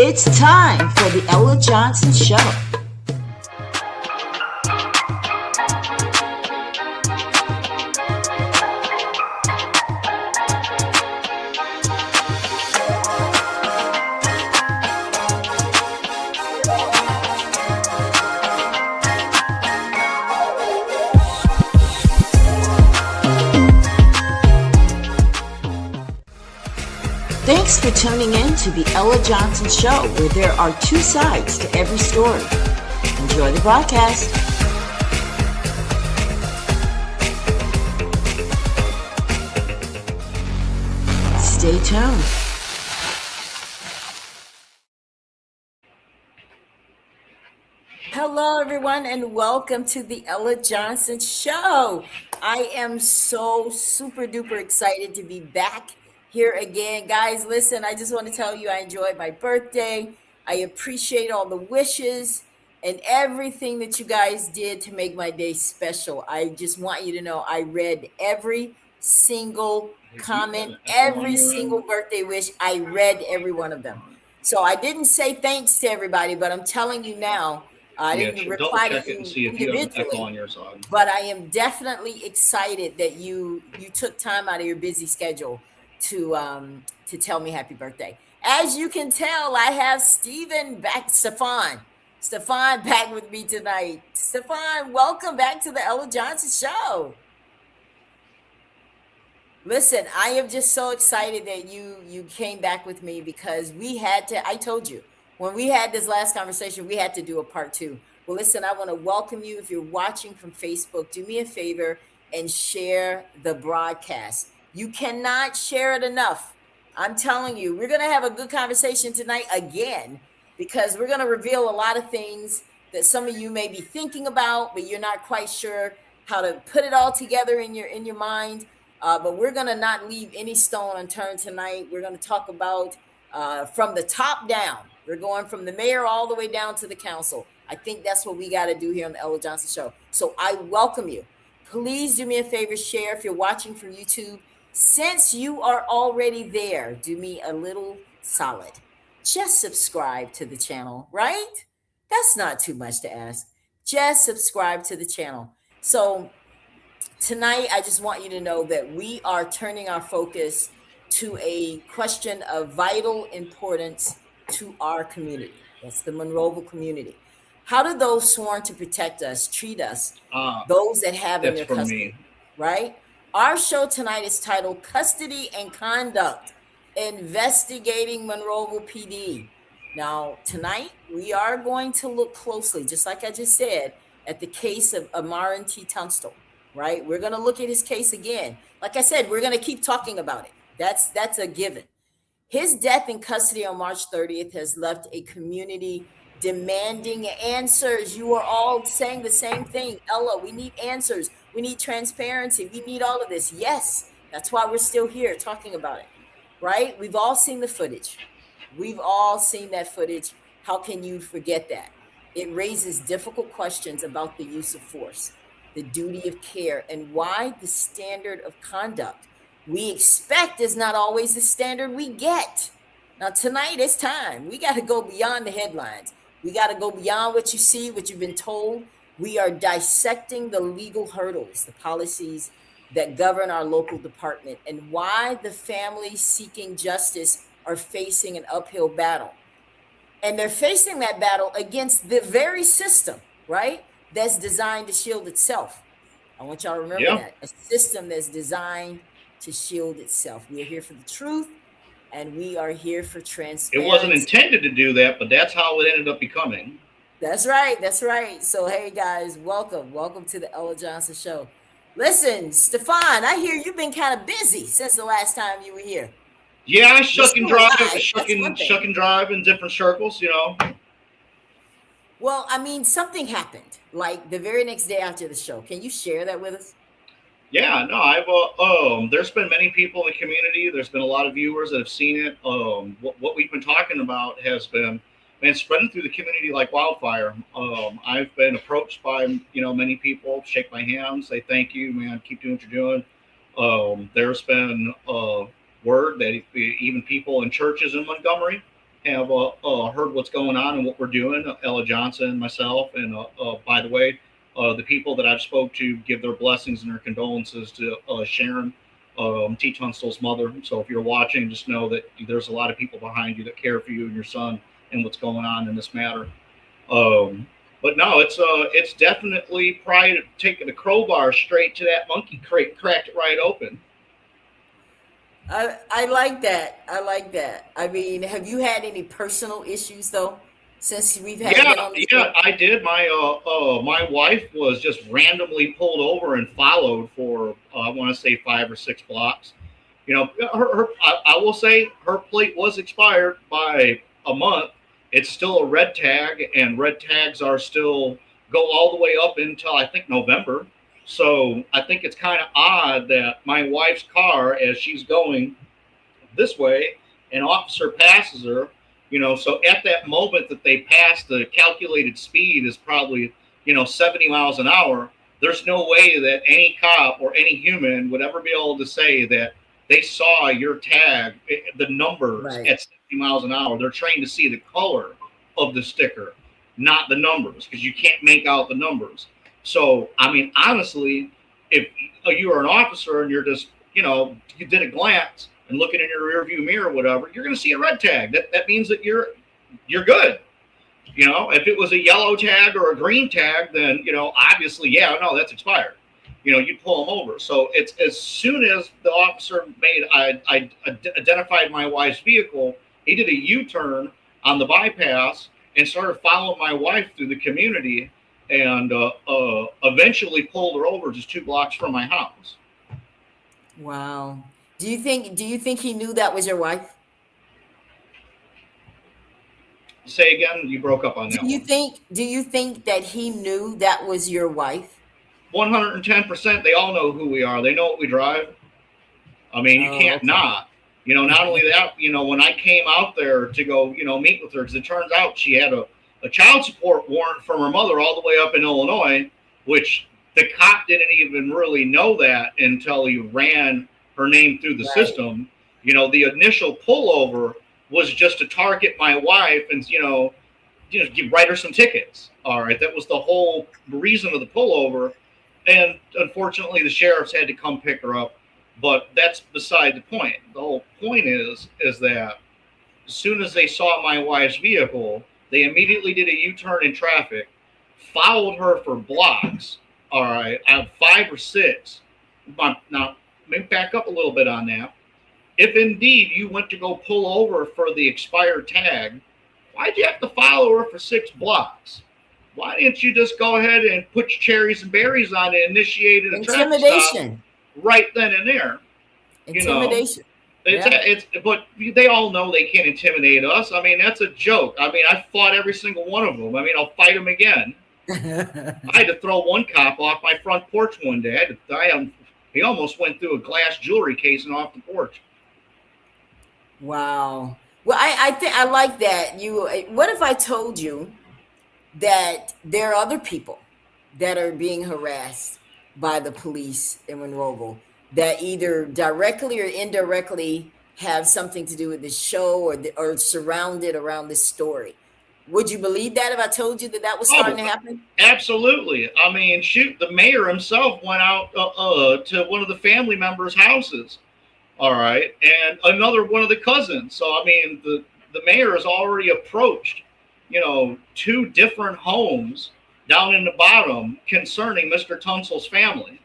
It's time for the Ella Johnson Show. Thanks for tuning in to the Ella Johnson Show, where there are two sides to every story. Enjoy the broadcast. Stay tuned. Hello, everyone, and welcome to the Ella Johnson Show. I am so super duper excited to be back here again. Guys, listen, I just want to tell you I enjoyed my birthday. I appreciate all the wishes and everything that you guys did to make my day special. I just want you to know I read every single comment, every single birthday wish. I read every one of them. So I didn't say thanks to everybody, but I'm telling you now, I didn't reply to you individually, but I am definitely excited that you took time out of your busy schedule to tell me happy birthday. As you can tell, I have Stefan back with me tonight. Stefan, welcome back to the Ella Johnson Show. Listen, I am just so excited that you came back with me because I told you, when we had this last conversation, we had to do a part 2. Well, listen, I want to welcome you. If you're watching from Facebook, do me a favor and share the broadcast. You cannot share it enough. I'm telling you, we're going to have a good conversation tonight again, because we're going to reveal a lot of things that some of you may be thinking about, but you're not quite sure how to put it all together in your mind. But we're going to not leave any stone unturned tonight. We're going to talk about from the top down. We're going from the mayor all the way down to the council. I think that's what we got to do here on the Ella Johnson Show. So I welcome you. Please do me a favor, share if you're watching from YouTube. Since you are already there, do me a little solid. Just subscribe to the channel, right? That's not too much to ask. Just subscribe to the channel. So tonight, I just want you to know that we are turning our focus to a question of vital importance to our community. That's the Monroeville community. How do those sworn to protect us treat us, those that have in their custody, right? Our show tonight is titled Custody and Conduct, Investigating Monroeville PD. Now, tonight, we are going to look closely, just like I just said, at the case of Amarin T. Tunstall, right? We're going to look at his case again. Like I said, we're going to keep talking about it. That's a given. His death in custody on March 30th has left a community demanding answers. You are all saying the same thing. Ella, we need answers. We need transparency. We need all of this. Yes, that's why we're still here talking about it, right? We've all seen the footage. We've all seen that footage. How can you forget that? It raises difficult questions about the use of force, the duty of care, and why the standard of conduct we expect is not always the standard we get. Now, tonight it's time. We got to go beyond the headlines. We got to go beyond what you see, what you've been told. We are dissecting the legal hurdles, the policies that govern our local department, and why the families seeking justice are facing an uphill battle. And they're facing that battle against the very system, right, that's designed to shield itself. I want y'all to remember that. A system that's designed to shield itself. We are here for the truth, and we are here for transparency. It wasn't intended to do that, but that's how it ended up becoming. That's right. That's right. So, hey, guys, welcome. Welcome to the Ella Johnson Show. Listen, Stefan, I hear you've been kind of busy since the last time you were here. Yeah, I shuck and drive in different circles, you know. Well, I mean, something happened, like the very next day after the show. Can you share that with us? Yeah, no, I've there's been many people in the community. There's been a lot of viewers that have seen it. What we've been talking about has been spreading through the community like wildfire. I've been approached by many people, shake my hand, say thank you, man, keep doing what you're doing. There's been word that even people in churches in Montgomery have heard what's going on and what we're doing. Ella Johnson, myself, and by the way, the people that I've spoke to give their blessings and their condolences to Sharon, T. Tunstall's mother. So if you're watching, just know that there's a lot of people behind you that care for you and your son and what's going on in this matter. Um, but no, it's definitely probably taking the crowbar straight to that monkey crate, cracked it right open. I like that. I like that. I mean, have you had any personal issues though since we've had Yeah, been on the yeah, show? I did. My wife was just randomly pulled over and followed for I want to say 5 or 6 blocks. You know, I will say her plate was expired by a month. It's still a red tag, and red tags are still go all the way up until I think November. So I think it's kind of odd that my wife's car, as she's going this way, an officer passes her, so at that moment that they pass, the calculated speed is probably, 70 miles an hour. There's no way that any cop or any human would ever be able to say that they saw your tag, the numbers Right. at 70 miles an hour. They're trained to see the color of the sticker, not the numbers, because you can't make out the numbers. So, I mean, honestly, if you are an officer and you're just, you did a glance and looking in your rear view mirror or whatever, you're going to see a red tag. That means that you're good. If it was a yellow tag or a green tag, then obviously, yeah, no, that's expired. You pull them over. So it's as soon as the officer I identified my wife's vehicle, he did a U-turn on the bypass and started following my wife through the community, and eventually pulled her over just 2 blocks from my house. Wow. Do you think he knew that was your wife? Say again, you broke up on Do that you one. think do you think that he knew that was your wife? 110%. They all know who we are. They know what we drive. I mean, you Oh, can't okay. not. Not only that, when I came out there to go, meet with her, because it turns out she had a child support warrant from her mother all the way up in Illinois, which the cop didn't even really know that until he ran her name through the Right. system. The initial pullover was just to target my wife and, write her some tickets. All right, that was the whole reason of the pullover, and unfortunately, the sheriffs had to come pick her up. But that's beside the point. The whole point is that as soon as they saw my wife's vehicle, they immediately did a U-turn in traffic, followed her for blocks. All right, I have 5 or 6. Now, let me back up a little bit on that. If indeed you went to go pull over for the expired tag, why'd you have to follow her for 6 blocks? Why didn't you just go ahead and put your cherries and berries on and initiated a traffic stop Intimidation. right then and there? You know, Intimidation. it's Yeah. it's but they all know they can't intimidate us. I mean, that's a joke. I mean, I fought every single one of them. I mean, I'll fight them again. I had to throw one cop off my front porch one day. He almost went through a glass jewelry case and off the porch. Wow. Well, I think I like that. What if I told you that there are other people that are being harassed by the police in Monroeville that either directly or indirectly have something to do with this show or surrounded around this story? Would you believe that if I told you that that was starting Oh, to happen? absolutely. I mean, shoot, the mayor himself went out to one of the family members' houses. All right, and another one of the cousins. So I mean, the mayor has already approached, 2 different homes down in the bottom concerning Mr. Tunsel's family.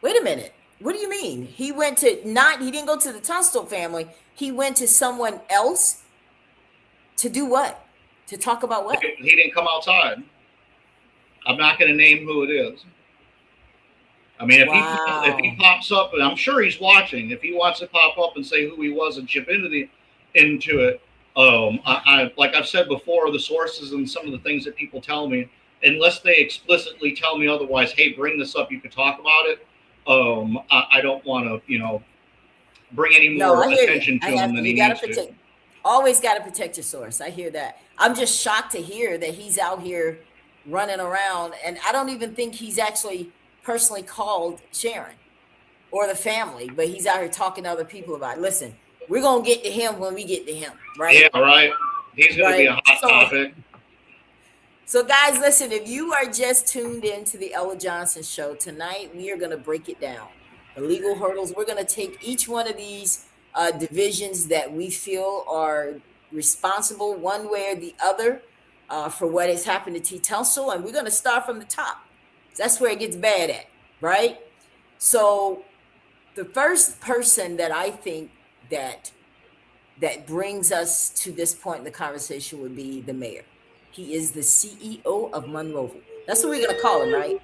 Wait a minute. What do you mean? He went to not, he didn't go to the Tunstall family. He went to someone else to do what? To talk about what? He didn't come outside. I'm not going to name who it is. I mean, if he Wow. pops up, and I'm sure he's watching. If he wants to pop up and say who he was and chip into it, I like I've said before, the sources and some of the things that people tell me, unless they explicitly tell me otherwise, hey, bring this up, you could talk about it. I don't want to, bring any No, more I hear you. attention I to him have to. than he You got to needs to. protect. Always got to protect your source. I hear that. I'm just shocked to hear that he's out here running around, and I don't even think he's actually personally called Sharon or the family, but he's out here talking to other people about it. Listen, We're gonna get to him when we get to him, right? Yeah, right. He's going to be Right. a hot topic. So, guys, listen, if you are just tuned in to the Ella Johnson Show tonight, we are going to break it down. The legal hurdles, we're going to take each one of these divisions that we feel are responsible one way or the other for what has happened to T. Tunsil, and we're going to start from the top. That's where it gets bad at, right? So, the first person that I think that brings us to this point in the conversation would be the mayor. He is the CEO of Monroeville. That's what we're going to call him, right?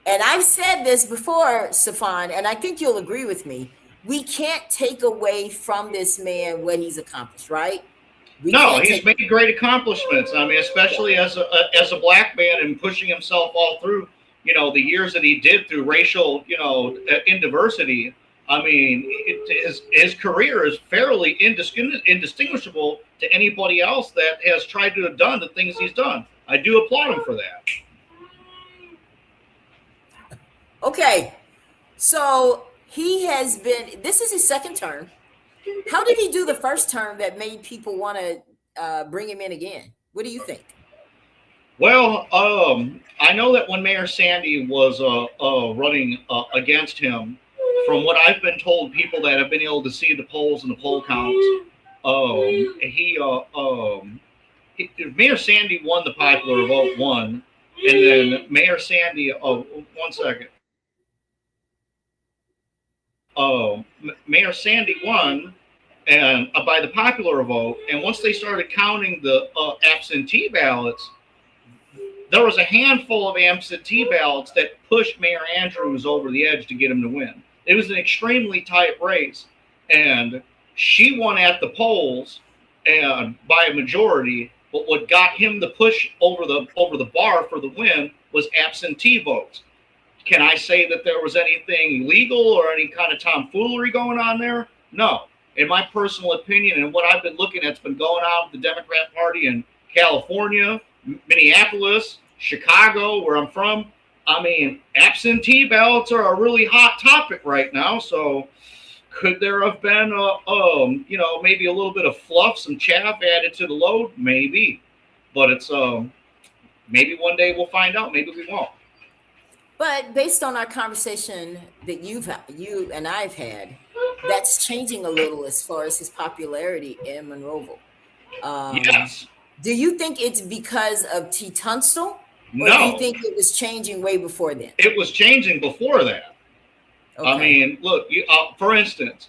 And I've said this before, Stefan, and I think you'll agree with me. We can't take away from this man what he's accomplished, right? We No, can't he's made great accomplishments. I mean, especially as a black man and pushing himself all through, the years that he did through racial, indiversity. I mean, his career is fairly indistinguishable to anybody else that has tried to have done the things he's done. I do applaud him for that. Okay, so he has been. This is his second term. How did he do the first term that made people want to bring him in again? What do you think? Well, I know that when Mayor Sandy was running against him, from what I've been told, people that have been able to see the polls and the poll counts, Mayor Sandy won the popular vote, and then Mayor Sandy. One second. Mayor Sandy won, and by the popular vote. And once they started counting the absentee ballots, there was a handful of absentee ballots that pushed Mayor Andrews over the edge to get him to win. It was an extremely tight race, and she won at the polls and by a majority. But what got him to push over the bar for the win was absentee votes. Can I say that there was anything legal or any kind of tomfoolery going on there? No. In my personal opinion, and what I've been looking at, it's been going on with the Democrat Party in California, Minneapolis, Chicago, where I'm from. I mean, absentee ballots are a really hot topic right now. So could there have been, maybe a little bit of fluff, some chaff added to the load? Maybe. But it's maybe one day we'll find out. Maybe we won't. But based on our conversation that you and I've had, that's changing a little as far as his popularity in Monroeville. Yes. Do you think it's because of T. Tunsil? Or No. do you think it was changing way before then? It was changing before that. Okay. I mean, look. For instance,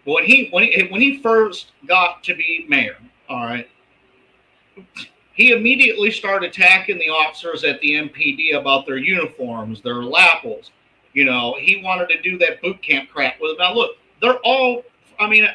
when he first got to be mayor, all right, he immediately started attacking the officers at the MPD about their uniforms, their lapels. He wanted to do that boot camp crap with them. Now, look, they're all. I mean,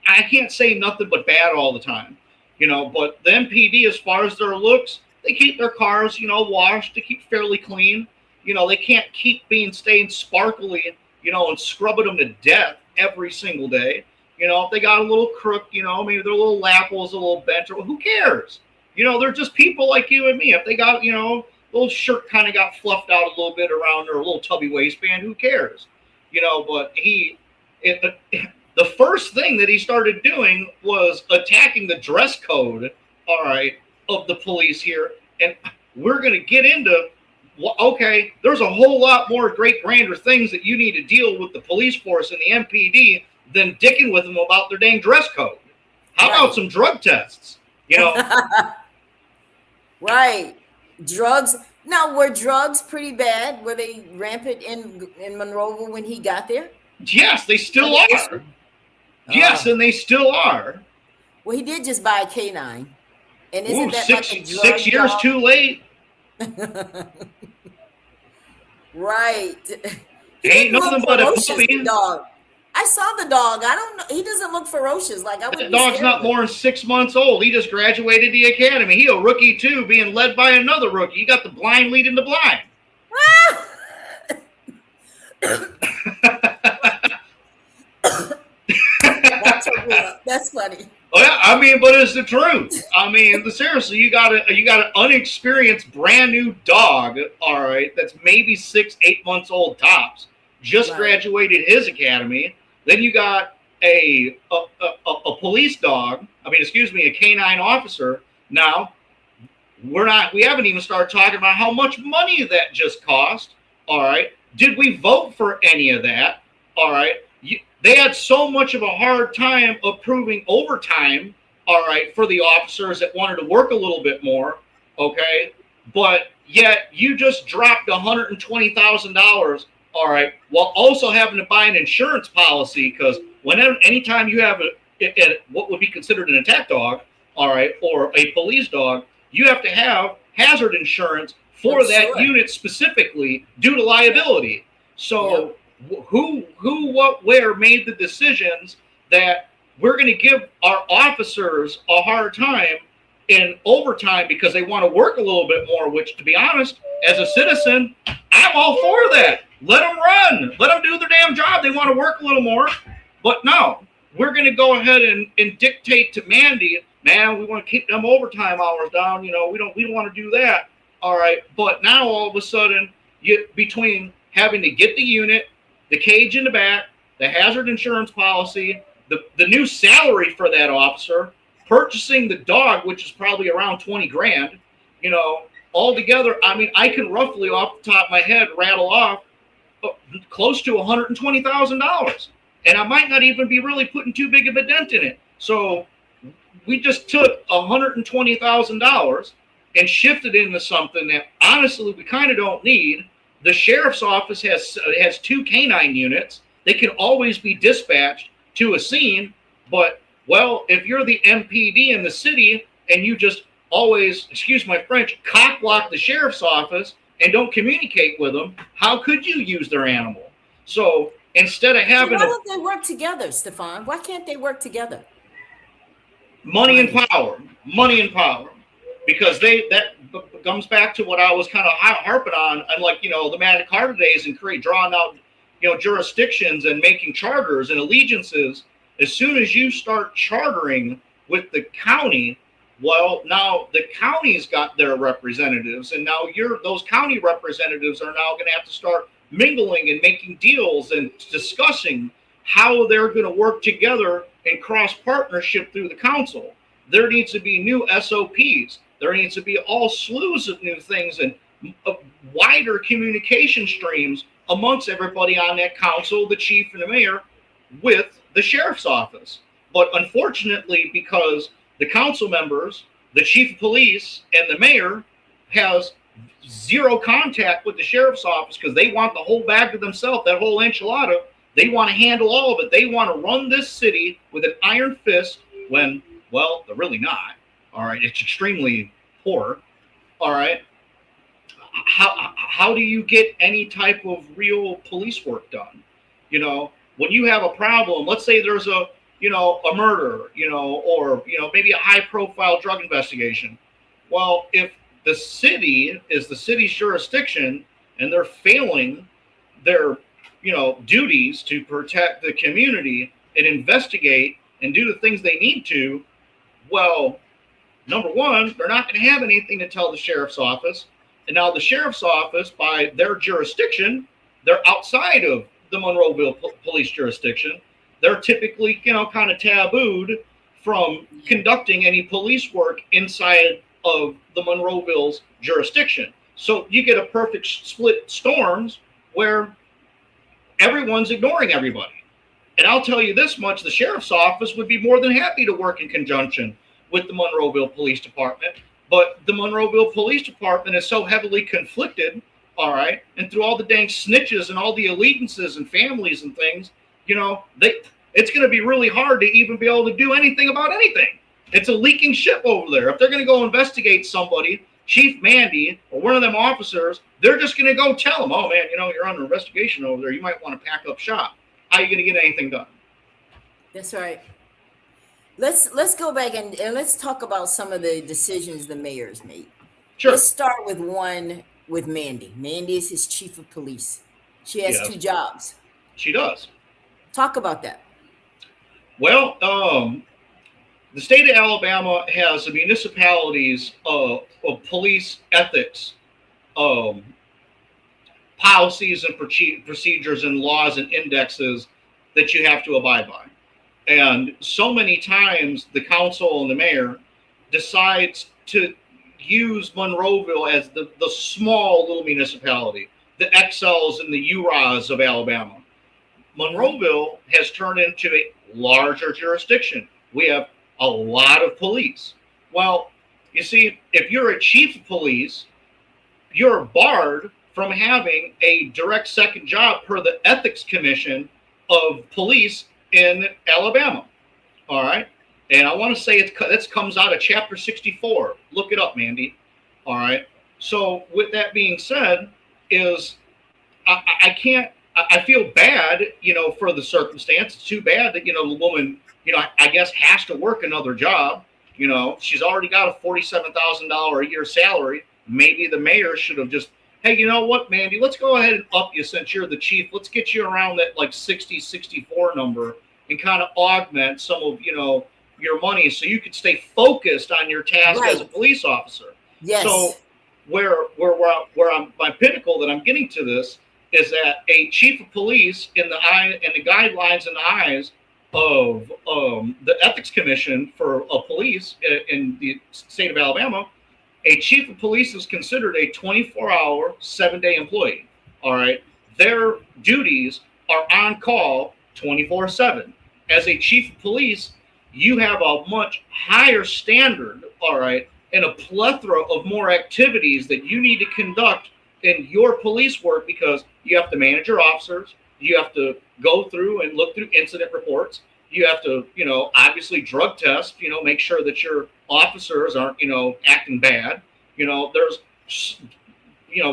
I can't say nothing but bad all the time. But the MPD, as far as their looks, they keep their cars, washed. They keep fairly clean. They can't keep staying sparkly, and scrubbing them to death every single day. If they got a little crook, maybe their little lapel's a little bent, or who cares? They're just people like you and me. If they got, little shirt kind of got fluffed out a little bit around their little tubby waistband, who cares? But the first thing that he started doing was attacking the dress code, all right, of the police here. And we're going to get into, okay, there's a whole lot more great grander things that you need to deal with the police force and the MPD than dicking with them about their dang dress code. How about some drug tests? Right. Drugs. Now, were drugs pretty bad? Were they rampant in Monroeville when he got there? Yes, they still are. Yes, and they still are. Well, he did just buy a K9. And isn't that like a drug 6 years dog? too late? Right. Ain't nothing but a puppy. Dog. I saw the dog. I don't know. He doesn't look ferocious. Like I would. That dog's not more than 6 months old. He just graduated the academy. He a rookie too, being led by another rookie. You got the blind leading the blind. That's funny. Oh yeah, I mean, but it's the truth. I mean, seriously, you got an unexperienced, brand new dog. All right, that's maybe 6, 8 months old tops. Just graduated his academy. Then you got a police dog, excuse me, a canine officer. Now, we haven't even started talking about how much money that just cost. All right. Did we vote for any of that? All right. They had so much of a hard time approving overtime, all right, for the officers that wanted to work a little bit more, okay? But yet you just dropped $120,000, all right, while also having to buy an insurance policy because anytime you have what would be considered an attack dog, all right, or a police dog, you have to have hazard insurance for that unit specifically due to liability. So who, what, where made the decisions that we're going to give our officers a hard time in overtime because they want to work a little bit more, which, to be honest, as a citizen, I'm all for that. Let them run. Let them do their damn job. They want to work a little more. But no, we're going to go ahead and dictate to Mandy, man, we want to keep them overtime hours down. We don't want to do that. All right. But now all of a sudden, between having to get the unit, the cage in the back, the hazard insurance policy, the new salary for that officer, purchasing the dog, which is probably around 20 grand, altogether, I can roughly off the top of my head rattle off close to $120,000. And I might not even be really putting too big of a dent in it. So we just took $120,000 and shifted into something that honestly we kind of don't need. The sheriff's office has 2 canine units. They can always be dispatched to a scene, but well, if you're the MPD in the city and you just always, excuse my French, cock block the sheriff's office and don't communicate with them, how could you use their animal? So instead of having, why don't they work together, Stefan? Why can't they work together? Money and power, because that comes back to what I was kind of harping on, and the Magna Carta days and drawing out, jurisdictions and making charters and allegiances. As soon as you start chartering with the county, well, now the county's got their representatives, and now those county representatives are now going to have to start mingling and making deals and discussing how they're going to work together in cross partnership through the council. There needs to be new SOPs. There needs to be all slews of new things and wider communication streams amongst everybody on that council, the chief and the mayor, with the sheriff's office. But unfortunately, because the council members, the chief of police, and the mayor has zero contact with the sheriff's office because they want the whole bag to themselves, that whole enchilada, they want to handle all of it. They want to run this city with an iron fist when, well, they're really not. All right. It's extremely poor. All right. How do you get any type of real police work done? When you have a problem, let's say there's a murder, or, maybe a high profile drug investigation. Well, if the city is the city's jurisdiction and they're failing their, duties to protect the community and investigate and do the things they need to, well, number one, they're not going to have anything to tell the sheriff's office. And now the sheriff's office, by their jurisdiction, they're outside of the Monroeville police jurisdiction. They're typically, kind of tabooed from conducting any police work inside of the Monroeville's jurisdiction. So you get a perfect split storms where everyone's ignoring everybody. And I'll tell you this much, the sheriff's office would be more than happy to work in conjunction with the Monroeville Police Department. But the Monroeville Police Department is so heavily conflicted, all right, and through all the dang snitches and all the allegiances and families and things, it's going to be really hard to even be able to do anything about anything. It's a leaking ship over there. If they're going to go investigate somebody, Chief Mandy or one of them officers, they're just going to go tell them, oh, man, you're under investigation over there. You might want to pack up shop. How are you going to get anything done? That's right. Let's go back and let's talk about some of the decisions the mayor's made. Sure. Let's start with one with Mandy. Mandy is his chief of police. She has 2 jobs. She does. Talk about that. Well, the state of Alabama has the municipalities of police ethics, policies and procedures and laws and indexes that you have to abide by. And so many times the council and the mayor decides to use Monroeville as the small little municipality, the XLs and the URAs of Alabama. Monroeville has turned into a larger jurisdiction. We have a lot of police. Well, you see, if you're a chief of police, you're barred from having a direct second job per the Ethics Commission of Police in Alabama. All right. And I want to say this comes out of Chapter 64. Look it up, Mandy. All right. So with that being said, is I can't. I feel bad, for the circumstance. It's too bad that the woman, I guess has to work another job. She's already got a $47,000 a year salary. Maybe the mayor should have just, hey, you know what, Mandy, let's go ahead and up you since you're the chief. Let's get you around that like 60, 64 number and kind of augment some of, your money so you could stay focused on your task as a police officer. Yes. So where I'm, my pinnacle that I'm getting to this is that a chief of police in the guidelines and the eyes of the Ethics Commission for police in the state of Alabama, a chief of police is considered a 24-hour, 7-day employee. All right. Their duties are on call 24/7. As a chief of police, you have a much higher standard, all right, and a plethora of more activities that you need to conduct in your police work because you have to manage your officers. You have to go through and look through incident reports. You have to, obviously drug test, make sure that your officers aren't, acting bad. There's,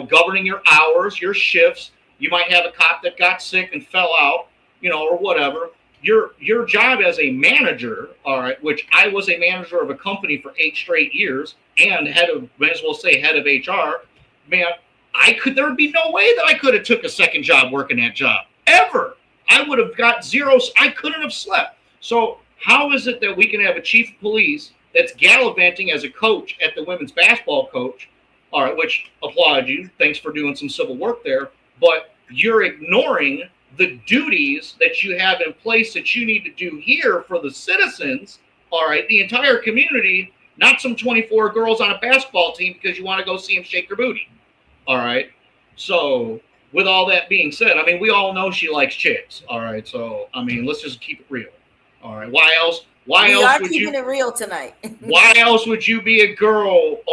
governing your hours, your shifts. You might have a cop that got sick and fell out, or whatever. Your job as a manager, all right, which I was a manager of a company for 8 straight years and head of HR, man, there would be no way that I could have took a second job working that job ever. I would have got zeros. I couldn't have slept. So how is it that we can have a chief of police that's gallivanting as a coach at the women's basketball coach, all right, which applaud you. Thanks for doing some civil work there. But you're ignoring the duties that you have in place that you need to do here for the citizens, all right, the entire community, not some 24 girls on a basketball team because you want to go see them shake their booty, all right? So with all that being said, I mean, we all know she likes chicks, all right? So, I mean, let's just keep it real, all right? Why else would you... keeping it real tonight. Why else would you be a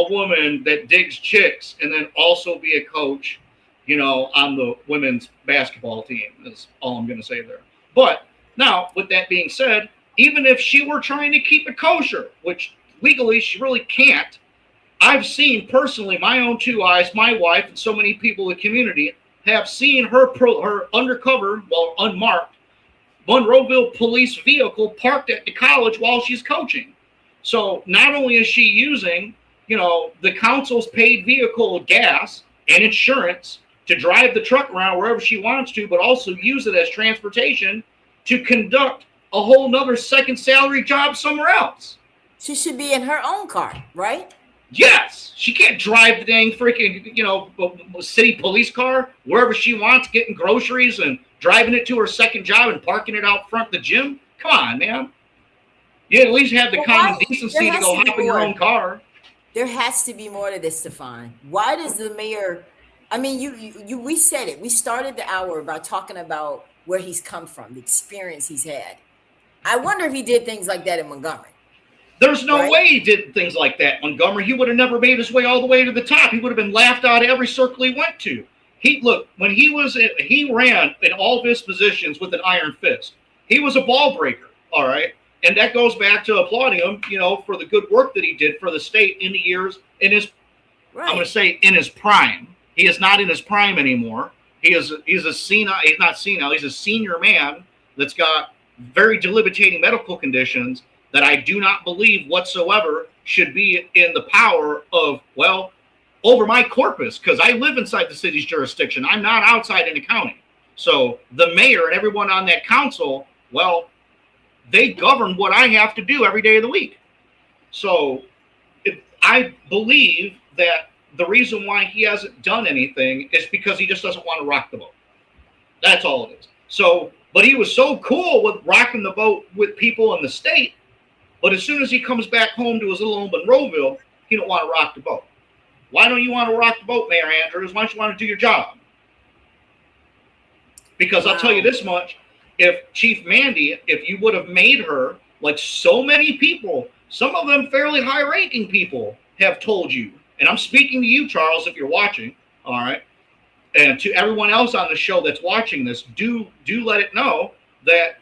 woman that digs chicks and then also be a coach, on the women's basketball team is all I'm going to say there. But now, with that being said, even if she were trying to keep it kosher, which legally she really can't, I've seen personally, my own 2 eyes, my wife, and so many people in the community have seen her undercover, well, unmarked, Monroeville police vehicle parked at the college while she's coaching. So not only is she using, the council's paid vehicle gas and insurance to drive the truck around wherever she wants to, but also use it as transportation to conduct a whole nother second salary job somewhere else. She should be in her own car, right? Yes. She can't drive the dang freaking, city police car wherever she wants, getting groceries and driving it to her second job and parking it out front of the gym. Come on, man. You at least have the common decency to go hop in your own car. There has to be more to this, Stefan. Why does the mayor... I mean, we said it. We started the hour by talking about where he's come from, the experience he's had. I wonder if he did things like that in Montgomery. There's no way he did things like that in Montgomery. He would have never made his way all the way to the top. He would have been laughed out of every circle he went to. When he ran in all of his positions with an iron fist. He was a ball breaker, all right? And that goes back to applauding him, for the good work that he did for the state in the years I'm going to say in his prime. He is not in his prime anymore. He's a senile. He's not senile. He's a senior man that's got very debilitating medical conditions that I do not believe whatsoever should be in the power of, over my corpus, because I live inside the city's jurisdiction. I'm not outside in the county. So the mayor and everyone on that council, they govern what I have to do every day of the week. So I believe that the reason why he hasn't done anything is because he just doesn't want to rock the boat. That's all it is. So But he was so cool with rocking the boat with people in the state. But as soon as he comes back home to his little old Monroeville, he don't want to rock the boat. Why don't you want to rock the boat, Mayor Andrews? Why don't you want to do your job? Because I'll tell you this much, if Chief Mandy, if you would have made her, like so many people, some of them fairly high-ranking people have told you, and I'm speaking to you, Charles, if you're watching, all right, and to everyone else on the show that's watching this, do let it know that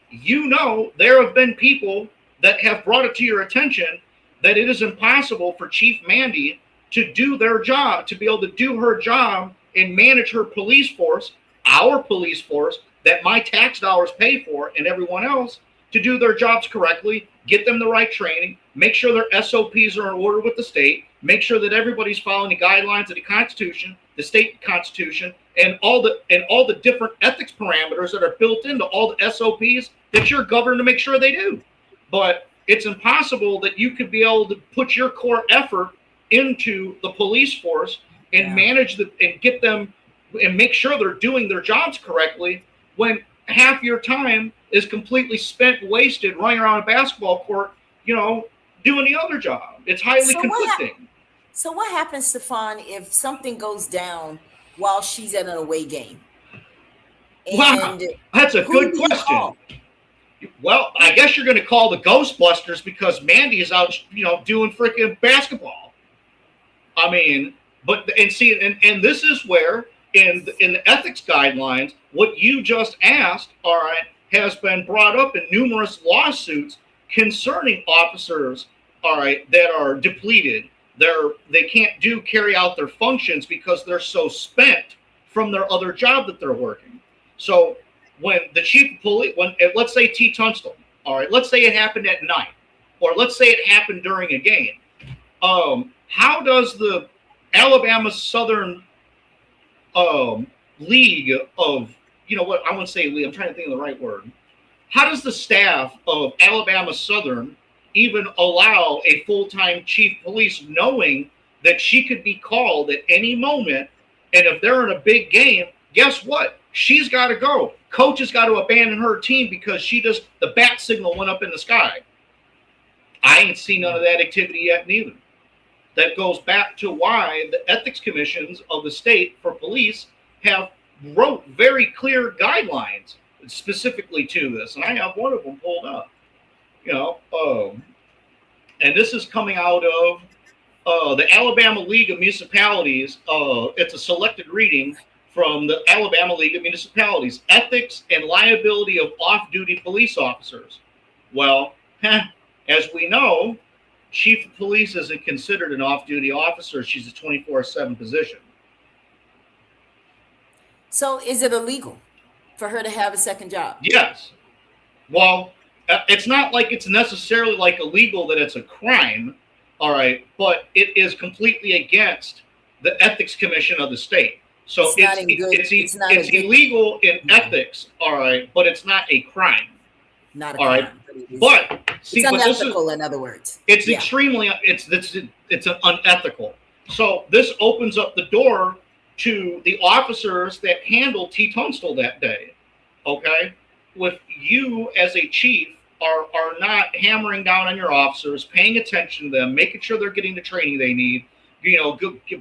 there have been people that have brought it to your attention that it is impossible for Chief Mandy to do their job, to be able to do her job and manage her police force, our police force, that my tax dollars pay for, and everyone else, to do their jobs correctly, get them the right training, make sure their SOPs are in order with the state, make sure that everybody's following the guidelines of the Constitution, the state Constitution, and all the different ethics parameters that are built into all the SOPs that you're governed to make sure they do. But it's impossible that you could be able to put your core effort into the police force and manage and get them and make sure they're doing their jobs correctly when half your time is completely spent, wasted, running around a basketball court, doing the other job. It's highly conflicting. So what happens, Stefan, if something goes down while she's at an away game? Wow, that's a good question. Well, I guess you're going to call the Ghostbusters because Mandy is out, doing freaking basketball. I mean, and this is where in the ethics guidelines, what you just asked, all right, has been brought up in numerous lawsuits concerning officers, all right, that are depleted. They can't carry out their functions because they're so spent from their other job that they're working. So when the chief of police, let's say T. Tunstall, all right, let's say it happened at night, or let's say it happened during a game. How does the Alabama Southern League of, I want to say league, I'm trying to think of the right word. How does the staff of Alabama Southern even allow a full-time chief of police knowing that she could be called at any moment? And if they're in a big game, guess what? She's got to go. Coach has got to abandon her team because the bat signal went up in the sky. I ain't seen none of that activity yet neither. That goes back to why the ethics commissions of the state for police have wrote very clear guidelines specifically to this. And I have one of them pulled up, and this is coming out of the Alabama League of Municipalities. It's a selected reading from the Alabama League of Municipalities, Ethics and Liability of Off-Duty Police Officers. Well, as we know, Chief of Police isn't considered an off-duty officer. She's a 24/7 position. So is it illegal for her to have a second job? Yes. Well, it's not like it's necessarily like illegal that it's a crime, all right, but it is completely against the Ethics Commission of the state. So it's illegal in ethics, all right, but it's not a crime. Not a all crime. Right. But see, it's unethical, in other words. It's extremely it's unethical. So this opens up the door to the officers that handled T. Tunstall that day. Okay, if you as a chief are not hammering down on your officers, paying attention to them, making sure they're getting the training they need,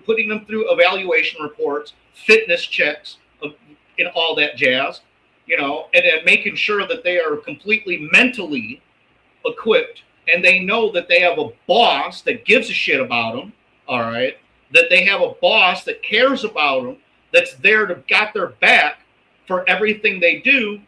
putting them through evaluation reports, fitness checks, and all that jazz, and then making sure that they are completely mentally equipped and they know that they have a boss that gives a shit about them, all right, that they have a boss that cares about them, that's there to got their back for everything they do.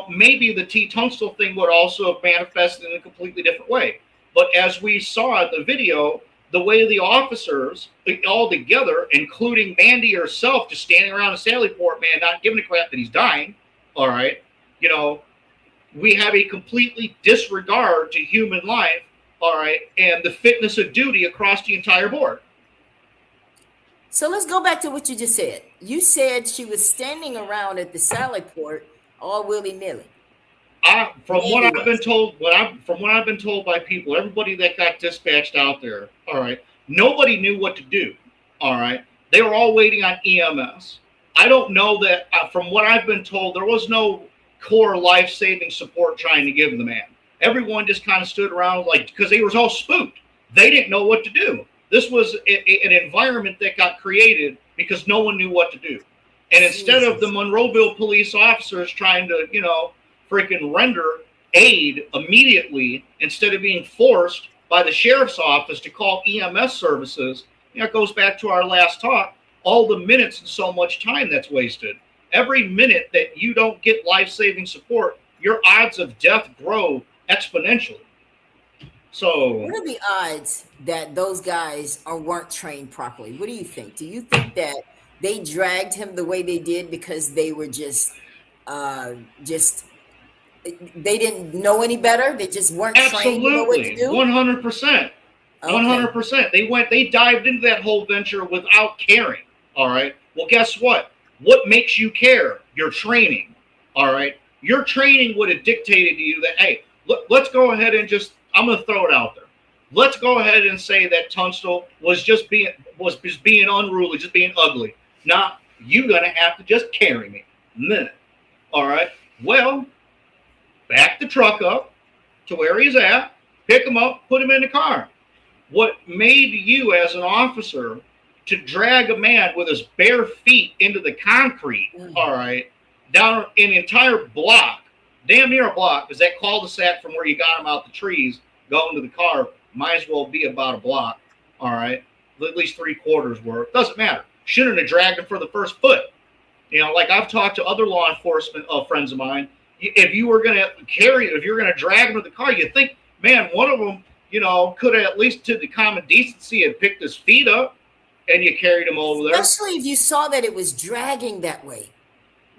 Maybe the T. Tunstall thing would also have manifested in a completely different way. But as we saw in the video, the way the officers all together, including Mandy herself, just standing around a Sally Port, man, not giving a crap that he's dying, all right, we have a completely disregard to human life, all right, and the fitness of duty across the entire board. So let's go back to what you just said. You said she was standing around at the Sally Port all willy-nilly. From what I've been told by people, everybody that got dispatched out there, all right, nobody knew what to do, all right. They were all waiting on EMS. I don't know that, from what I've been told, there was no core life-saving support trying to give the man. Everyone just kind of stood around like, because they were all spooked. They didn't know what to do. This was an environment that got created because no one knew what to do. And instead of the Monroeville police officers trying to, freaking render aid immediately, instead of being forced by the sheriff's office to call EMS services, it goes back to our last talk, all the minutes and so much time that's wasted. Every minute that you don't get life-saving support, your odds of death grow exponentially. So what are the odds that those guys weren't trained properly? What do you think? Do you think that they dragged him the way they did because they were just they didn't know any better? They just weren't trained to know what to do? 100%. 100%. They dived into that whole venture without caring. All right. Well, guess what? What makes you care? Your training. All right. Your training would have dictated to you that, hey, let's go ahead and I'm going to throw it out there. Let's go ahead and say that Tunstall was just being unruly, just being ugly. Now, you're going to have to just carry me a minute. All right. Well, back the truck up to where he's at, pick him up, put him in the car. What made you as an officer to drag a man with his bare feet into the concrete, all right, down an entire block, damn near a block, because that cul-de-sac from where you got him out the trees going to the car might as well be about a block, all right, at least 3/4 worth. Doesn't matter. Shouldn't have dragged him for the first foot. Like I've talked to other law enforcement friends of mine, if you were going to if you're going to drag him to the car, you think, man, one of them, could have at least to the common decency had picked his feet up and you carried him over there. Especially if you saw that it was dragging that way.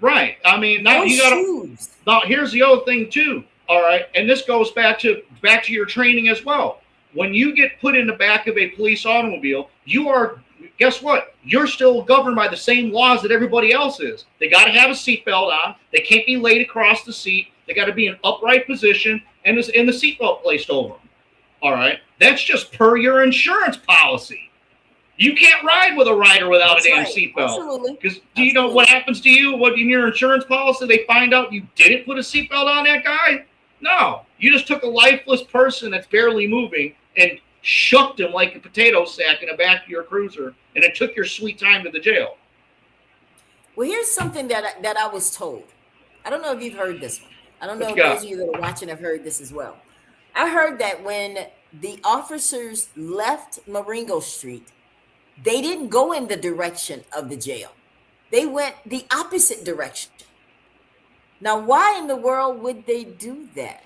Right. I mean, now you got to. Now, here's the other thing too. All right, and this goes back to your training as well. When you get put in the back of a police automobile, you are. Guess what? You're still governed by the same laws that everybody else is. They got to have a seatbelt on. They can't be laid across the seat. They got to be in upright position and the seatbelt placed over them. All right, that's just per your insurance policy. You can't ride with a rider without a damn seatbelt. Because do you know what happens to you? What in your insurance policy? They find out you didn't put a seatbelt on that guy? No, you just took a lifeless person that's barely moving and shucked him like a potato sack in the back of your cruiser, and it took your sweet time to the jail. Well, here's something that I was told. I don't know if you've heard this one. I don't know if those of you that are watching have heard this as well. I heard that when the officers left Marengo Street, they didn't go in the direction of the jail. They went the opposite direction. Now, why in the world would they do that?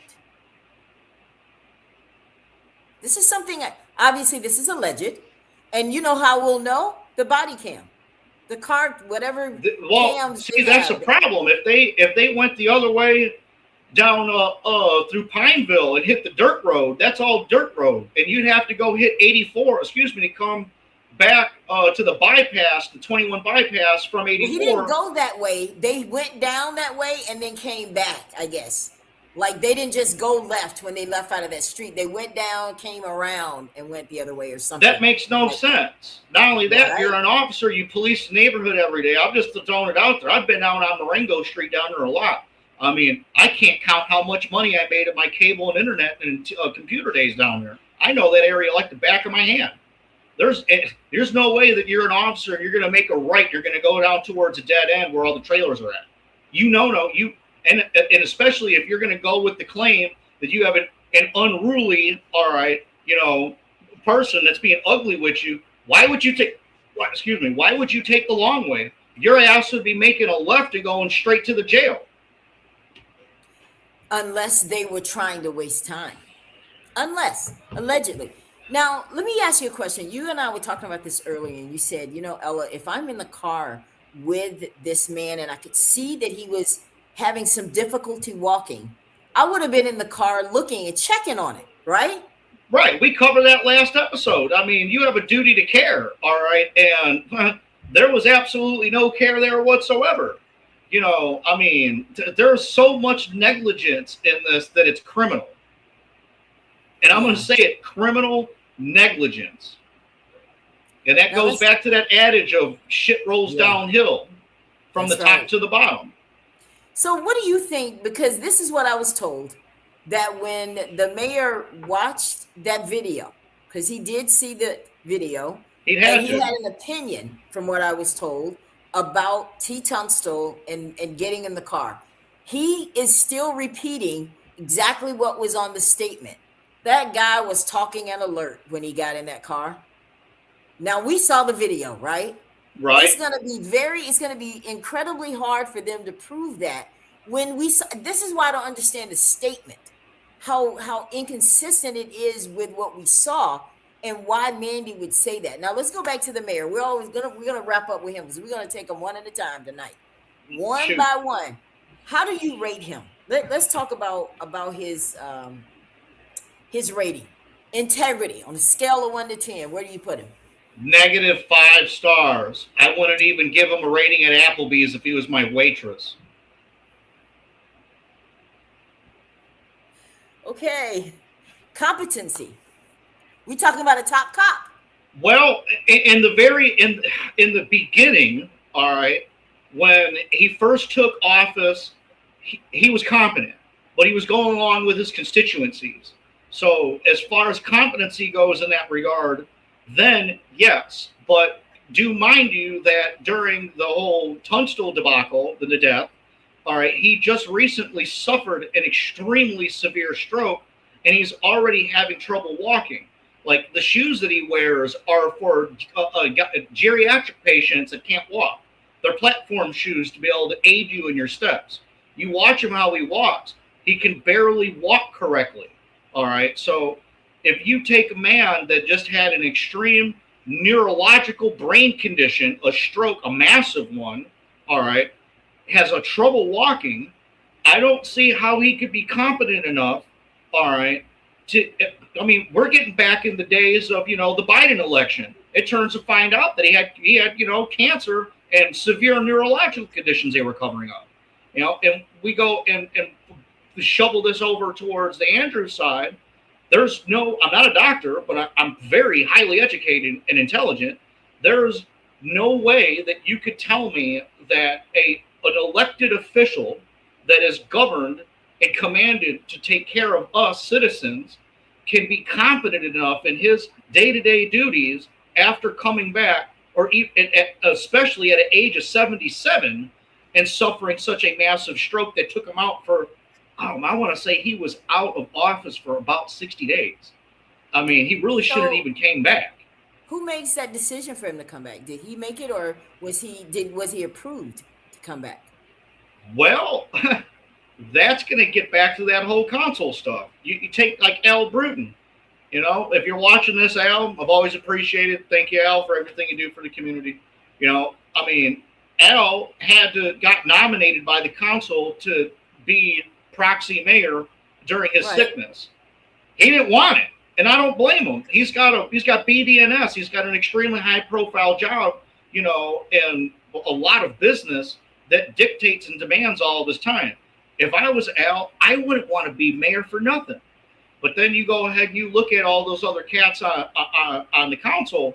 This is something, obviously, this is alleged. And you know how we'll know? The body cam. The car, whatever. Well, see, that's a problem. If they went the other way down through Pineville and hit the dirt road, that's all dirt road. And you'd have to go hit 84, to come back to the bypass, the 21 bypass from 84. He didn't go that way. They went down that way and then came back, I guess. Like they didn't just go left when they left out of that street. They went down, came around, and went the other way or something. That makes no sense. Not only that, you're an officer. You police the neighborhood every day. I'm just throwing it out there. I've been down on Marengo Street down there a lot. I mean, I can't count how much money I made at my cable and internet and computer days down there. I know that area like the back of my hand. There's no way that you're an officer and you're going to make a right. You're going to go down towards a dead end where all the trailers are at. And especially if you're going to go with the claim that you have an unruly, person that's being ugly with you, why would you take the long way? Your ass would be making a left and going straight to the jail. Unless they were trying to waste time. Unless, allegedly. Now, let me ask you a question. You and I were talking about this earlier, and you said, Ella, if I'm in the car with this man and I could see that he was having some difficulty walking, I would have been in the car looking and checking on it, right? Right. We covered that last episode. I mean, you have a duty to care, all right? And there was absolutely no care there whatsoever. There's so much negligence in this that it's criminal. And I'm going to say it, criminal negligence. And that goes back to that adage of shit rolls downhill from the top to the bottom. So what do you think? Because this is what I was told, that when the mayor watched that video, because he did see the video, He'd and had he to. had an opinion, from what I was told, about T. Tunstall and getting in the car. He is still repeating exactly what was on the statement. That guy was talking and alert when he got in that car. Now we saw the video, right? It's Right? going to be it's going to be incredibly hard for them to prove that when we saw. This is why I don't understand the statement, how inconsistent it is with what we saw, and why Mandy would say that. Now let's go back to the mayor. We're gonna wrap up with him, because we're gonna take them one at a time tonight, one Shoot. by one. How do you rate him? Let's talk about his rating, integrity, on a scale of 1 to 10. Where do you put him? -5 stars. I wouldn't even give him a rating at Applebee's if he was my waitress. Okay. Competency. We talking about a top cop. Well, in the beginning, all right, when he first took office, he was competent, but he was going along with his constituencies. So as far as competency goes in that regard, then yes. But do mind you that during the whole Tunstall debacle, the death, all right, he just recently suffered an extremely severe stroke, and he's already having trouble walking. Like the shoes that he wears are for geriatric patients that can't walk. They're platform shoes to be able to aid you in your steps. You watch him how he walks; he can barely walk correctly. All right, so if you take a man that just had an extreme neurological brain condition, a stroke, a massive one, all right, has a trouble walking, I don't see how he could be competent enough, all right, to. I mean, we're getting back in the days of the Biden election. It turns to find out that he had cancer and severe neurological conditions they were covering up. And we go and shovel this over towards the Andrews side. There's no. I'm not a doctor, but I'm very highly educated and intelligent. There's no way that you could tell me that an elected official that is governed and commanded to take care of us citizens can be competent enough in his day-to-day duties after coming back, or even, especially at an age of 77, and suffering such a massive stroke that took him out for, I want to say he was out of office for about 60 days. I mean, he really shouldn't even came back. Who makes that decision for him to come back? Did he make it, or was he approved to come back? Well, that's going to get back to that whole console stuff. You take like Al Bruton. If you're watching this, Al, I've always appreciated. Thank you, Al, for everything you do for the community. I mean, Al got nominated by the council to be proxy mayor during his sickness. He didn't want it, and I don't blame him. He's got BDNS. He's got an extremely high profile job, and a lot of business that dictates and demands all of his time. If I was Al, I wouldn't want to be mayor for nothing. But then you go ahead and you look at all those other cats on the council.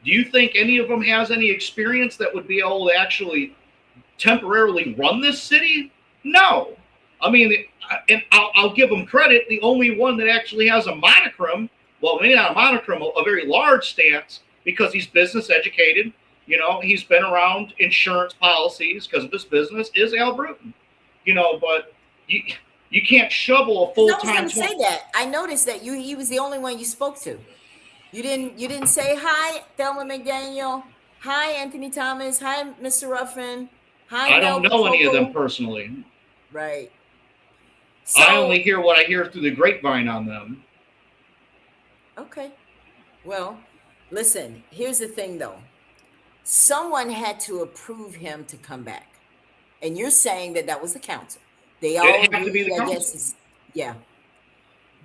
Do you think any of them has any experience that would be able to actually temporarily run this city? No. I mean, and I'll give them credit. The only one that actually has a monochrome, well, maybe not a monochrome, a very large stance, because he's business educated. He's been around insurance policies because of his business, is Al Bruton. But you can't shovel a full time. I was going to say that. I noticed that he was the only one you spoke to. You didn't say hi, Thelma McDaniel. Hi, Anthony Thomas. Hi, Mr. Ruffin. Hi, I don't know any of them personally. Right. So, I only hear what I hear through the grapevine on them. Okay. Well, listen, here's the thing though. Someone had to approve him to come back. And you're saying that was the council. They all have to be the council. Yeah.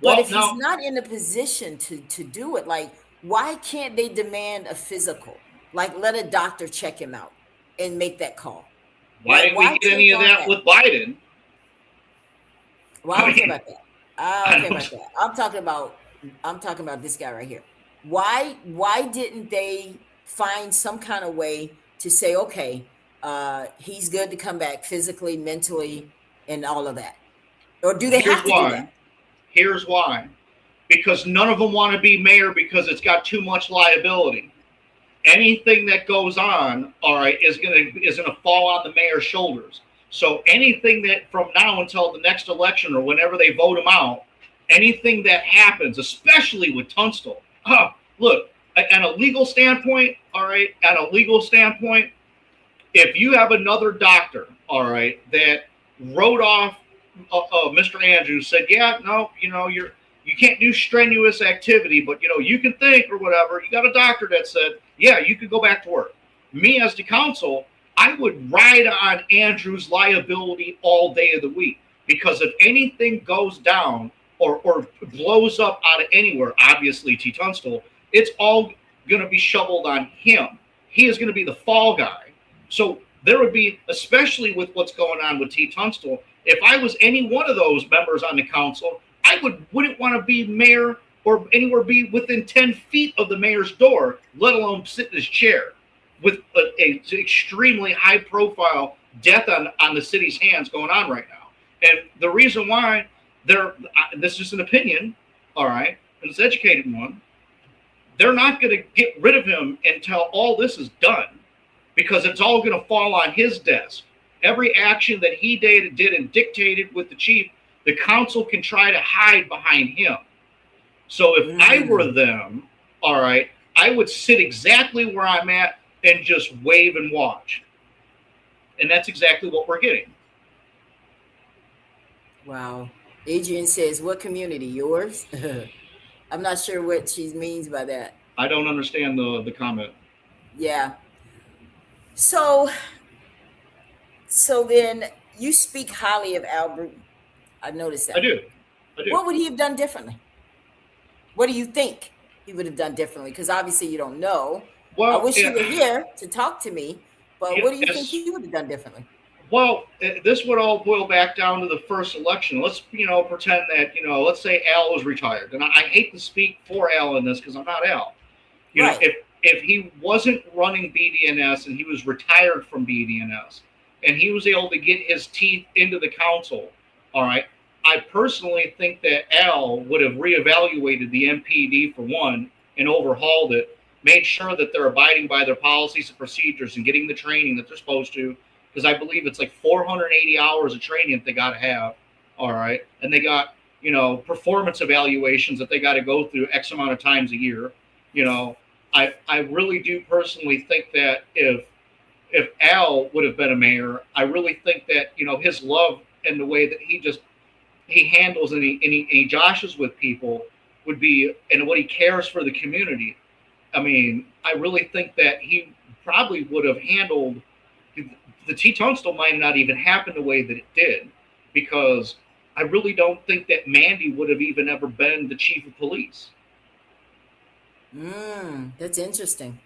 Well, but if he's not in a position to do it, like, why can't they demand a physical? Like, let a doctor check him out and make that call. Why didn't we get any of that with Biden? Well, I don't care about that. I don't care about that. I'm talking about this guy right here. Why didn't they find some kind of way to say, okay, he's good to come back physically, mentally, and all of that? Or do they Here's have to do that? why. Here's why. Because none of them want to be mayor because it's got too much liability. Anything that goes on, all right, is gonna fall on the mayor's shoulders. So anything that from now until the next election or whenever they vote him out, anything that happens, especially with Tunstall, look, on a legal standpoint, all right, on a legal standpoint, if you have another doctor, all right, that wrote off Mr. Andrews, said, yeah, no, you can't do strenuous activity, but you can think or whatever. You got a doctor that said, yeah, you could go back to work. Me as the council, I would ride on Andrews' liability all day of the week, because if anything goes down or blows up out of anywhere, obviously T. Tunstall, it's all going to be shoveled on him. He is going to be the fall guy. So there would be, especially with what's going on with T. Tunstall, if I was any one of those members on the council, I wouldn't want to be mayor or anywhere be within 10 feet of the mayor's door, let alone sit in his chair with a extremely high profile death on the city's hands going on right now. And the reason why this is just an opinion, all right, and it's an educated one, they're not going to get rid of him until all this is done, because it's all going to fall on his desk. Every action that he did and dictated with the chief, the council can try to hide behind him. So if I were them, all right, I would sit exactly where I'm at and just wave and watch. And that's exactly what we're getting. Wow. Adrian says, what community? Yours? I'm not sure what she means by that. I don't understand the comment. Yeah. So then you speak highly of Al Bruton. I've noticed that. I do. What would he have done differently? What do you think he would have done differently? Because obviously you don't know. Well, I wish you were here to talk to me, but what do you think he would have done differently? Well, this would all boil back down to the first election. Let's, pretend that, let's say Al was retired. And I hate to speak for Al in this because I'm not Al. Right. If he wasn't running BDNS and he was retired from BDNS and he was able to get his teeth into the council, all right, I personally think that Al would have reevaluated the MPD for one and overhauled it, made sure that they're abiding by their policies and procedures and getting the training that they're supposed to, because I believe it's like 480 hours of training that they got to have, all right? And they got, performance evaluations that they got to go through X amount of times a year. I really do personally think that if Al would have been a mayor, I really think that, his love and the way that he handles and he joshes with people would be, and what he cares for the community. I mean, I really think that he probably would have handled the T. Tunstall might not even happen the way that it did, because I really don't think that Mandy would have even ever been the chief of police. That's interesting.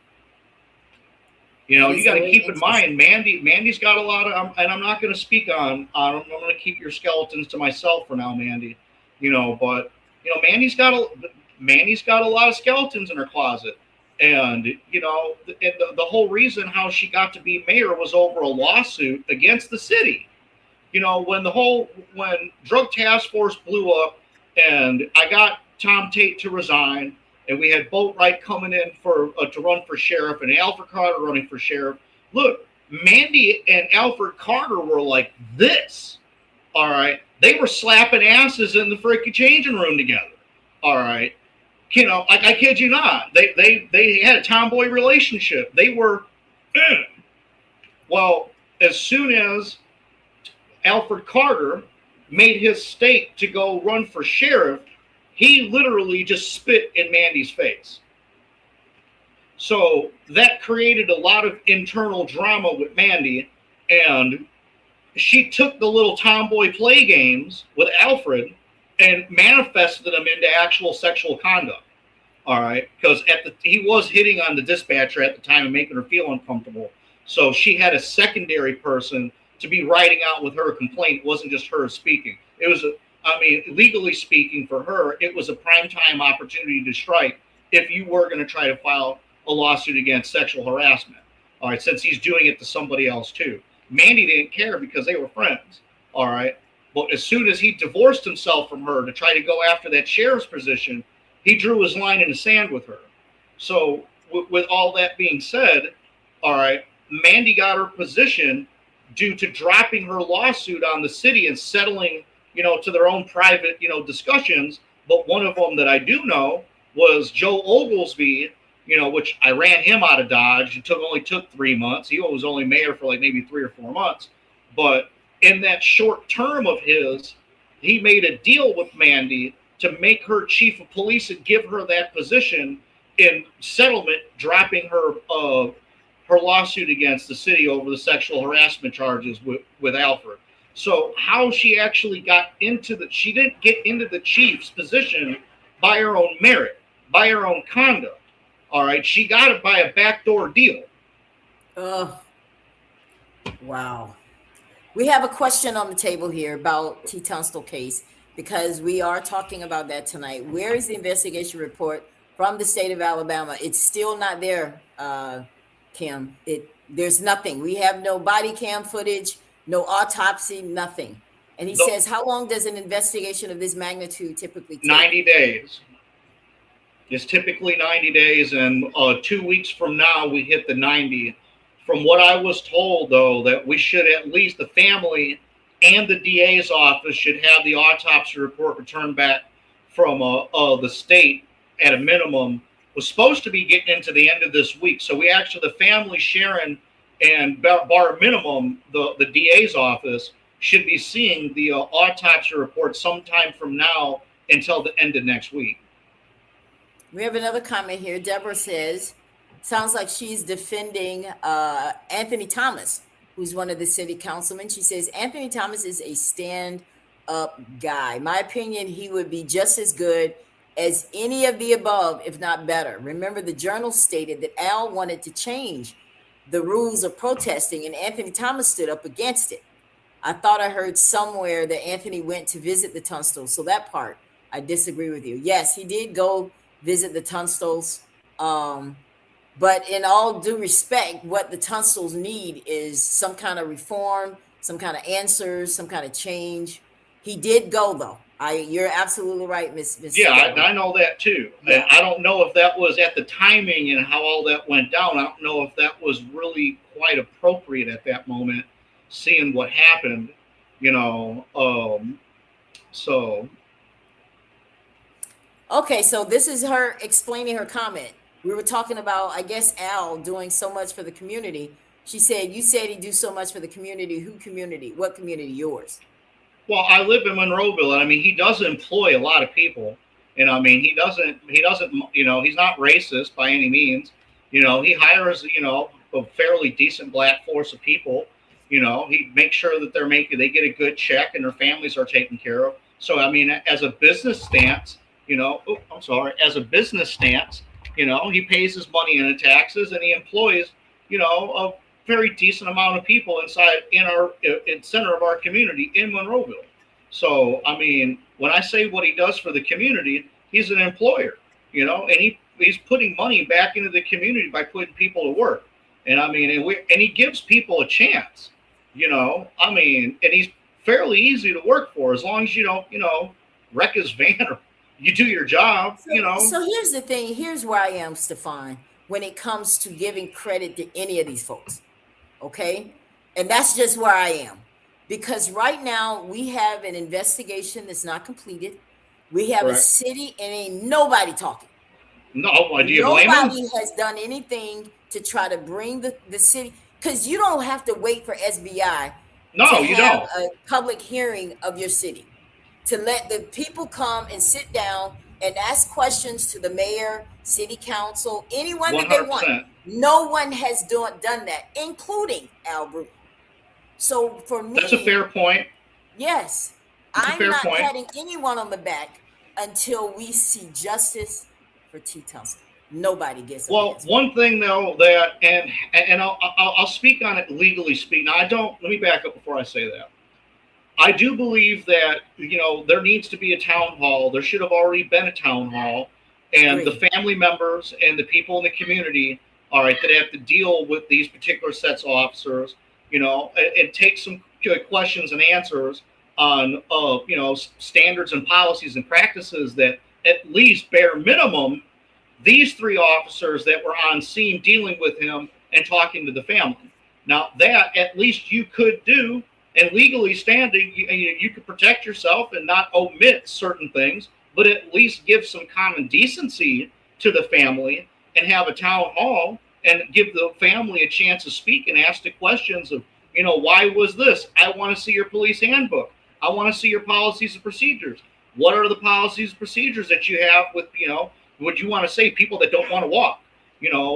You got to keep in mind, Mandy's got a lot of, and I'm not going to speak on, I'm going to keep your skeletons to myself for now, Mandy, but, Mandy's got a lot of skeletons in her closet. And, the whole reason how she got to be mayor was over a lawsuit against the city. When Drug Task Force blew up and I got Tom Tate to resign, and we had Boatwright coming in to run for sheriff and Alfred Carter running for sheriff. Look, Mandy and Alfred Carter were like this, all right? They were slapping asses in the freaking changing room together, all right? I kid you not. They had a tomboy relationship. They were, well, as soon as Alfred Carter made his stake to go run for sheriff, he literally just spit in Mandy's face. So that created a lot of internal drama with Mandy, and she took the little tomboy play games with Alfred and manifested them into actual sexual conduct. All right, because he was hitting on the dispatcher at the time and making her feel uncomfortable. So she had a secondary person to be writing out with her a complaint. It wasn't just her speaking. It was, legally speaking for her, it was a primetime opportunity to strike if you were going to try to file a lawsuit against sexual harassment. All right, since he's doing it to somebody else too. Mandy didn't care because they were friends. All right. But as soon as he divorced himself from her to try to go after that sheriff's position, he drew his line in the sand with her. So, with all that being said, all right, Mandy got her position due to dropping her lawsuit on the city and settling, to their own private, discussions. But one of them that I do know was Joe Oglesby, which I ran him out of Dodge. It only took 3 months. He was only mayor for like maybe 3 or 4 months. But in that short term of his, he made a deal with Mandy to make her chief of police and give her that position in settlement, dropping her lawsuit against the city over the sexual harassment charges with Alfred. So how she actually got she didn't get into the chief's position by her own merit, by her own conduct. All right, she got it by a backdoor deal. Oh, wow. We have a question on the table here about T. Tunstall case because we are talking about that tonight. Where is the investigation report from the state of Alabama? It's still not there, Kim. There's nothing. We have no body cam footage, no autopsy, nothing. And he says, how long does an investigation of this magnitude typically take? 90 days. It's typically 90 days, and 2 weeks from now, we hit the 90. From what I was told, though, that we should at least, the family and the DA's office should have the autopsy report returned back from the state at a minimum. Was supposed to be getting into the end of this week. So we actually, the family, Sharon, and bar minimum, the DA's office should be seeing the autopsy report sometime from now until the end of next week. We have another comment here. Deborah says, sounds like she's defending Anthony Thomas, who's one of the city councilmen. She says, Anthony Thomas is a stand-up guy. My opinion, he would be just as good as any of the above, if not better. Remember, the Journal stated that Al wanted to change the rules of protesting, and Anthony Thomas stood up against it. I thought I heard somewhere that Anthony went to visit the Tunstalls. So that part, I disagree with you. Yes, he did go visit the Tunstalls. But in all due respect, what the Tunstalls need is some kind of reform, some kind of answers, some kind of change. He did go, though. You're absolutely right, Miss. Yeah, I know that too. Yeah. And I don't know if that was at the timing and how all that went down. I don't know if that was really quite appropriate at that moment, seeing what happened, so. Okay, so this is her explaining her comment. We were talking about, I guess, Al doing so much for the community. She said, you said he'd do so much for the community. Who community? What community? Yours? Well, I live in Monroeville, and he does employ a lot of people. And he doesn't, he's not racist by any means. He hires, a fairly decent black force of people. He makes sure that they get a good check and their families are taken care of. So, as a business stance, as a business stance, he pays his money in the taxes and he employs, a very decent amount of people in center of our community in Monroeville. So, when I say what he does for the community, he's an employer, and he's putting money back into the community by putting people to work. And and he gives people a chance, and he's fairly easy to work for as long as you don't, wreck his van or you do your job, So here's the thing. Here's where I am, Stefan, when it comes to giving credit to any of these folks. Okay. And that's just where I am. Because right now we have an investigation that's not completed. We have a city and ain't nobody talking. No, do you blame them? Nobody has done anything to try to bring the city. Because you don't have to wait for SBI to have a public hearing of your city. To let the people come and sit down and ask questions to the mayor, city council, anyone 100%. That they want. No one has done that, including Al Bruton. So for me, that's a fair point. Yes, I'm not patting anyone on the back until we see justice for T. Tunstall. Nobody gets. Well, one thing though that, and I'll speak on it legally speaking. Now, let me back up before I say that. I do believe that, there needs to be a town hall. There should have already been a town hall, and the family members and the people in the community all right, that have to deal with these particular sets of officers, and take some questions and answers on, standards and policies and practices that at least bare minimum, these three officers that were on scene dealing with him and talking to the family. Now, that at least you could do, and legally standing, you could protect yourself and not omit certain things, but at least give some common decency to the family and have a town hall and give the family a chance to speak and ask the questions of, why was this? I want to see your police handbook. I want to see your policies and procedures. What are the policies and procedures that you have with, would you want to say people that don't want to walk,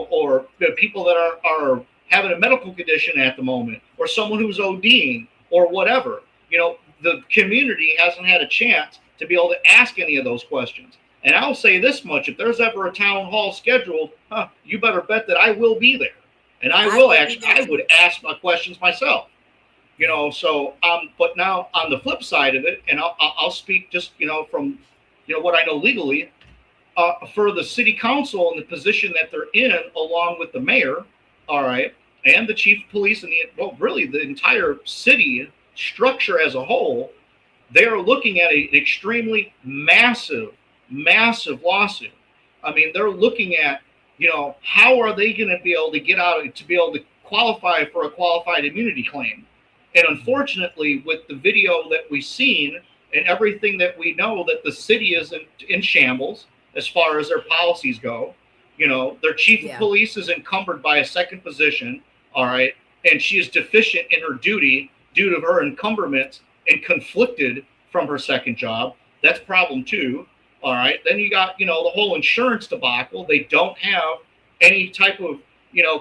or the people that are having a medical condition at the moment, or someone who's ODing or whatever. The community hasn't had a chance to be able to ask any of those questions. And I'll say this much: if there's ever a town hall scheduled, you better bet that I will be there. And I would ask my questions myself. But now on the flip side of it, and I'll speak just, from, what I know legally, for the city council and the position that they're in, along with the mayor, all right, and the chief of police and really the entire city structure as a whole, they are looking at an extremely massive lawsuit. I mean, they're looking at, how are they going to be able to get out to be able to qualify for a qualified immunity claim? And unfortunately, with the video that we've seen and everything that we know, that the city is in shambles as far as their policies go. Their chief of police is encumbered by a second position, all right, and she is deficient in her duty due to her encumberment and conflicted from her second job. That's problem two. All right. Then you got, the whole insurance debacle. They don't have any type of,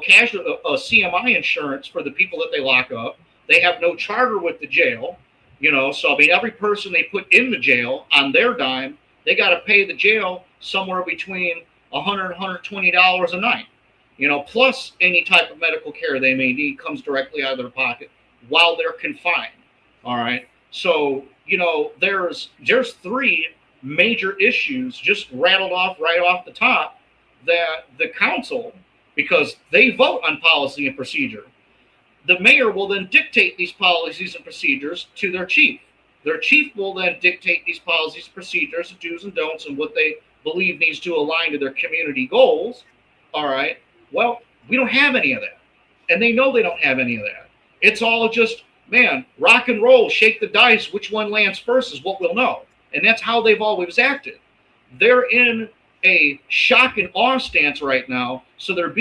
casual CMI insurance for the people that they lock up. They have no charter with the jail, so I mean, every person they put in the jail on their dime, they got to pay the jail somewhere between $100 and $120 a night, plus any type of medical care they may need comes directly out of their pocket while they're confined. All right. So, there's three major issues just rattled off right off the top that the council, because they vote on policy and procedure, the mayor will then dictate these policies and procedures to their chief. Their chief will then dictate these policies, procedures, do's and don'ts, and what they believe needs to align to their community goals. All right. Well, we don't have any of that. And they know they don't have any of that. It's all just, man, rock and roll, shake the dice. Which one lands first is what we'll know. And that's how they've always acted. They're in a shock and awe stance right now. So they're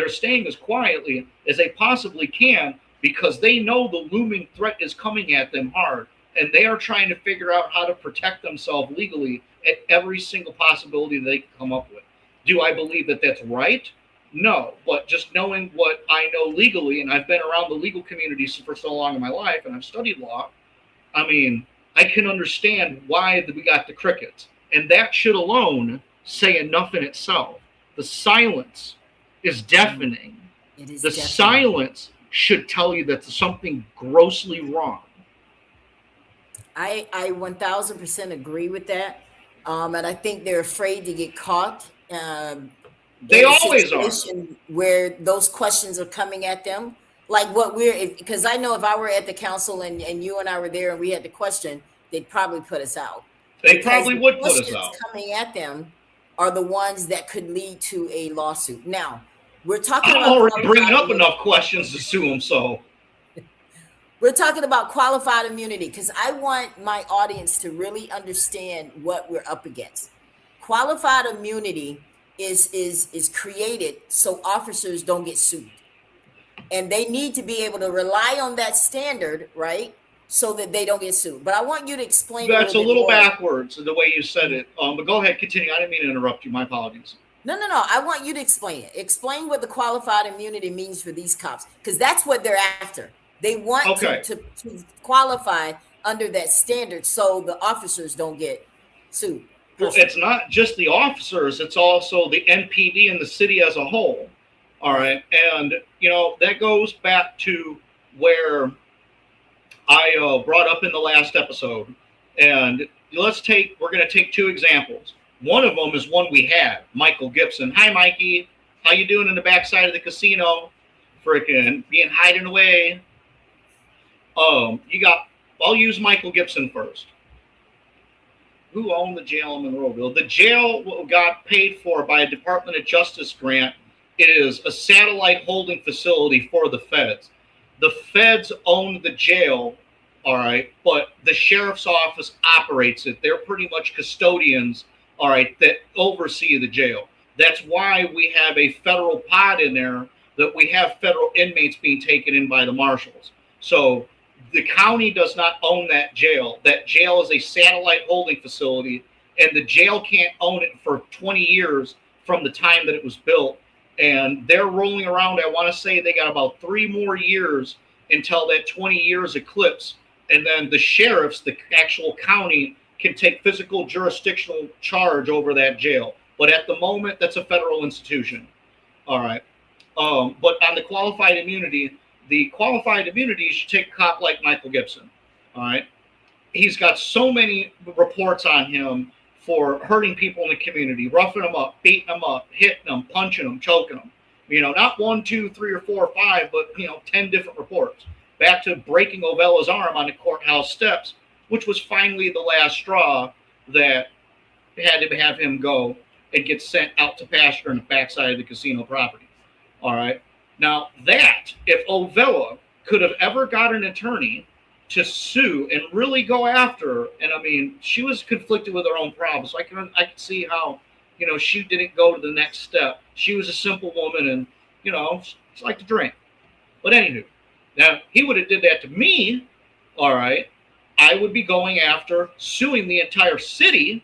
staying as quietly as they possibly can, because they know the looming threat is coming at them hard. And they are trying to figure out how to protect themselves legally at every single possibility that they can come up with. Do I believe that that's right? No. But just knowing what I know legally, and I've been around the legal community for so long in my life, and I've studied law, I mean, I can understand why we got the crickets. And that should alone say enough in itself. The silence is deafening. It is the deafening. Silence should tell you that there's something grossly wrong. I 1000% agree with that. And I think they're afraid to get caught. They always are. Where those questions are coming at them. Like because I know if I were at the council and you and I were there and we had the question, they'd probably put us out. They probably would put us out. Coming at them are the ones that could lead to a lawsuit. Now, we're talking I'm about already bringing up enough questions to sue them, so. We're talking about qualified immunity because I want my audience to really understand what we're up against. Qualified immunity is created so officers don't get sued. And they need to be able to rely on that standard, right? So that they don't get sued. But I want you to explain. That's a little backwards the way you said it. But go ahead, continue. I didn't mean to interrupt you. My apologies. No. I want you to explain it. Explain what the qualified immunity means for these cops, because that's what they're after. They want to qualify under that standard so the officers don't get sued. Well, it's not just the officers. It's also the NPD and the city as a whole. All right. And, that goes back to where I brought up in the last episode. And we're going to take two examples. One of them is one we had, Michael Gibson. Hi, Mikey. How you doing in the backside of the casino? Freaking being hiding away. You got. I'll use Michael Gibson first. Who owned the jail in Monroeville? The jail got paid for by a Department of Justice grant. It is a satellite holding facility for the feds. The feds own the jail, all right, but the sheriff's office operates it. They're pretty much custodians, all right, that oversee the jail. That's why we have a federal pod in there, that we have federal inmates being taken in by the marshals. So the county does not own that jail. That jail is a satellite holding facility, and the jail can't own it for 20 years from the time that it was built. And they're rolling around. I want to say they got about 3 more years until that 20 years eclipse. And then the sheriffs, the actual county, can take physical jurisdictional charge over that jail. But at the moment, that's a federal institution. All right. But on the qualified immunity should take a cop like Michael Gibson. All right. He's got so many reports on him for hurting people in the community, roughing them up, beating them up, hitting them, punching them, choking them. Not 1, 2, 3, or 4 or 5, but 10 different reports. Back to breaking Ovella's arm on the courthouse steps, which was finally the last straw that had to have him go and get sent out to pasture in the backside of the casino property. All right. Now that, if Ovella could have ever got an attorney to sue and really go after her, and I mean, she was conflicted with her own problems. So I can see how, she didn't go to the next step. She was a simple woman, and she liked to drink. But anywho, now he would have did that to me. All right, I would be going after suing the entire city.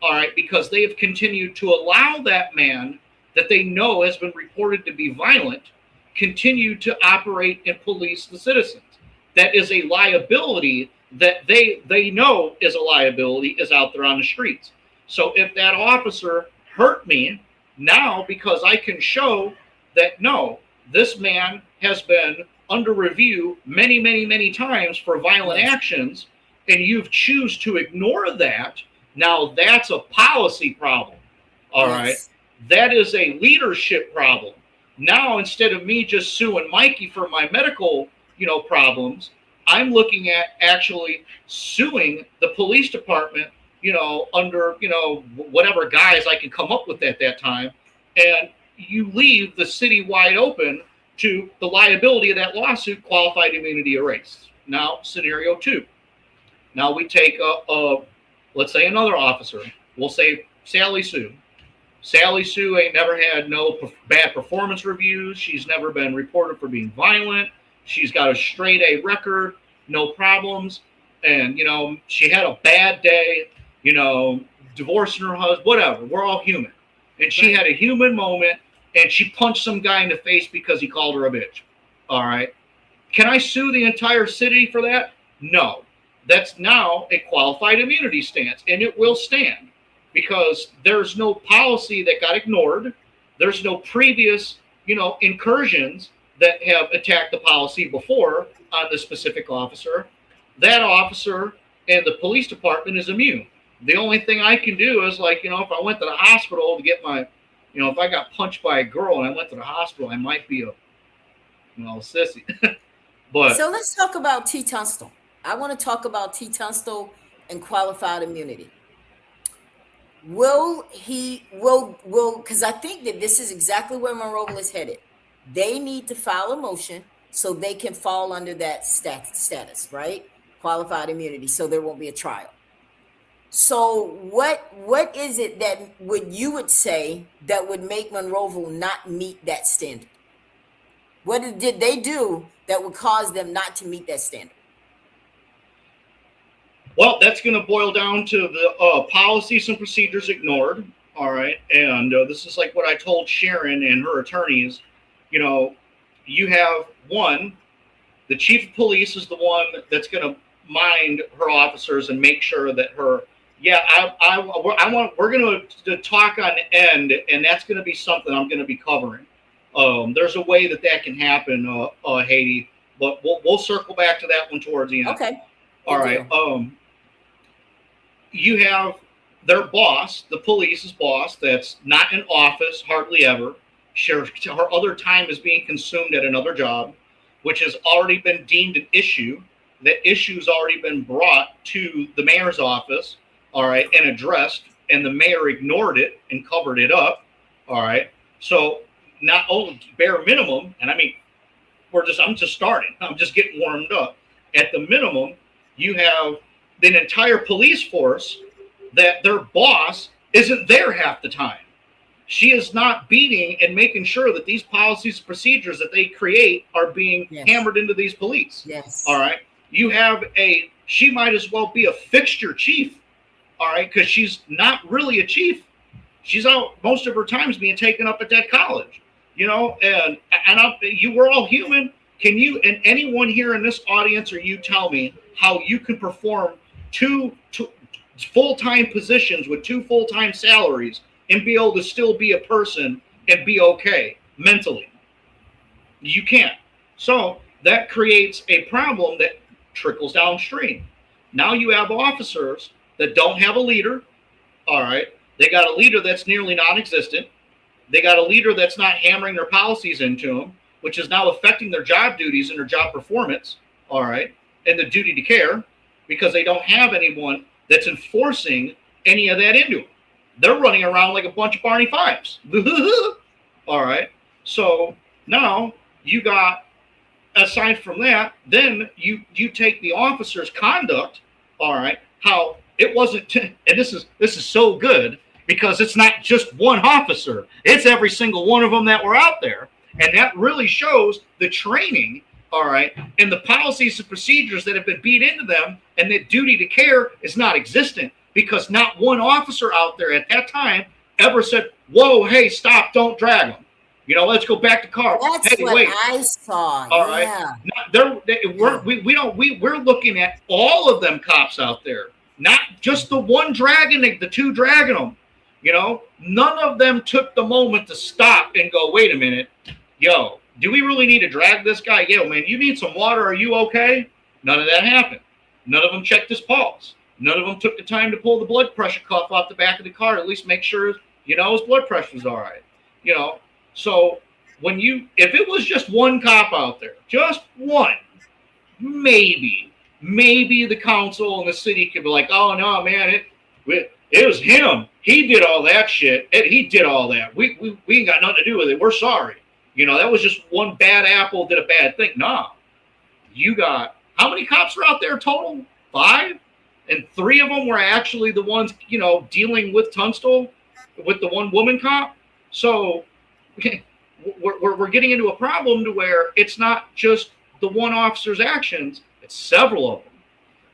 All right, because they have continued to allow that man that they know has been reported to be violent continue to operate and police the citizens. That is a liability that they know is a liability, is out there on the streets. So if that officer hurt me now, because I can show that, no, this man has been under review many, many, many times for violent actions, and you've choose to ignore that, now that's a policy problem. All right. That is a leadership problem. Now, instead of me just suing Mikey for my medical, problems, I'm looking at actually suing the police department, under, whatever guise I can come up with at that time. And you leave the city wide open to the liability of that lawsuit, qualified immunity erased. Now, scenario 2. Now we take let's say another officer. We'll say Sally Sue. Sally Sue ain't never had no bad performance reviews. She's never been reported for being violent. She's got a straight A record, no problems. And, she had a bad day, divorcing her husband, whatever. We're all human. And she had a human moment, and she punched some guy in the face because he called her a bitch. All right. Can I sue the entire city for that? No. That's now a qualified immunity stance, and it will stand. Because there's no policy that got ignored. There's no previous, incursions that have attacked the policy before on the specific officer. That officer and the police department is immune. The only thing I can do is, if I went to the hospital to get my, if I got punched by a girl and I went to the hospital, I might be a sissy. But so let's talk about T. Tunstall. I want to talk about T. Tunstall and qualified immunity. Will because I think that this is exactly where Monroeville is headed. They need to file a motion so they can fall under that status, right? Qualified immunity, so there won't be a trial. So what is it that you would say that would make Monroeville not meet that standard? What did they do that would cause them not to meet that standard? Well, that's going to boil down to the policies and procedures ignored. All right. And this is like what I told Sharon and her attorneys. You have one, the chief of police is the one that's going to mind her officers and make sure that we're going to talk on the end, and that's going to be something I'm going to be covering. There's a way that can happen, Haiti, but we'll circle back to that one towards the end. Okay. All right. You have their boss, the police's boss, that's not in office hardly ever, her other time is being consumed at another job, which has already been deemed an issue. That issue's already been brought to the mayor's office, all right, and addressed, and the mayor ignored it and covered it up, all right. So not only bare minimum, and I mean, I'm just starting. I'm just getting warmed up. At the minimum, you have an entire police force that their boss isn't there half the time. She is not beating and making sure that these policies and procedures that they create are being hammered into these police. Yes. All right. You have she might as well be a fixture chief. All right. Because she's not really a chief. She's out most of her times being taken up at that college, and we're all human. Can you, and anyone here in this audience, or you tell me how you can perform two full-time positions with 2 full-time salaries and be able to still be a person and be okay mentally? You can't. So that creates a problem that trickles downstream. Now you have officers that don't have a leader. All right. They got a leader that's nearly non-existent. They got a leader that's not hammering their policies into them, which is now affecting their job duties and their job performance. All right. And the duty to care, because they don't have anyone that's enforcing any of that into them. They're running around like a bunch of Barney Fives. All right. So now you got, aside from that, then you take the officer's conduct. All right. How it wasn't, and this is so good because it's not just one officer. It's every single one of them that were out there. And that really shows the training, all right, and the policies and procedures that have been beat into them, and that duty to care is not existent because not one officer out there at that time ever said, whoa, hey, stop, don't drag them. Let's go back to car. That's hey, what wait. I saw. All right. We're looking at all of them cops out there, not just the one dragging the 2 dragging them. None of them took the moment to stop and go, wait a minute. Yo, do we really need to drag this guy? Yo, man, you need some water. Are you okay? None of that happened. None of them checked his pulse. None of them took the time to pull the blood pressure cuff off the back of the car, at least make sure, his blood pressure was all right. So if it was just one cop out there, just one, maybe the council and the city could be like, oh, no, man, it was him. He did all that shit. He did all that. We ain't got nothing to do with it. We're sorry. That was just one bad apple did a bad thing. Nah. You got, how many cops were out there total? 5? And 3 of them were actually the ones, dealing with Tunstall, with the one woman cop. So we're getting into a problem to where it's not just the one officer's actions, it's several of them.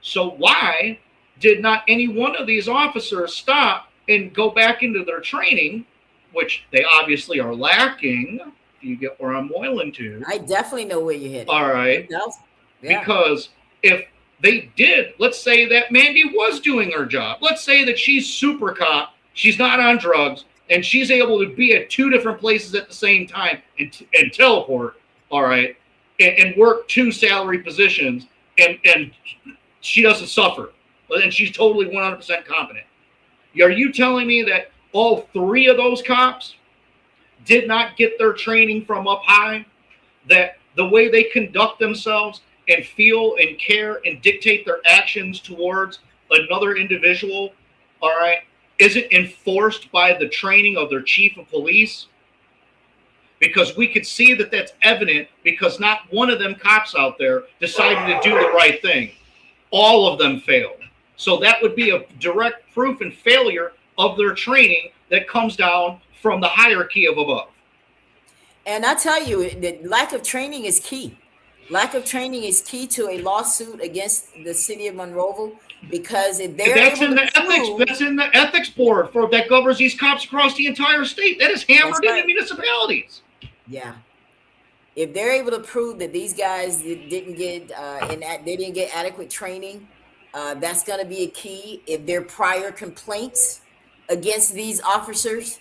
So why did not any one of these officers stop and go back into their training, which they obviously are lacking? You get where I'm boiling to. I definitely know where you're headed. All right. Yeah. Because if they did, let's say that Mandy was doing her job. Let's say that she's super cop, she's not on drugs, and she's able to be at 2 different places at the same time and teleport, all right, and work 2 salary positions, and she doesn't suffer, and she's totally 100% competent. Are you telling me that all 3 of those cops did not get their training from up high, that the way they conduct themselves and feel and care and dictate their actions towards another individual, all right, isn't enforced by the training of their chief of police? Because we could see that that's evident because not one of them cops out there decided to do the right thing. All of them failed. So that would be a direct proof and failure of their training that comes down from the hierarchy of above. And I tell you, the lack of training is key. Lack of training is key to a lawsuit against the city of Monroeville, because if they're that's in the ethics board that governs these cops across the entire state. That is hammered into municipalities. Yeah. If they're able to prove that these guys didn't get they didn't get adequate training, that's going to be a key. If there are prior complaints against these officers,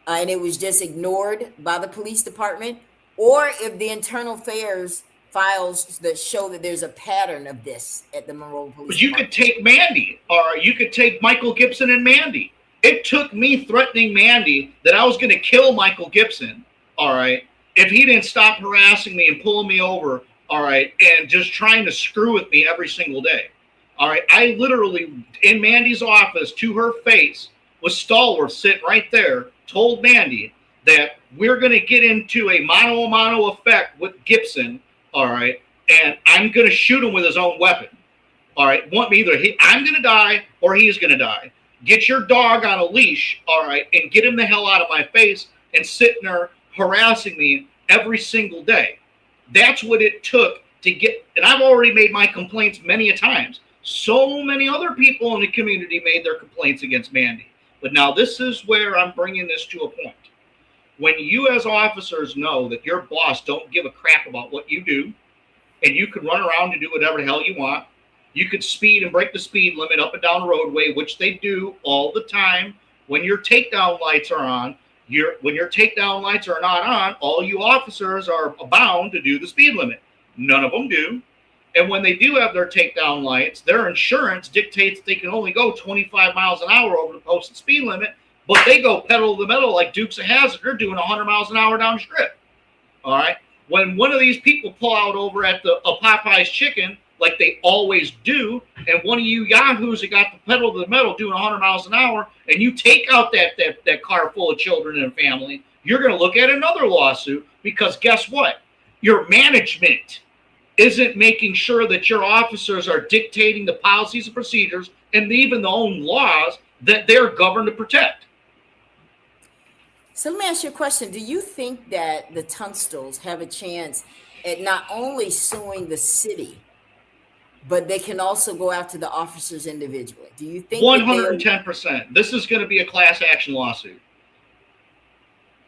and it was just ignored by the police department, or if the internal affairs files that show that there's a pattern of this at the Monroeville Police But you Department. could take Mandy, or you could take Michael Gibson and Mandy. It took me threatening Mandy that I was going to kill Michael Gibson, all right, if he didn't stop harassing me and pulling me over, all right, and just trying to screw with me every single day. All right, I literally, in Mandy's office, to her face, was stalwart sitting right there, told Mandy that we're going to get into a mano-a-mano effect with Gibson, all right, and I'm going to shoot him with his own weapon. All right, I'm going to die or he's going to die. Get your dog on a leash, all right, and get him the hell out of my face and sitting there harassing me every single day. That's what it took to get, and I've already made my complaints many a times. So many other people in the community made their complaints against Mandy. But now this is where I'm bringing this to a point. When you as officers know that your boss don't give a crap about what you do, and you can run around and do whatever the hell you want, you could speed and break the speed limit up and down the roadway, which they do all the time. When your takedown lights are on, when your takedown lights are not on, all you officers are bound to do the speed limit. None of them do. And when they do have their takedown lights, their insurance dictates they can only go 25 miles an hour over the posted speed limit, but they go pedal to the metal like Dukes of Hazzard. They're doing 100 miles an hour down the strip. All right. When one of these people pull out over at a Popeye's Chicken, like they always do, and one of you yahoos that got the pedal to the metal doing 100 miles an hour, and you take out that car full of children and family, you're going to look at another lawsuit, because guess what? Your management isn't making sure that your officers are dictating the policies and procedures and even the own laws that they're governed to protect. So let me ask you a question. Do you think that the Tunstals have a chance at not only suing the city, but they can also go after the officers individually? Do you think 110%? This is going to be a class action lawsuit.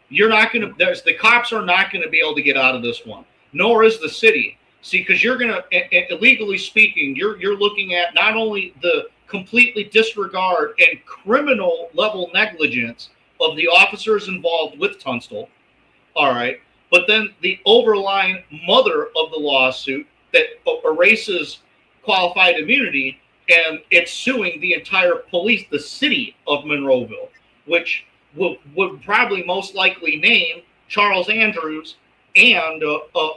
You're not going to. The cops are not going to be able to get out of this one. Nor is the city. See, because you're going to, legally speaking, you're looking at not only the completely disregard and criminal level negligence of the officers involved with Tunstall, all right, but then the overlying mother of the lawsuit that erases qualified immunity, and it's suing the entire the city of Monroeville, which would probably most likely name Charles Andrews and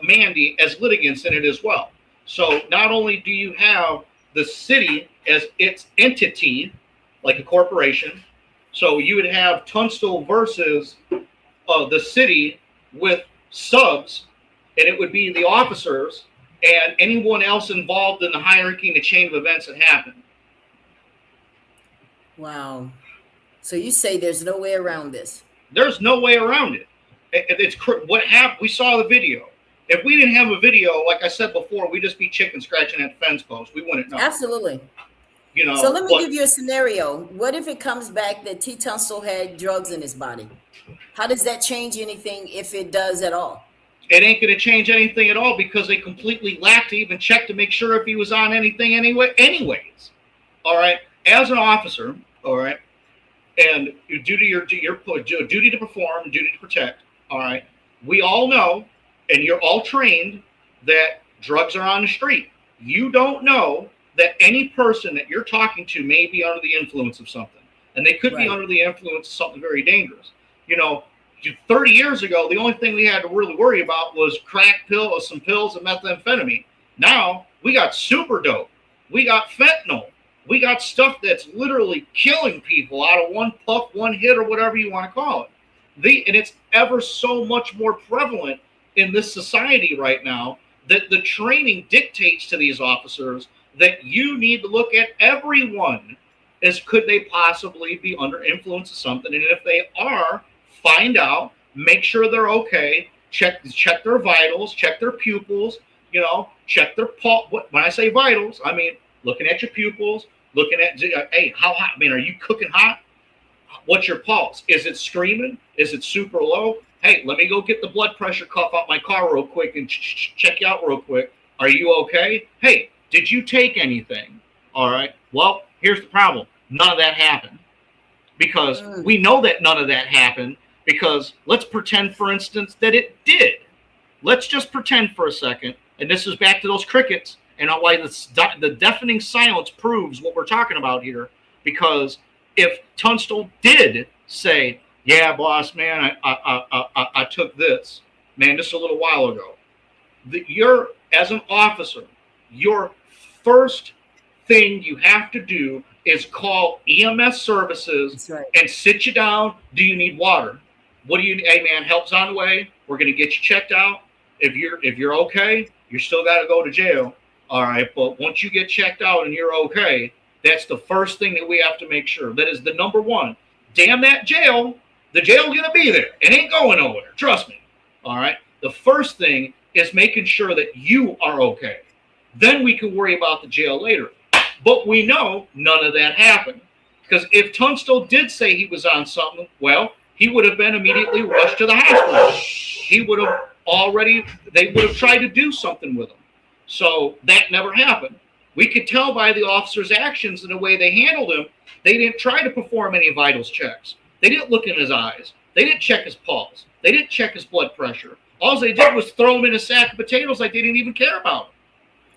Mandy as litigants in it as well. So not only do you have the city as its entity, like a corporation, so you would have Tunstall versus the city with subs, and it would be the officers and anyone else involved in the hierarchy and the chain of events that happen. Wow. So you say there's no way around this? There's no way around it. It's what happened. We saw the video. If we didn't have a video, like I said before, we'd just be chicken scratching at the fence post. We wouldn't know. Absolutely. You know. So let me give you a scenario. What if it comes back that T. Tunstall had drugs in his body? How does that change anything, if it does at all? It ain't going to change anything at all, because they completely lacked to even check to make sure if he was on anything anyways. All right. As an officer, all right, and due to your duty to perform, duty to protect, all right, we all know, and you're all trained, that drugs are on the street. You don't know that any person that you're talking to may be under the influence of something, and they could be under the influence of something very dangerous. You know, 30 years ago, the only thing we had to really worry about was crack pills, some pills, and methamphetamine. Now we got super dope. We got fentanyl. We got stuff that's literally killing people out of one puff, one hit, or whatever you want to call it. And it's ever so much more prevalent in this society right now, that the training dictates to these officers that you need to look at everyone as could they possibly be under influence of something. And if they are, find out, make sure they're okay, check their vitals, check their pupils, you know, check their pulse. When I say vitals, I mean looking at your pupils, looking at, hey, how hot? I mean, are you cooking hot? What's your pulse? Is it screaming? Is it super low? Hey, let me go get the blood pressure cuff out my car real quick and check you out real quick. Are you okay? Hey, did you take anything? All right. Well, here's the problem. None of that happened. Because we know that none of that happened, because let's pretend, for instance, that it did. Let's just pretend for a second, and this is back to those crickets, and why the deafening silence proves what we're talking about here. Because if Tunstall did say, Yeah, boss, man, I took this, man, just a little while ago. You're, as an officer, your first thing you have to do is call EMS services That's right. and sit you down. Do you need water? What do you? Hey, man, help's on the way. We're gonna get you checked out. If you're okay, you still got to go to jail. All right, but once you get checked out and you're okay, that's the first thing that we have to make sure. That is the number one. Damn that jail. The jail's gonna be there. It ain't going nowhere. Trust me. All right. The first thing is making sure that you are okay. Then we can worry about the jail later. But we know none of that happened. Because if Tunstall did say he was on something, well, he would have been immediately rushed to the hospital. He would have already, they would have tried to do something with him. So that never happened. We could tell by the officer's actions and the way they handled him, they didn't try to perform any vitals checks. They didn't look in his eyes. They didn't check his pulse. They didn't check his blood pressure. All they did was throw him in a sack of potatoes like they didn't even care about him.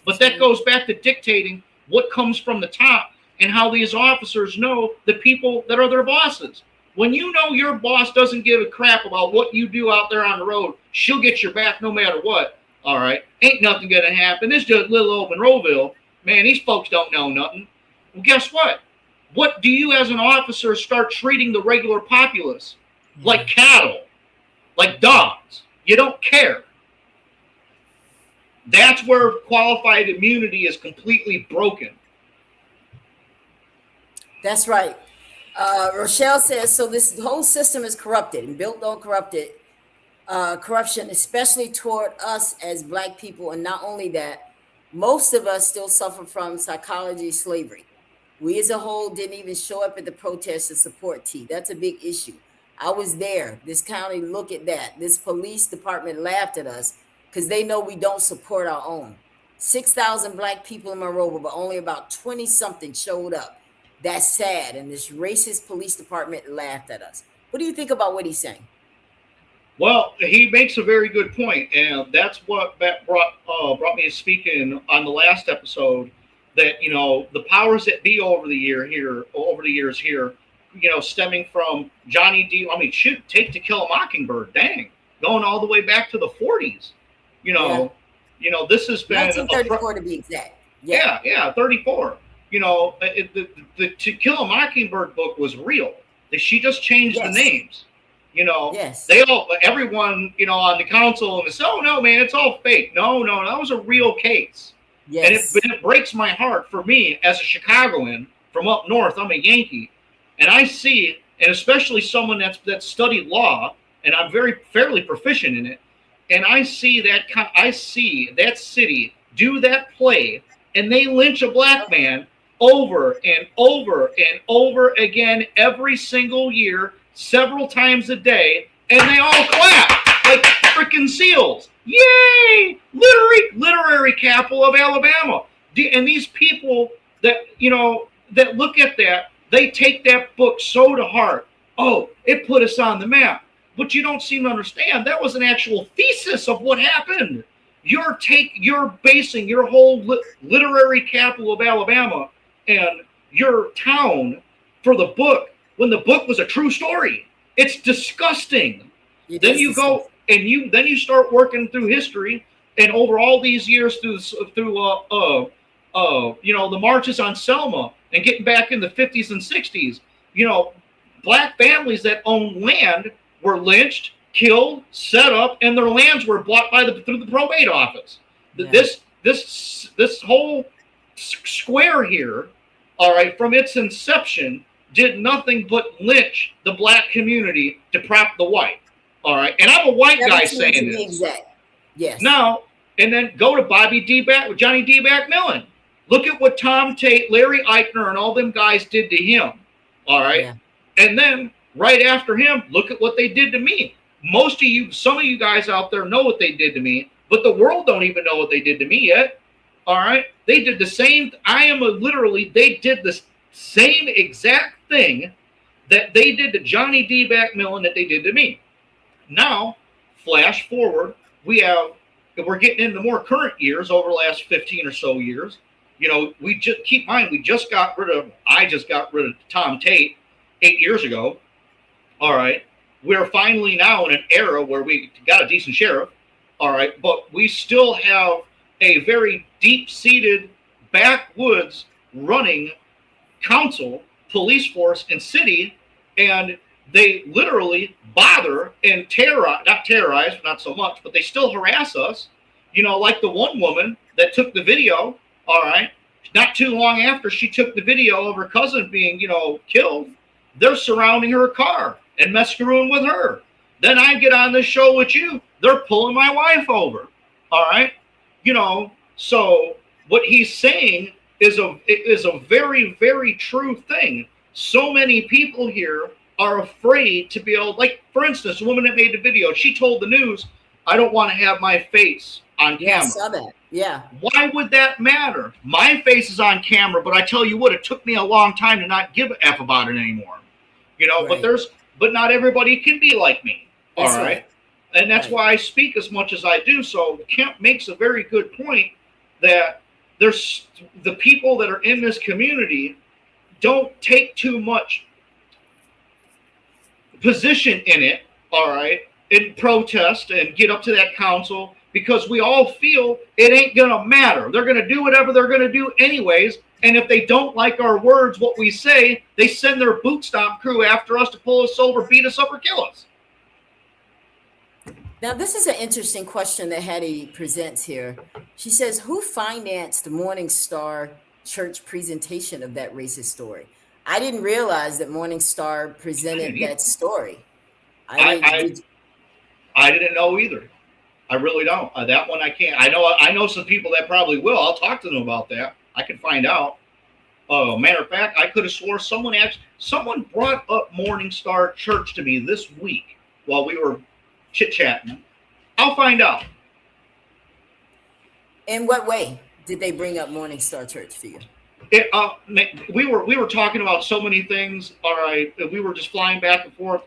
But that goes back to dictating what comes from the top and how these officers know the people that are their bosses. When you know your boss doesn't give a crap about what you do out there on the road, she'll get your back no matter what. All right, ain't nothing gonna happen. This is just little old Monroeville. Man, these folks don't know nothing. Well, guess what? What do you as an officer start treating the regular populace like cattle, like dogs? You don't care. That's where qualified immunity is completely broken. That's right. Rochelle says, so this whole system is corrupted and built on corruption, especially toward us as Black people. And not only that, most of us still suffer from psychology slavery. We as a whole didn't even show up at the protest to support T. That's a big issue. I was there. This county, look at that. This police department laughed at us because they know we don't support our own. 6,000 Black people in Monroeville, but only about 20 something showed up. That's sad. And this racist police department laughed at us. What do you think about what he's saying? Well, he makes a very good point, and that's what brought me to speaking on the last episode. That the powers that be over the years here, stemming from Johnny D. I mean, shoot, take To Kill a Mockingbird, dang, going all the way back to the 40s. This has been 1934 to be exact. Yeah, 34. The To Kill a Mockingbird book was real. She just changed the names. Yes. Everyone, on the council and said, oh no, man, it's all fake. No, that was a real case. Yes. And it breaks my heart for me as a Chicagoan from up north. I'm a Yankee, and I see, and especially someone that's studied law, and I'm fairly proficient in it, and I see that city do that play, and they lynch a Black man over and over and over again every single year, several times a day, and they all clap like freaking seals. Yay! Literary capital of Alabama. And these people that look at that, they take that book so to heart. Oh, it put us on the map. But you don't seem to understand that was an actual thesis of what happened. You're basing your whole literary capital of Alabama and your town for the book when the book was a true story. It's disgusting. Then you go and you start working through history, and over all these years through the marches on Selma and getting back in the 50s and 60s, Black families that owned land were lynched, killed, set up, and their lands were bought through the probate office. Yeah. This whole square here, all right, from its inception, did nothing but lynch the Black community to prop the white. All right, and I'm a white guy saying this. Exact. Yes. Now, and then go to Johnny D. McMillan. Look at what Tom Tate, Larry Eichner, and all them guys did to him. All right, and then right after him, look at what they did to me. Some of you guys out there know what they did to me, but the world don't even know what they did to me yet. All right, they did the same. They did the same exact thing that they did to Johnny D. McMillan that they did to me. Now, flash forward, we're getting into more current years over the last 15 or so years. We just keep in mind, I just got rid of Tom Tate 8 years ago. All right. we're finally now in an era where we got a decent sheriff, all right, but we still have a very deep-seated backwoods running council, police force, and city, and they literally bother and terrorize, not terrorize, not so much, but they still harass us. Like the one woman that took the video, all right, not too long after she took the video of her cousin being, killed, they're surrounding her car and messing with her. Then I get on this show with you, they're pulling my wife over, all right? So what he's saying is a very, very true thing. So many people here are afraid to be able, like, for instance, a woman that made the video, she told the news, I don't want to have my face on camera. Yeah, I saw that. Yeah. Why would that matter? My face is on camera, but I tell you what, it took me a long time to not give a F about it anymore. Right. But not everybody can be like me. That's all right. And that's why I speak as much as I do. So Kemp makes a very good point that there's the people that are in this community don't take too much position in it, all right, and protest and get up to that council, because we all feel it ain't gonna matter. They're gonna do whatever they're gonna do anyways, and if they don't like our words, what we say, they send their boot stomp crew after us to pull us over, beat us up, or kill us. Now, this is an interesting question that Hattie presents here. She says, who financed the Morning Star Church presentation of that racist story? I didn't realize that Morning Star presented that story. I didn't know either. I really don't. That one I can't. I know some people that probably will. I'll talk to them about that. I can find out. Matter of fact, I could have swore someone brought up Morning Star Church to me this week while we were chit-chatting. I'll find out. In what way did they bring up Morning Star Church to you? We were talking about so many things. All right, we were just flying back and forth,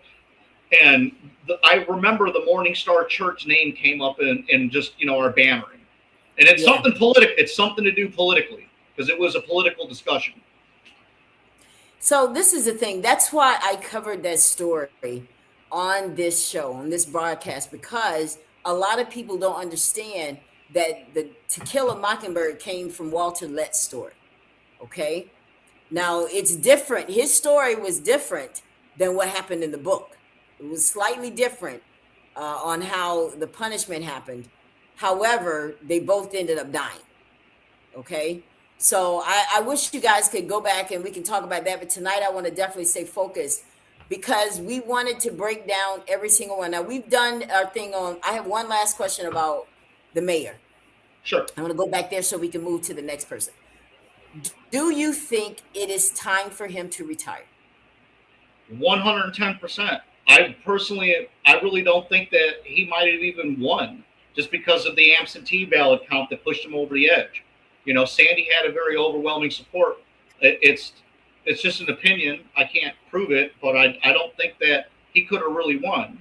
and I remember the Morning Star Church name came up in just our bannering, and it's something political. It's something to do politically, because it was a political discussion. So this is the thing. That's why I covered that story on this show, on this broadcast, because a lot of people don't understand that the To Kill a Mockingbird came from Walter Lett's story. Okay. Now it's different. His story was different than what happened in the book. It was slightly different on how the punishment happened. However, they both ended up dying. Okay. So I wish you guys could go back and we can talk about that. But tonight I want to definitely stay focused, because we wanted to break down every single one. Now we've done our thing on, I have one last question about the mayor. Sure. I want to go back there so we can move to the next person. Do you think it is time for him to retire? 110%. I really don't think that he might have even won, just because of the absentee ballot count that pushed him over the edge. Sandy had a very overwhelming support. It's just an opinion. I can't prove it, but I don't think that he could have really won.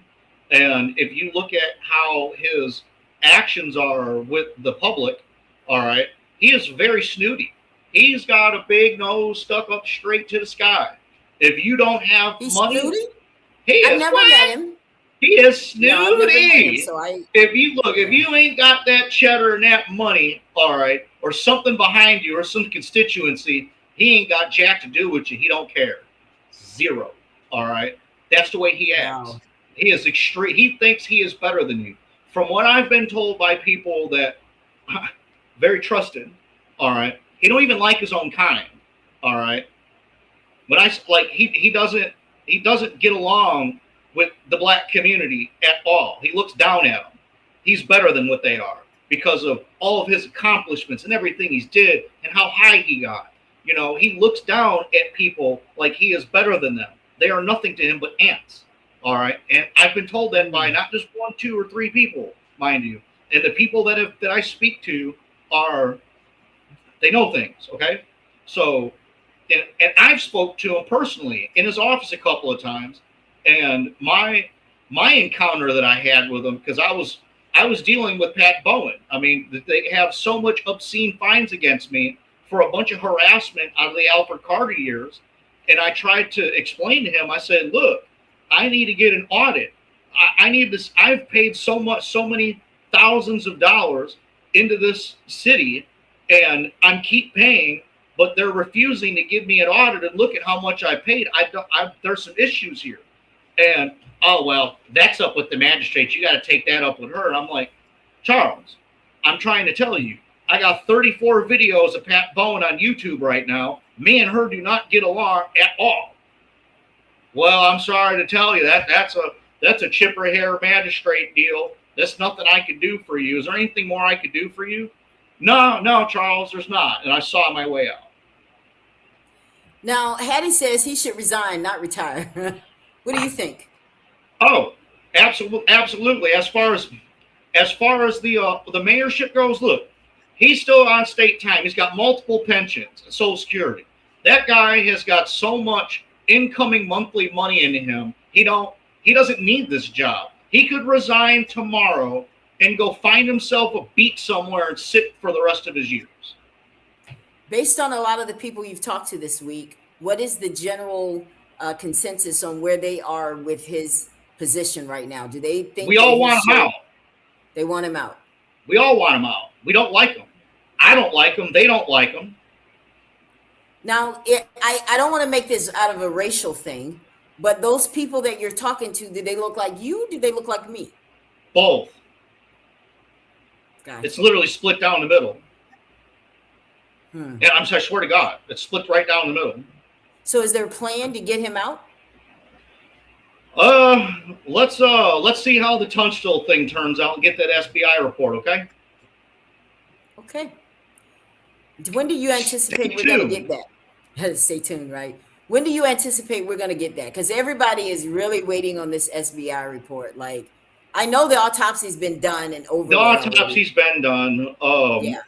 And if you look at how his actions are with the public, all right, he is very snooty. He's got a big nose stuck up straight to the sky. If you don't have money, snooty? I've never met him. He is snooty. No, if you ain't got that cheddar and that money, all right, or something behind you or some constituency, he ain't got jack to do with you. He don't care. Zero. All right. That's the way he acts. Wow. He is extreme. He thinks he is better than you. From what I've been told by people that very trusted, all right, he don't even like his own kind. All right. When he doesn't get along with the black community at all. He looks down at them. He's better than what they are because of all of his accomplishments and everything he's did and how high he got. He looks down at people like he is better than them. They are nothing to him but ants. All right. And I've been told that by not just 1, 2, or 3 people, mind you. And the people that I speak to they know things. Okay. So, and I've spoke to him personally in his office a couple of times. And my encounter that I had with him, because I was dealing with Pat Bowen. I mean, they have so much obscene fines against me for a bunch of harassment out of the Alfred Carter years. And I tried to explain to him, I said, look, I need to get an audit. I need this. I've paid so many thousands of dollars into this city, and I'm keep paying, but they're refusing to give me an audit and look at how much I paid. There's some issues here, and oh well, that's up with the magistrate. You got to take that up with her. And I'm like, Charles, I'm trying to tell you, I got 34 videos of Pat Bowen on YouTube right now. Me and her do not get along at all. Well, I'm sorry to tell you that's a chipper hair magistrate deal. That's nothing I could do for you. Is there anything more I could do for you? No, Charles, there's not. And I saw my way out. Now, Hattie says he should resign, not retire. What do you think? Oh, absolutely. As far as the mayorship goes, look, he's still on state time. He's got multiple pensions and Social Security. That guy has got so much incoming monthly money into him. He doesn't need this job. He could resign tomorrow and go find himself a beat somewhere and sit for the rest of his years. Based on a lot of the people you've talked to this week, what is the general consensus on where they are with his position right now? Do they think we all want him out? They want him out. We all want him out. We don't like him. I don't like him. They don't like him. Now, I don't want to make this out of a racial thing, but those people that you're talking to, do they look like you? Do they look like me? Both. Gotcha. It's literally split down the middle. And I swear to God, it's split right down the middle. So is there a plan to get him out? Let's see how the Tunstall thing turns out and get that SBI report, okay? Okay. When do you anticipate we're going to get that? Stay tuned, right? When do you anticipate we're going to get that? Because everybody is really waiting on this SBI report. Like, I know the autopsy's been done and over. The autopsy's been done. Yeah.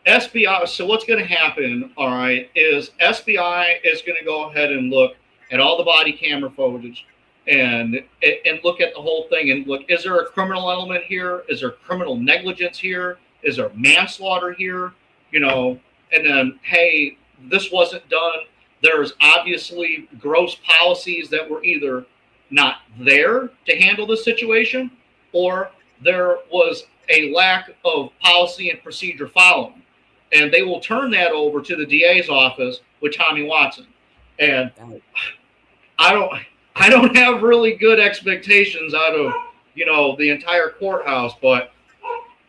SBI. So what's going to happen? All right, is SBI is going to go ahead and look at all the body camera footage and look at the whole thing and look. Is there a criminal element here? Is there criminal negligence here? Is there manslaughter here? You know, and then hey, this wasn't done. There's obviously gross policies that were either not there to handle the situation, or there was a lack of policy and procedure following. And they will turn that over to the DA's office with Tommy Watson. And I don't have really good expectations out of, you know, the entire courthouse, but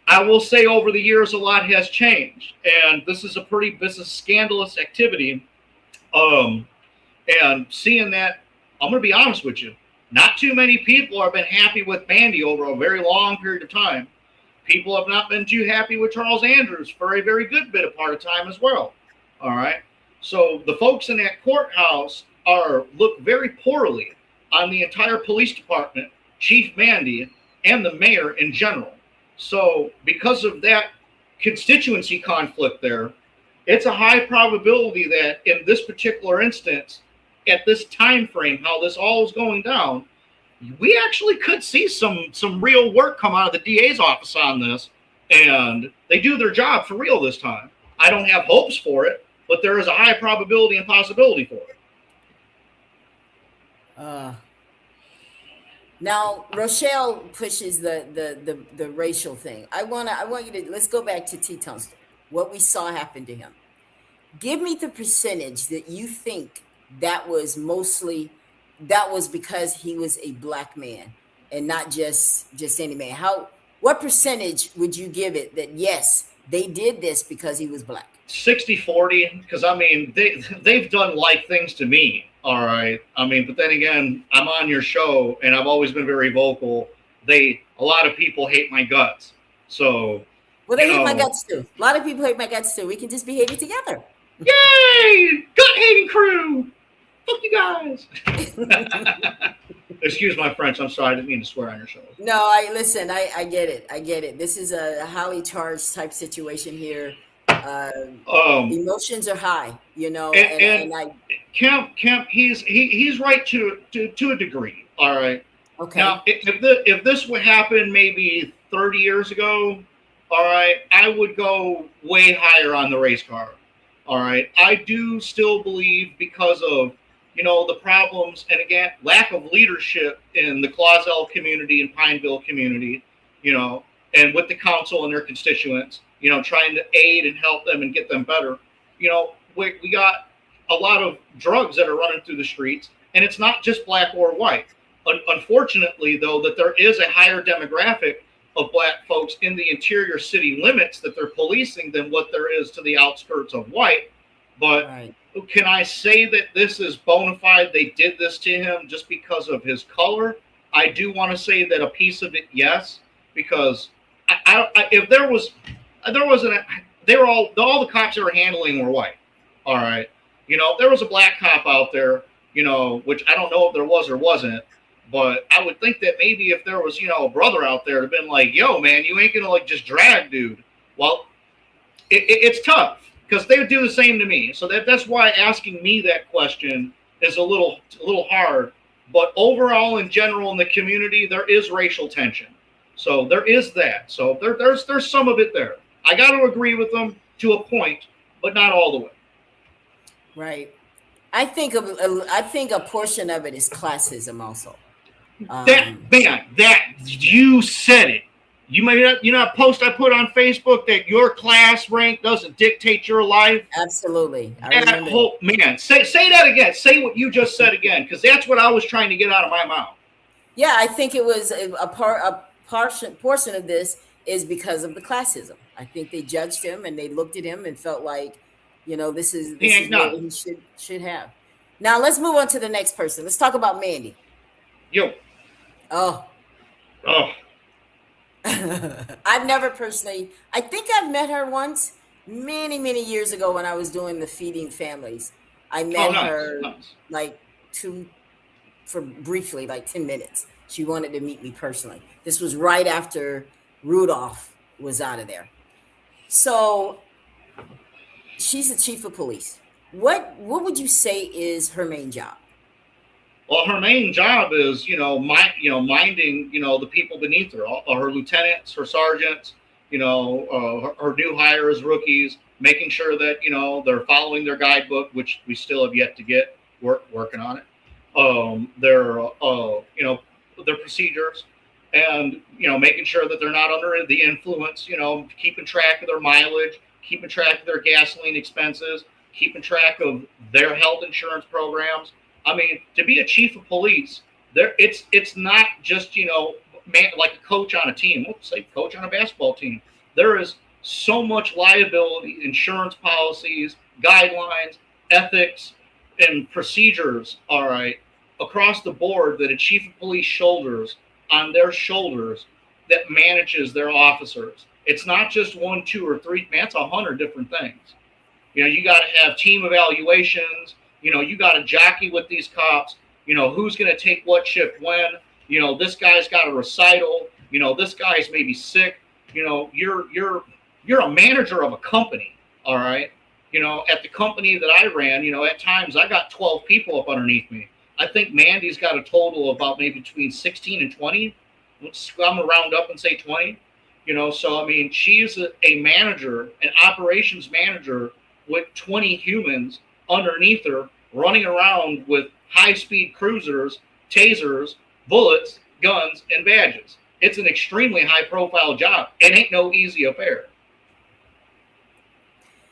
I will say over the years a lot has changed. And this is a scandalous activity. And seeing that, I'm going to be honest with you, not too many people have been happy with Mandy over a very long period of time. People have not been too happy with Charles Andrews for a very good bit of part of time as well. All right. So the folks in that courthouse look very poorly on the entire police department, Chief Mandy, and the mayor in general. So because of that constituency conflict there, it's a high probability that in this particular instance, at this time frame, how this all is going down, we actually could see some real work come out of the DA's office on this, and they do their job for real this time. I don't have hopes for it, but there is a high probability and possibility for it. Now, Rochelle pushes the racial thing. I want you to, let's go back to T. Tunstall, what we saw happen to him. Give me the percentage that you think that was because he was a black man and not just any man. What percentage would you give it that yes, they did this because he was black? 60-40, because I mean they've done like things to me. All right. I mean, but then again, I'm on your show and I've always been very vocal. A lot of people hate my guts. So well, they hate my guts too. A lot of people hate my guts too. We can just be hating together. Yay! Gut hating crew! Fuck you guys. Excuse my French. I'm sorry. I didn't mean to swear on your show. No, I get it. I get it. This is a highly charged type situation here. Emotions are high, you know. And Kemp, he's right to a degree. All right. Okay. Now, if this would happen maybe 30 years ago, all right, I would go way higher on the race car. All right. I do still believe because of the problems, and again, lack of leadership in the Clausel community and Pineville community, you know, and with the council and their constituents, trying to aid and help them and get them better. We got a lot of drugs that are running through the streets, and it's not just black or white. Unfortunately, though, that there is a higher demographic of black folks in the interior city limits that they're policing than what there is to the outskirts of white. But Right. can I say that this is bona fide? They did this to him just because of his color. I do want to say that a piece of it, yes, because if there wasn't, they were all the cops that were handling were white. All right, if there was a black cop out there, which I don't know if there was or wasn't, but I would think that maybe if there was, a brother out there, to been like, yo, man, you ain't gonna like just drag dude. Well, it's tough because they would do the same to me. So that's why asking me that question is a little hard. But overall, in general, in the community, there is racial tension. So there is that. So there's some of it there. I got to agree with them to a point, but not all the way. Right. I think a portion of it is classism also. That you said it. You may not, post I put on Facebook that your class rank doesn't dictate your life. Absolutely. Man, say that again. Say what you just said again, because that's what I was trying to get out of my mouth. Yeah, I think it was a portion of this is because of the classism. I think they judged him and they looked at him and felt like, this is what he should have. Now let's move on to the next person. Let's talk about Mandy. Yo. Oh. I've never personally, I think I've met her once many years ago when I was doing the Feeding Families. I met her like briefly, like 10 minutes. She wanted to meet me personally. This was right after Rudolph was out of there. So she's the chief of police. What would you say is her main job? Well, her main job is, minding, the people beneath her, all her lieutenants, her sergeants, her new hires, rookies, making sure that, they're following their guidebook, which we still have yet to get, working on it. Their procedures, and, making sure that they're not under the influence, keeping track of their mileage, keeping track of their gasoline expenses, keeping track of their health insurance programs. I mean, to be a chief of police, it's not just, like a coach on a team. Let's say coach on a basketball team. There is so much liability, insurance policies, guidelines, ethics, and procedures, all right, across the board that a chief of police shoulders on their shoulders that manages their officers. It's not just 1, 2, or 3. Man, it's 100 different things. You got to have team evaluations. You got to jockey with these cops. Who's going to take what shift when. This guy's got a recital. This guy's maybe sick. You're a manager of a company, all right? At the company that I ran, at times I got 12 people up underneath me. I think Mandy's got a total of about maybe between 16 and 20. I'm going to round up and say 20. So, I mean, she's a manager, an operations manager with 20 humans underneath her, running around with high-speed cruisers, tasers, bullets, guns, and badges. It's an extremely high-profile job. It ain't no easy affair.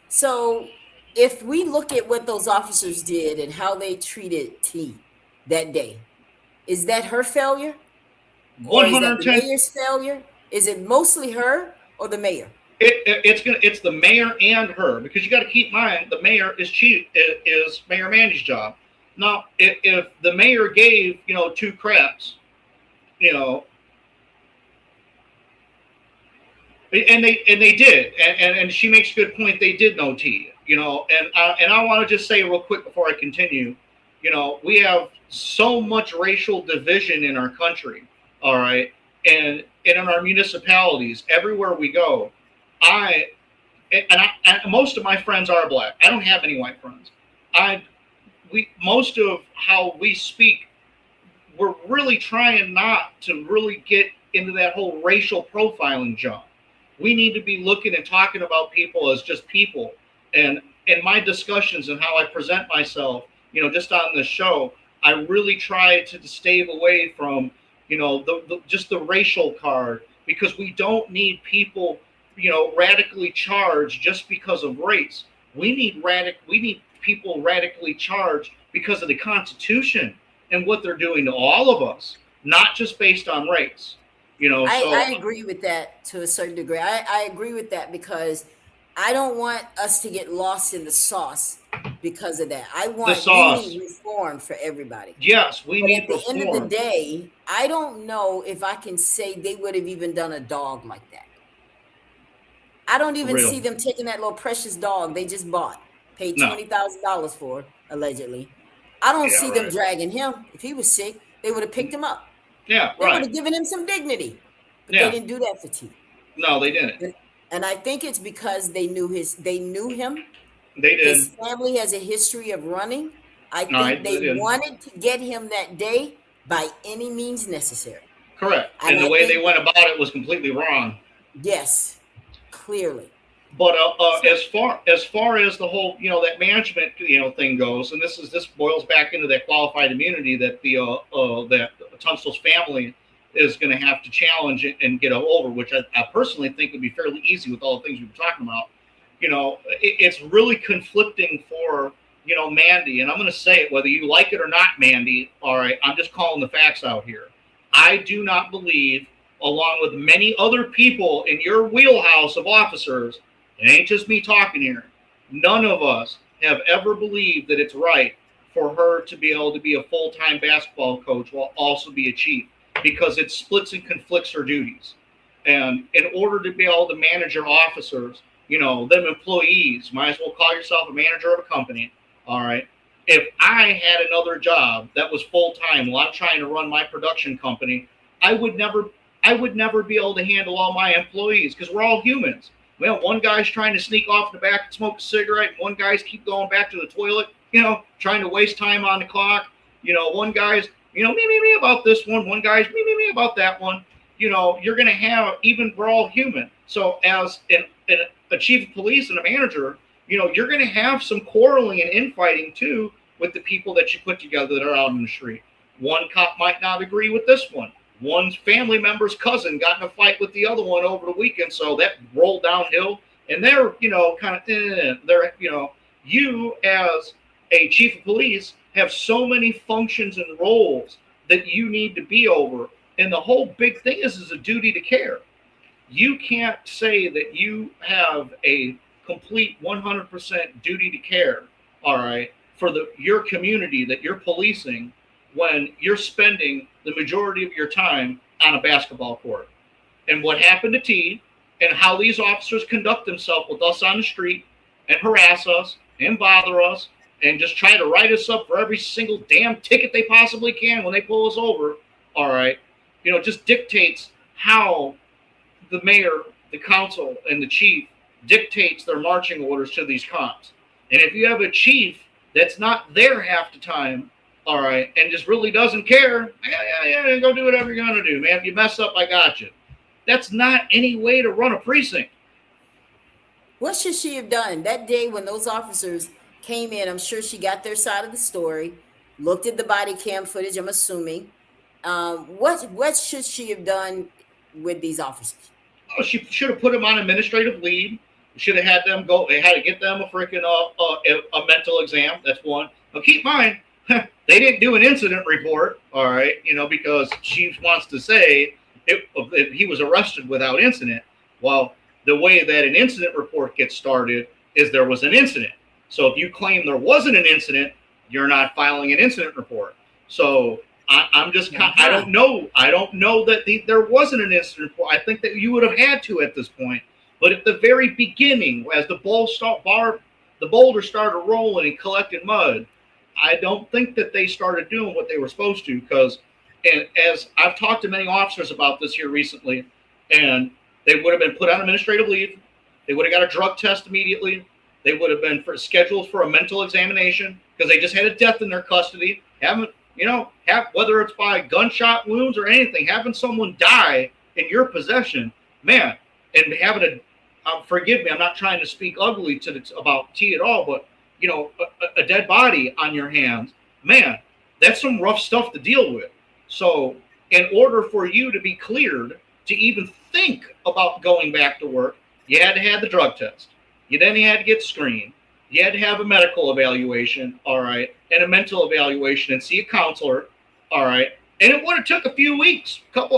So if we look at what those officers did and how they treated T that day, is that her failure? Or is that the mayor's failure? Is it mostly her or the mayor? It's the mayor and her, because you got to keep in mind the mayor is Mayor Mandy's job. Now, if the mayor gave 2 craps, and they did, and she makes a good point. They did know T, and I want to just say real quick before I continue, we have so much racial division in our country, all right, and in our municipalities, everywhere we go. Most of my friends are black. I don't have any white friends. Most of how we speak, we're really trying not to really get into that whole racial profiling junk. We need to be looking and talking about people as just people. And in my discussions and how I present myself, just on this show, I really try to stay away from, just the racial card, because we don't need people, radically charged just because of race. We need people radically charged because of the Constitution and what they're doing to all of us, not just based on race. I agree with that to a certain degree. I agree with that because I don't want us to get lost in the sauce because of that. the We need sauce. reform for everybody. Yes, we But at need the end of the reform. day, I don't know if I can say they would have even done a dog like that. I don't For even real. see them taking that little precious dog they just bought, paid No. $20,000 for, allegedly. I don't Yeah, see them right. dragging him. If he was sick, they would have picked him up. Yeah, They would right. have given him some dignity. But they Yeah. didn't do that for T. No, they didn't. And, and I think it's because they knew him. They did. His family has a history of running. I No, think they they did. wanted to get him that day by any means necessary. Correct. And And the I way they think, went about it was completely wrong. yes, clearly. But So, as far as the whole, that management, thing goes, and this boils back into that qualified immunity that that Tunstall's family is going to have to challenge and get over, which I personally think would be fairly easy with all the things we've been talking about. It's really conflicting for, Mandy, and I'm going to say it whether you like it or not, Mandy. All right, I'm just calling the facts out here. I do not believe, along with many other people in your wheelhouse of officers, it ain't just me talking here. None of us have ever believed that it's right for her to be able to be a full-time basketball coach while also be a chief, because it splits and conflicts her duties. And in order to be able to manage your officers, them employees, might as well call yourself a manager of a company. All right. If I had another job that was full-time while I'm trying to run my production company, I would never I would never be able to handle all my employees because we're all humans. Well, one guy's trying to sneak off in the back and smoke a cigarette, and one guy's keep going back to the toilet, trying to waste time on the clock. One guy's, me about this one. One guy's me about that one. You're going to have, even we're all human. So as a chief of police and a manager, you're going to have some quarreling and infighting too with the people that you put together that are out in the street. One cop might not agree with this one. One's family member's cousin got in a fight with the other one over the weekend, so that rolled downhill. And they're, kind of, you as a chief of police have so many functions and roles that you need to be over. And the whole big thing is a duty to care. You can't say that you have a complete 100% duty to care, all right, for your community that you're policing when you're spending the majority of your time on a basketball court. And what happened to T and how these officers conduct themselves with us on the street and harass us and bother us and just try to write us up for every single damn ticket they possibly can when they pull us over, all right, just dictates how the mayor, the council, and the chief dictates their marching orders to these cops. And if you have a chief that's not there half the time, all right, and just really doesn't care, yeah, go do whatever you're going to do, man. If you mess up, I got you. That's not any way to run a precinct. what should she have done that day when those officers came in? I'm sure she got their side of the story, looked at the body cam footage, I'm assuming. What should she have done with these officers? Oh, she should have put them on administrative leave. Should have had them go. They had to get them a freaking a mental exam. That's one. Now keep in mind, they didn't do an incident report. All right, because she wants to say if he was arrested without incident. Well, the way that an incident report gets started is there was an incident. So if you claim there wasn't an incident, you're not filing an incident report. So I'm just, I don't know. I don't know that there wasn't an incident report. I think that you would have had to at this point. But at the very beginning, as the boulder started rolling and collecting mud, I don't think that they started doing what they were supposed to. Because, and as I've talked to many officers about this here recently, and they would have been put on administrative leave. They would have got a drug test immediately. They would have been scheduled for a mental examination because they just had a death in their custody. Whether it's by gunshot wounds or anything, having someone die in your possession, man, and having forgive me, I'm not trying to speak ugly about T at all, but a dead body on your hands, man, that's some rough stuff to deal with. So, in order for you to be cleared to even think about going back to work, you had to have the drug test. You then had to get screened. You had to have a medical evaluation, all right, and a mental evaluation and see a counselor, all right. And it would have took a few weeks, not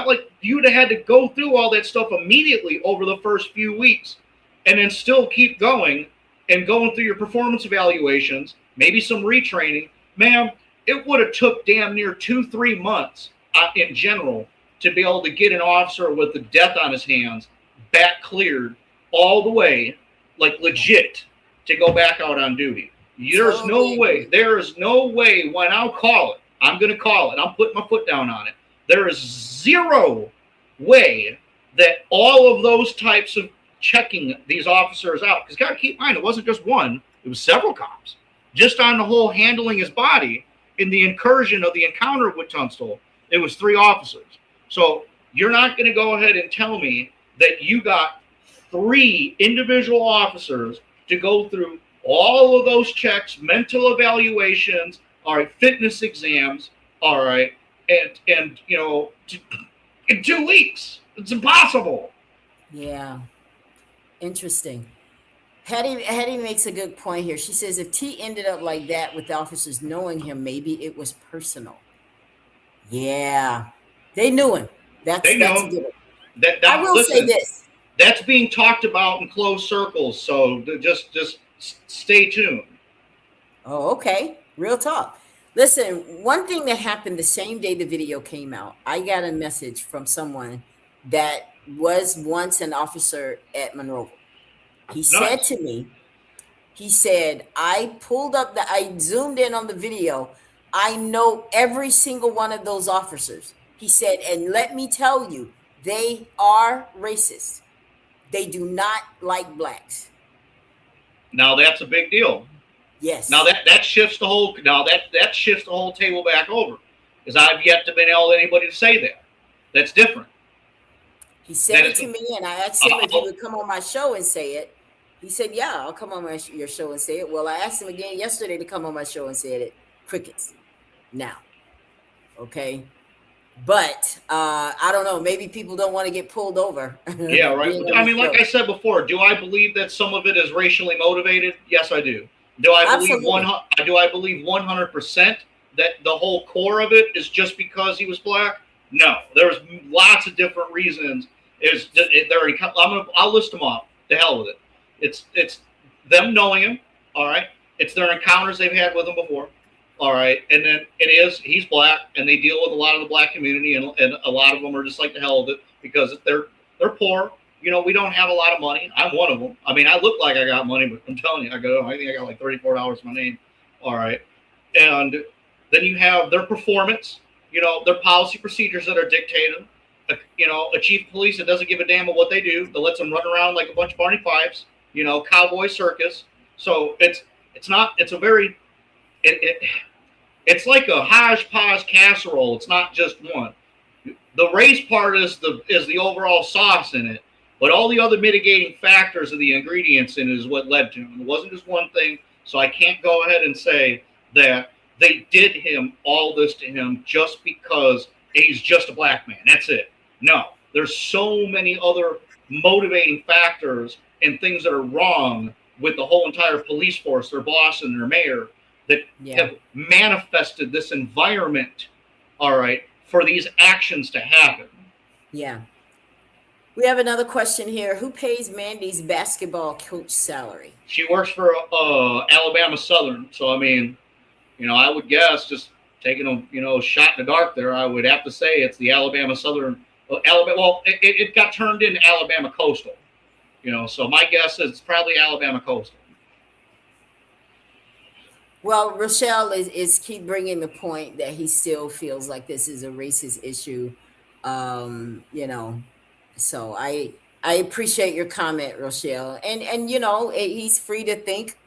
like you'd have had to go through all that stuff immediately over the first few weeks and then still keep going and going through your performance evaluations, maybe some retraining. Ma'am, it would have took damn near 2-3 months in general to be able to get an officer with the death on his hands back cleared all the way, like legit, to go back out on duty. There's no way. There is no way when I'll call it. I'm going to call it. I'm putting my foot down on it. There is zero way that all of those types of checking these officers out, because got to keep in mind, it wasn't just one, it was several cops. Just on the whole handling his body in the incursion of the encounter with Tunstall, it was 3 officers. So you're not going to go ahead and tell me that you got 3 individual officers to go through all of those checks, mental evaluations, all right, fitness exams, all right, and in 2 weeks. It's impossible. Yeah. Interesting. Hetty makes a good point here. She says if T ended up like that with the officers knowing him, maybe it was personal. Yeah. They knew him. That's a good one. I will say this. That's being talked about in closed circles, so just stay tuned. Oh, okay. Real talk. Listen, one thing that happened the same day the video came out, I got a message from someone that was once an officer at Monroeville. He said to me, I zoomed in on the video. I know every single one of those officers. He said, and let me tell you, they are racist. They do not like blacks. Now that's a big deal. Yes. Now that shifts the whole. Now that shifts the whole table back over, because I've yet to been able anybody to say that. That's different. He said it to me, and I asked him if he would come on my show and say it. He said, "Yeah, I'll come on your show and say it." Well, I asked him again yesterday to come on my show and say it. Crickets. Now, okay. But I don't know. Maybe people don't want to get pulled over. Yeah, right. I mean, like I said before, do I believe that some of it is racially motivated? Yes, I do. Do I believe 100% that the whole core of it is just because he was black? No, there's lots of different reasons. I'll list them off. To hell with it. It's them knowing him. All right. It's their encounters they've had with him before. All right, and then he's black, and they deal with a lot of the black community, and a lot of them are just like the hell with it because they're poor. We don't have a lot of money. I'm one of them. I mean, I look like I got money, but I'm telling you, I think I got like $34 to my name. All right, and then you have their performance. Their policy procedures that are dictated. A chief of police that doesn't give a damn of what they do, that lets them run around like a bunch of Barney Fifes. Cowboy circus. So it's like a hodgepodge casserole. It's not just one. The race part is the overall sauce in it, but all the other mitigating factors of the ingredients in it is what led to him. It wasn't just one thing, so I can't go ahead and say that they did all this to him just because he's just a black man. That's it. No, there's so many other motivating factors and things that are wrong with the whole entire police force, their boss and their mayor, that have manifested this environment, all right, for these actions to happen. Yeah. We have another question here. Who pays Mandy's basketball coach salary? She works for Alabama Southern. So, I mean, I would guess, just taking a, shot in the dark there, I would have to say it's the Alabama Southern. It got turned into Alabama Coastal. So my guess is it's probably Alabama Coastal. Well, Rochelle is keep bringing the point that he still feels like this is a racist issue. So I appreciate your comment, Rochelle. And he's free to think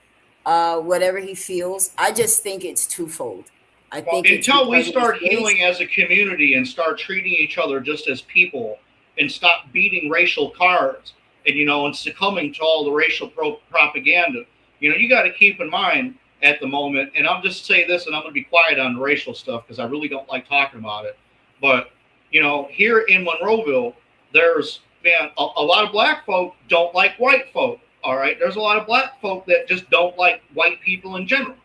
whatever he feels. I just think it's twofold. I think until we start healing as a community and start treating each other just as people and stop beating racial cards and, and succumbing to all the racial propaganda, You got to keep in mind at the moment, and I'll just say this, and I'm going to be quiet on the racial stuff because I really don't like talking about it. But here in Monroeville, there's a lot of black folk don't like white folk. All right, there's a lot of black folk that just don't like white people in general.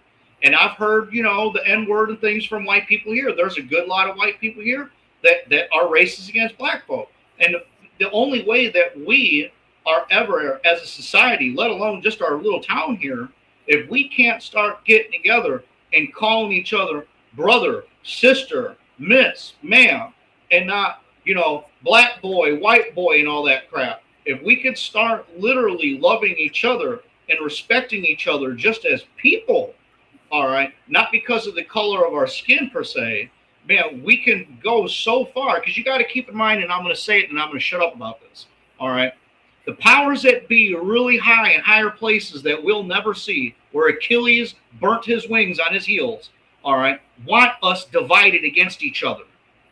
And I've heard, the N word and things from white people here. There's a good lot of white people here that are racist against black folk. And the only way that we are ever, as a society, let alone just our little town here, if we can't start getting together and calling each other brother, sister, miss, ma'am, and not, black boy, white boy, and all that crap. If we could start literally loving each other and respecting each other just as people, all right, not because of the color of our skin per se, man, we can go so far. Because you got to keep in mind, and I'm going to say it and I'm going to shut up about this, all right? The powers that be are really high in higher places that we'll never see, where Achilles burnt his wings on his heels, all right, want us divided against each other,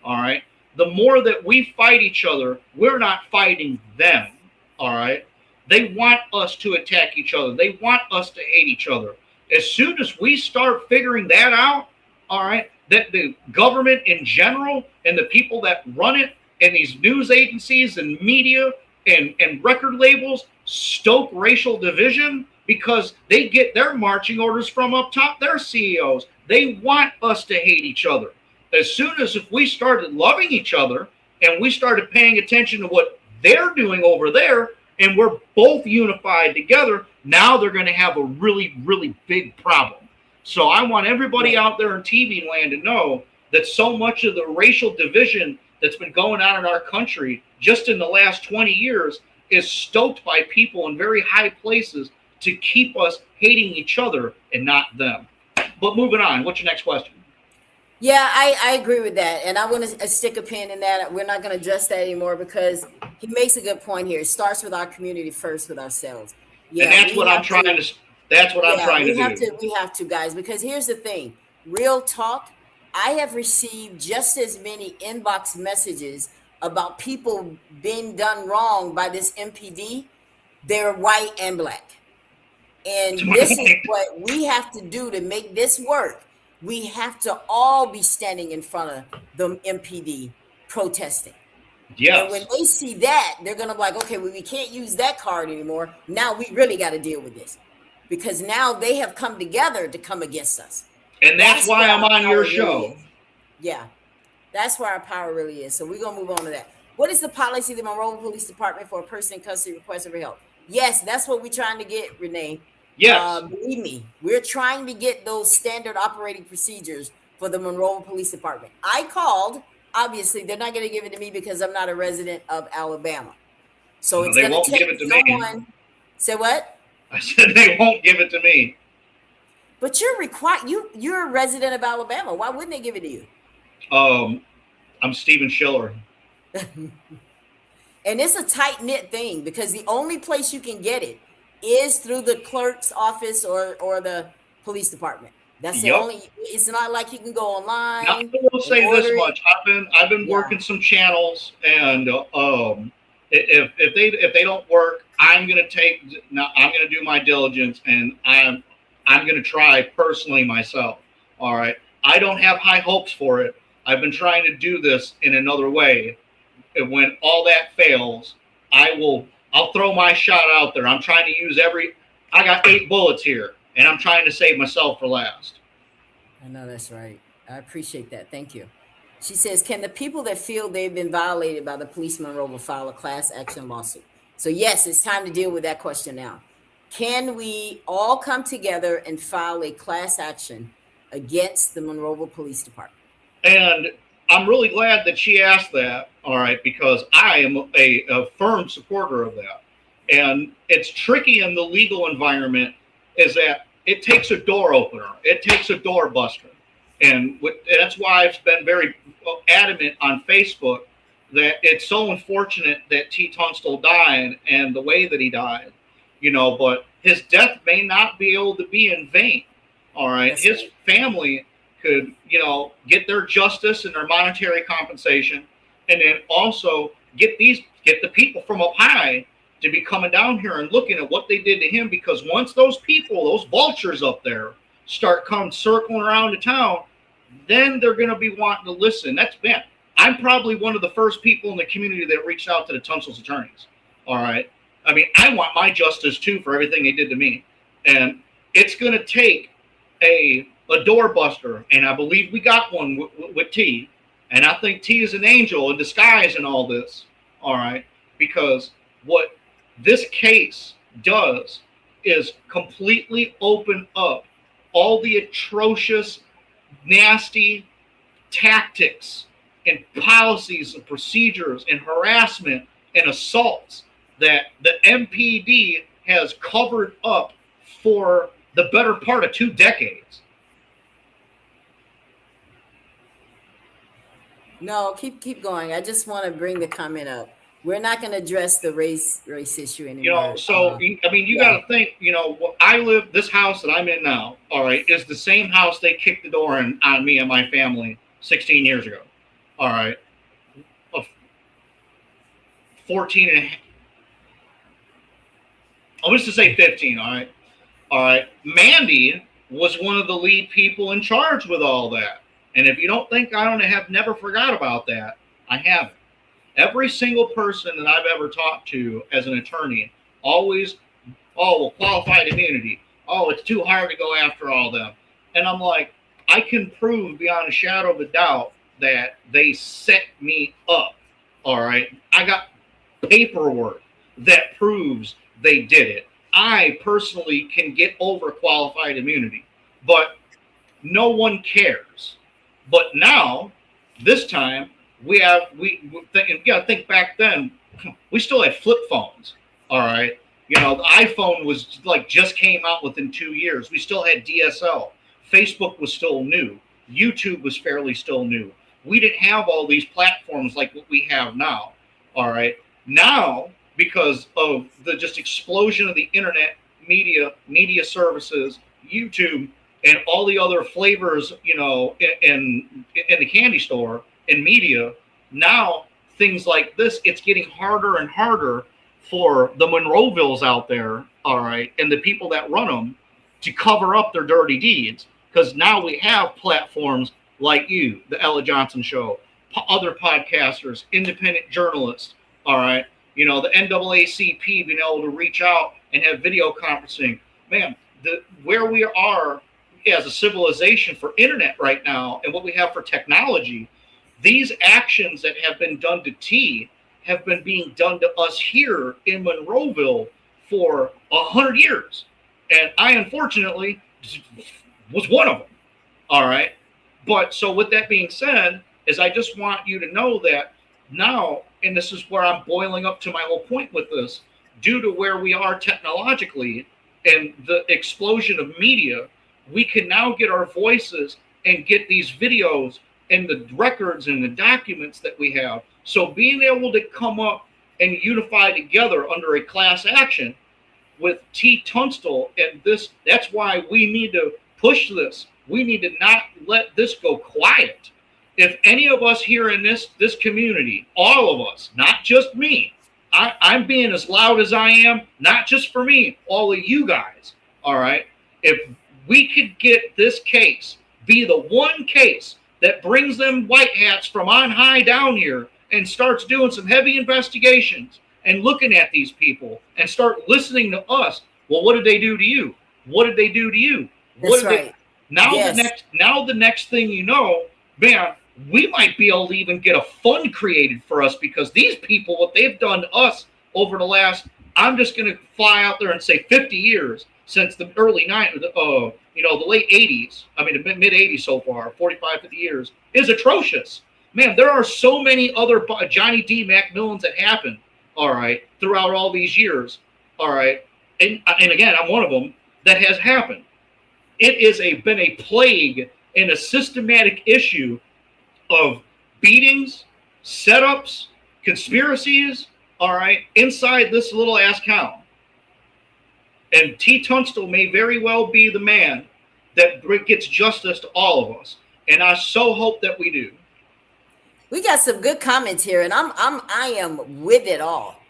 all right? The more that we fight each other, we're not fighting them, all right? They want us to attack each other. They want us to hate each other. As soon as we start figuring that out, all right, that the government in general and the people that run it and these news agencies and media and record labels stoke racial division because they get their marching orders from up top, their CEOs. They want us to hate each other. As soon as if we started loving each other and we started paying attention to what they're doing over there, and we're both unified together, now they're going to have a really, really big problem. So I want everybody out there in TV land to know that so much of the racial division that's been going on in our country just in the last 20 years is stoked by people in very high places to keep us hating each other and not them. But moving on, what's your next question? Yeah, I agree with that. And I want to stick a pin in that. We're not going to address that anymore because he makes a good point here. It starts with our community first, with ourselves. Yeah, and that's what I'm trying to. That's what I'm trying to do. We have to, guys, because here's the thing. Real talk. I have received just as many inbox messages about people being done wrong by this MPD. They're white and black. And this is what we have to do to make this work. We have to all be standing in front of the MPD protesting. Yes. And when they see that, they're going to be like, okay, well, we can't use that card anymore. Now we really got to deal with this. Because now they have come together to come against us. And that's why I'm on your show. Yeah. That's where our power really is. So we're going to move on to that. What is the policy of the Monroeville Police Department for a person in custody requesting for help? Yes, that's what we're trying to get, Renee. Yes. Believe me, we're trying to get those standard operating procedures for the Monroeville Police Department. I called. Obviously, they're not going to give it to me because I'm not a resident of Alabama. So it's going to take someone. Say what? I said they won't give it to me. But you're required. You're a resident of Alabama. Why wouldn't they give it to you? I'm Stephen Schiller. And it's a tight-knit thing because the only place you can get it is through the clerk's office or the police department. That's the only. It's not like you can go online. I will say this much: I've been working some channels, and if they don't work, I'm gonna do my diligence, and I'm gonna try personally myself. All right, I don't have high hopes for it. I've been trying to do this in another way. And when all that fails, I'll throw my shot out there. I'm trying to use I got 8 bullets here, and I'm trying to save myself for last. I know that's right. I appreciate that. Thank you. She says, can the people that feel they've been violated by the police Monroeville file a class action lawsuit? So yes, it's time to deal with that question now. Can we all come together and file a class action against the Monroeville Police Department? And I'm really glad that she asked that, all right, because I am a firm supporter of that. And it's tricky in the legal environment is that it takes a door opener. It takes a door buster. And that's why I've been very adamant on Facebook that it's so unfortunate that T. Tunstall died and the way that he died, but his death may not be able to be in vain, all right? That's his family could, get their justice and their monetary compensation, and then also get the people from up high to be coming down here and looking at what they did to him, because once those people, those vultures up there, start coming circling around the town, then they're going to be wanting to listen. That's been. I'm probably one of the first people in the community that reached out to the Tunstall's attorneys. All right. I mean, I want my justice too for everything they did to me. And it's going to take a doorbuster. And I believe we got one with T. And I think T is an angel in disguise in all this. All right. Because what this case does is completely open up all the atrocious, nasty tactics and policies and procedures and harassment and assaults that the MPD has covered up for the better part of 2 decades. No, keep going. I just want to bring the comment up. We're not going to address the race issue anymore. You know, so I mean, you got to think. You know, I live, this house that I'm in now. All right, is the same house they kicked the door in on me and my family 16 years ago. All right, 14 and I'm just to say 15. All right. Mandy was one of the lead people in charge with all that. And if you don't think I don't have never forgot about that, I haven't. Every single person that I've ever talked to as an attorney always, oh, well, qualified immunity. Oh, it's too hard to go after all them. And I'm like, I can prove beyond a shadow of a doubt that they set me up. All right. I got paperwork that proves they did it. I personally can get over qualified immunity, but no one cares. But now, this time, you got to think back then, we still had flip phones. All right. You know, the iPhone was like just came out within 2 years. We still had DSL. Facebook was still new. YouTube was fairly still new. We didn't have all these platforms like what we have now. All right. Now, because of the just explosion of the internet, media services, YouTube, and all the other flavors, you know, in the candy store and media, now things like this, it's getting harder and harder for the Monroevilles out there, all right, and the people that run them to cover up their dirty deeds. Because now we have platforms like you, the Ella Johnson Show, other podcasters, independent journalists, all right, you know, the NAACP being able to reach out and have video conferencing. Man, where we are as a civilization for internet right now and what we have for technology, these actions that have been done to T have been being done to us here in Monroeville for 100 years. And I, unfortunately, was one of them. All right. But so with that being said, is I just want you to know that now, and this is where I'm boiling up to my whole point with this, due to where we are technologically and the explosion of media, we can now get our voices and get these videos and the records and the documents that we have. So being able to come up and unify together under a class action with T. Tunstall and this, that's why we need to push this. We need to not let this go quiet. If any of us here in this community, all of us, not just me, I'm being as loud as I am, not just for me, all of you guys, all right? If we could get this case, be the one case that brings them white hats from on high down here and starts doing some heavy investigations and looking at these people and start listening to us. Well, what did they do to you? What did they do to you? That's right. Now the next thing you know, man, we might be able to even get a fund created for us, because these people, what they've done to us over the last, I'm just going to fly out there and say 50 years since the early 90s, the late 80s, I mean, the mid 80s so far, 45, 50 years, is atrocious. Man, there are so many other Johnny D. McMillans that happened, all right, throughout all these years, all right, and again, I'm one of them, that has happened. It is been a plague and a systematic issue of beatings, setups, conspiracies, all right, inside this little ass town. And T. Tunstall may very well be the man that gets justice to all of us. And I so hope that we do. We got some good comments here, and I am with it all.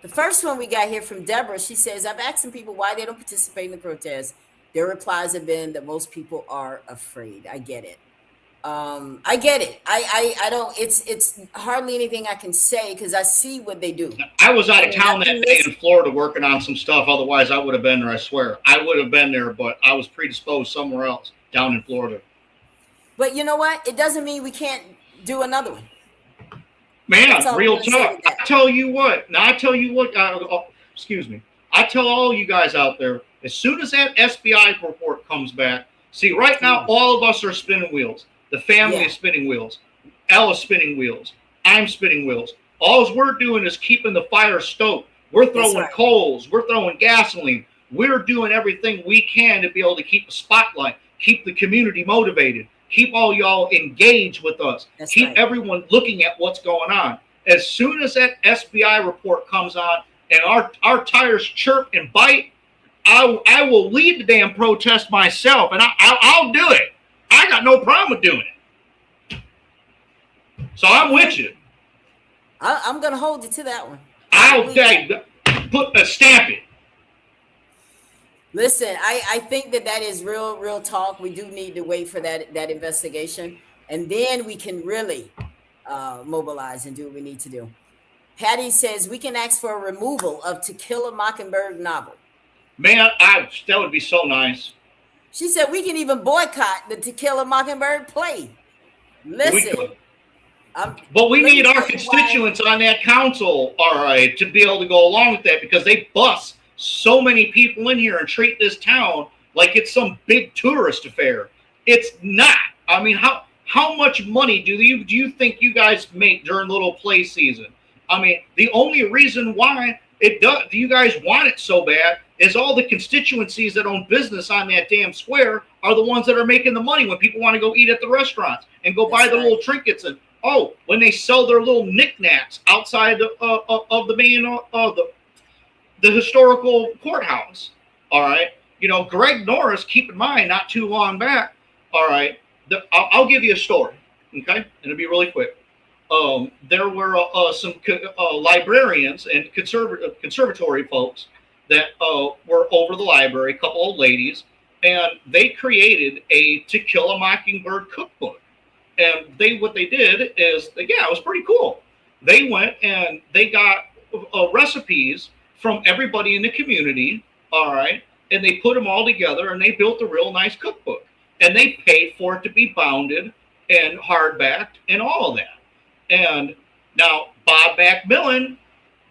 The first one we got here from Deborah. She says, I've asked some people why they don't participate in the protest. Their replies have been that most people are afraid. I get it. I get it. I don't, it's hardly anything I can say because I see what they do. I was out I of mean, town I've that been day in listening. Florida working on some stuff. Otherwise, I would have been there. I swear, I would have been there, but I was predisposed somewhere else down in Florida. But you know what? It doesn't mean we can't do another one. That's Man, all I'm real going to say talk. to that. I tell you what. Now I tell you what. Excuse me. I tell all you guys out there. As soon as that SBI report comes back, see, right now Yeah. all of us are spinning wheels. The family Yeah. is spinning wheels. Ella's spinning wheels. I'm spinning wheels. All we're doing is keeping the fire stoked. We're That's throwing right. coals. We're throwing gasoline. We're doing everything we can to be able to keep the spotlight, keep the community motivated, keep all y'all engaged with us, That's keep right. everyone looking at what's going on. As soon as that SBI report comes on and our tires chirp and bite, I will lead the damn protest myself, and I'll do it. I got no problem with doing it. So I'm with Okay. you. I'm going to hold you to that one. I I'll believe that. put a stamp it. Listen, I think that is real talk. We do need to wait for that investigation, and then we can really mobilize and do what we need to do. Patty says we can ask for a removal of To Kill a Mockingbird novel. Man, that would be so nice. She said we can even boycott the To Kill a Mockingbird play. We Listen, could. But we let me need our tell you why. constituents on that council, all right, to be able to go along with that because they bus so many people in here and treat this town like it's some big tourist affair. It's not. I mean, how much money do you think you guys make during little play season? I mean, the only reason why it does you guys want it so bad is all the constituencies that own business on that damn square are the ones that are making the money when people want to go eat at the restaurants and go buy That's the right. little trinkets and when they sell their little knickknacks outside of the main the historical courthouse. All right, Greg Norris. Keep in mind, not too long back. All right, I'll give you a story. Okay, and it'll be really quick. There were some librarians and conservatory folks that were over the library, a couple old ladies, and they created a To Kill a Mockingbird cookbook. And what they did is, yeah, it was pretty cool. They went and they got recipes from everybody in the community, all right, and they put them all together and they built a real nice cookbook. And they paid for it to be bounded and hardbacked and all of that. And now Bob Macmillan,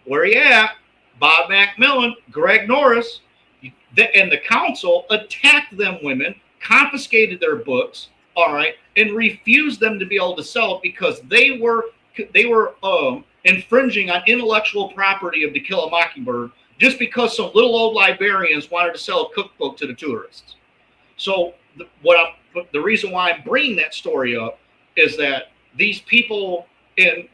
where he at? Bob Macmillan, Greg Norris, and the council attacked them women, confiscated their books, all right, and refused them to be able to sell it because they were infringing on intellectual property of To Kill a Mockingbird just because some little old librarians wanted to sell a cookbook to the tourists. So the reason why I'm bringing that story up is that these people in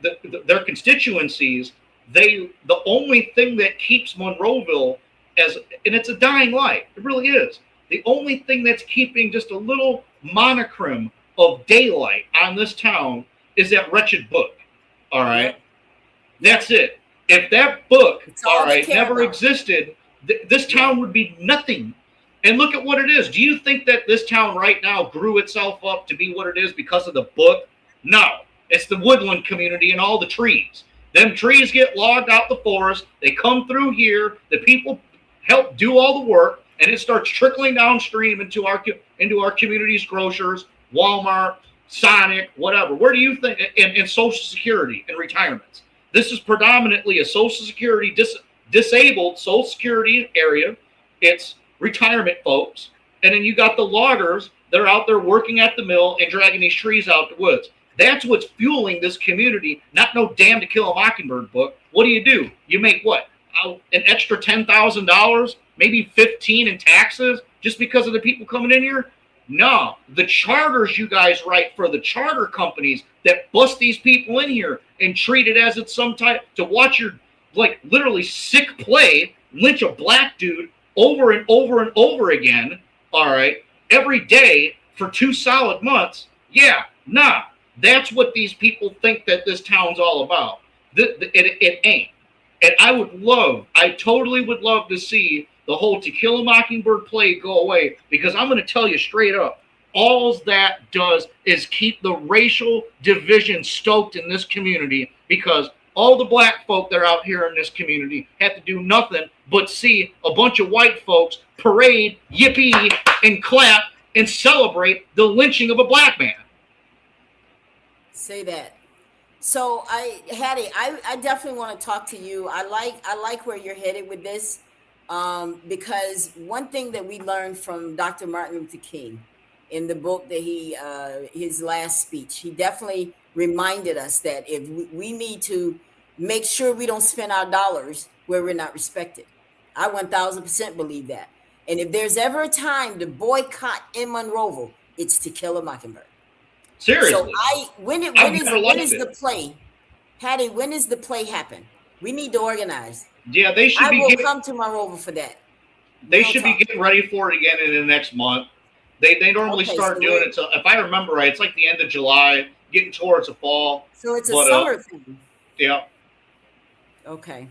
their constituencies, the only thing that keeps Monroeville and it's a dying light, it really is. The only thing that's keeping just a little monochrome of daylight on this town is that wretched book. All right, Yep. Yep. that's it. If that book, It's all all they right, care never about. existed, this Yeah. town would be nothing. And look at what it is. Do you think that this town right now grew itself up to be what it is because of the book? No. It's the woodland community and all the trees. Them trees get logged out the forest. They come through here. The people help do all the work, and it starts trickling downstream into our community's grocers, Walmart, Sonic, whatever. Where do you think? And Social Security and retirements. This is predominantly a Social Security disabled Social Security area. It's retirement folks, and then you got the loggers that are out there working at the mill and dragging these trees out the woods. That's what's fueling this community. Not no damn To Kill a Mockingbird book. What do? You make what? An extra $10,000, maybe 15 in taxes, just because of the people coming in here? No, the charters you guys write for the charter companies that bust these people in here and treat it as it's some type to watch your literally sick play lynch a black dude over and over and over again, all right, every day for 2 solid months. Yeah, that's what these people think that this town's all about. It ain't. And I totally would love to see the whole To Kill a Mockingbird play go away, because I'm going to tell you straight up, all that does is keep the racial division stoked in this community, because all the black folk that are out here in this community have to do nothing but see a bunch of white folks parade, yippee, and clap and celebrate the lynching of a black man. Say that. So Hattie, I definitely want to talk to you. I like where you're headed with this, because one thing that we learned from Dr. Martin Luther King in the book that his last speech, he definitely reminded us that if we need to make sure we don't spend our dollars where we're not respected. I 1000% believe that. And if there's ever a time to boycott in Monroeville, it's To Kill a Mockingbird. So Seriously, when I've never liked is it. the play? Hattie, when is the play happen? We need to organize. Yeah, they should I be will getting come to Monroeville for that. they Real should be talk. getting ready for it again in the next month. They normally Okay, so start doing it. So if I remember right, it's like the end of July, getting towards the fall. it's a But summer thing. yeah, Okay.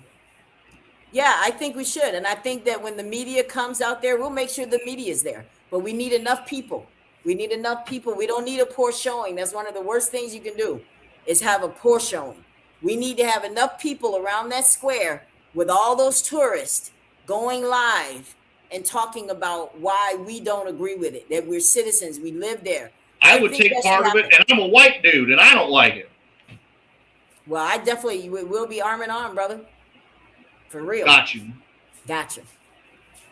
Yeah, I think we should. And I think that when the media comes out there, we'll make sure the media is there. But we need enough people. We need enough people. We don't need a poor showing. That's one of the worst things you can do, is have a poor showing. We need to have enough people around that square with all those tourists going live and talking about why we don't agree with it, that we're citizens, we live there. I I would think take that should part of it, happen. and I'm a white dude, and I don't like it. Well, I definitely will be arm in arm, brother. For real. Got you. Gotcha.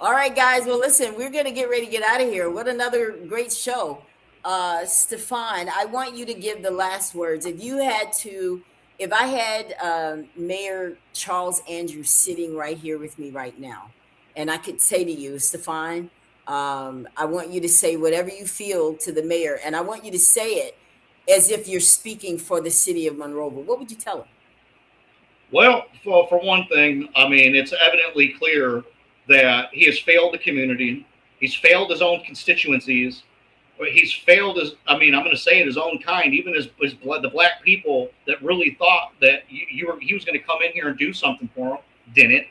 All right, guys. Well, listen, we're going to get ready to get out of here. What another great show. Stefan, I want you to give the last words. If I had Mayor Charles Andrews sitting right here with me right now, and I could say to you, Stefan, I want you to say whatever you feel to the mayor, and I want you to say it as if you're speaking for the city of Monroeville. What would you tell him? Well, for one thing, I mean, it's evidently clear that he has failed the community. He's failed his own constituencies. He's failed his, I mean, I'm going to say it, his own kind, even his blood, the black people that really thought that he was going to come in here and do something for them, didn't.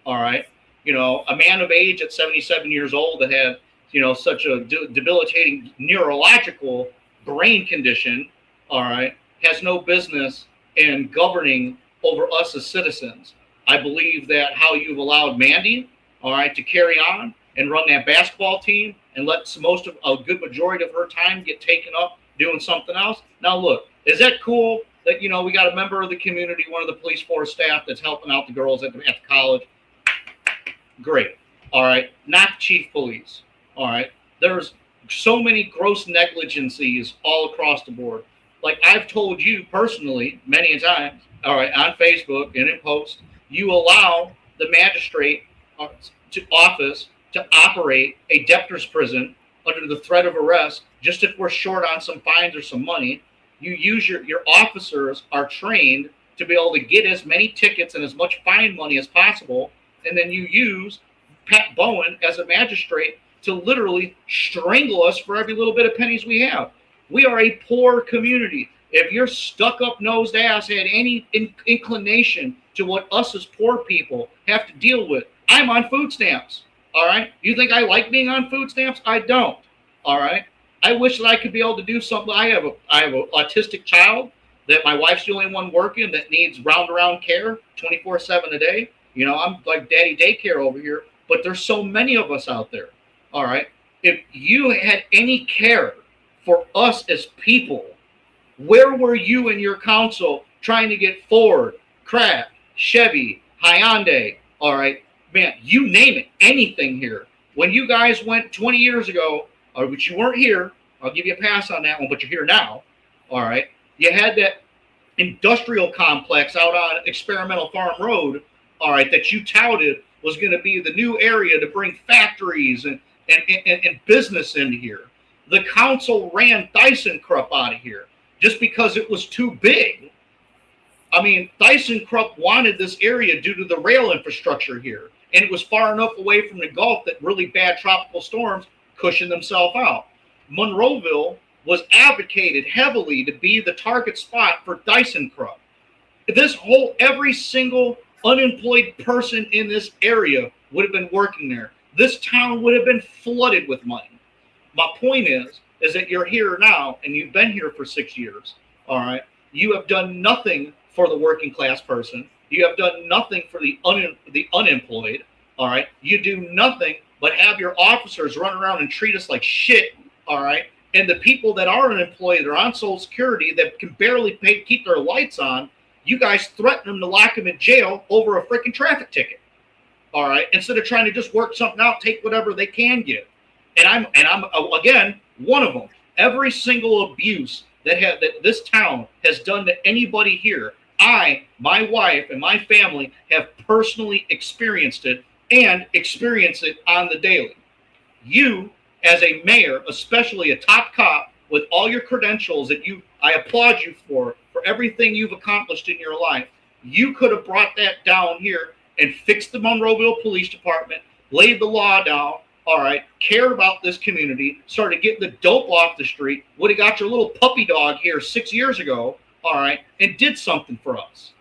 All right. You know, a man of age at 77 years old that had, you know, such a debilitating neurological brain condition, all right, has no business in governing over us as citizens. I believe that how you've allowed Mandy, all right, to carry on and run that basketball team and let most of a good majority of her time get taken up doing something else. Now, look, is that cool that, you know, we got a member of the community, one of the police force staff that's helping out the girls at the college? Great. All right. Not chief police. All right. There's so many gross negligencies all across the board. Like I've told you personally many times, all right, on Facebook and in posts, you allow the magistrate to office to operate a debtor's prison under the threat of arrest just if we're short on some fines or some money. You use your officers are trained to be able to get as many tickets and as much fine money as possible, and then you use Pat Bowen as a magistrate to literally strangle us for every little bit of pennies we have. We are a poor community. If your stuck up nosed ass had any inclination to what us as poor people have to deal with, I'm on food stamps. All right. You think I like being on food stamps? I don't. All right. I wish that I could be able to do something. I have an autistic child that my wife's the only one working that needs round around care 24/7 a day. You know, I'm like daddy daycare over here, but there's so many of us out there. All right. If you had any care for us as people, where were you and your council trying to get Ford, Craft, Chevy, Hyundai? All right, man, you name it, anything here. When you guys went 20 years ago, or but you weren't here, I'll give you a pass on that one, but you're here now. All right, you had that industrial complex out on Experimental Farm Road. All right, that you touted was going to be the new area to bring factories and business into here. The council ran ThyssenKrupp out of here just because it was too big. I mean, ThyssenKrupp wanted this area due to the rail infrastructure here, and it was far enough away from the Gulf that really bad tropical storms cushioned themselves out. Monroeville was advocated heavily to be the target spot for ThyssenKrupp. Every single unemployed person in this area would have been working there. This town would have been flooded with money. My point is that you're here now and you've been here for 6 years. All right. You have done nothing for the working class person. You have done nothing for the unemployed. All right. You do nothing but have your officers run around and treat us like shit. All right. And the people that are unemployed, that are on Social Security, that can barely keep their lights on, you guys threaten them to lock them in jail over a freaking traffic ticket. All right. Instead of trying to just work something out, take whatever they can get. And I'm again one of them. Every single abuse that this town has done to anybody here, my wife, and my family have personally experienced it and experience it on the daily. You, as a mayor, especially a top cop with all your credentials that I applaud you for everything you've accomplished in your life. You could have brought that down here and fixed the Monroeville Police Department, laid the law down, all right, cared about this community, started getting the dope off the street, would have got your little puppy dog here 6 years ago, all right, and did something for us.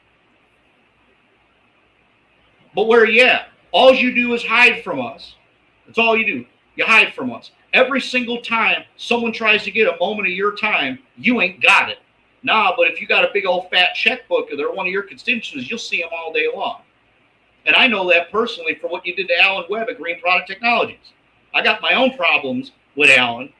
But where are you at? All you do is hide from us. That's all you do. You hide from us. Every single time someone tries to get a moment of your time, you ain't got it. Nah, but if you got a big old fat checkbook or they're one of your constituents, you'll see them all day long. And I know that personally for what you did to Alan Webb at Green Product Technologies. I got my own problems with Alan.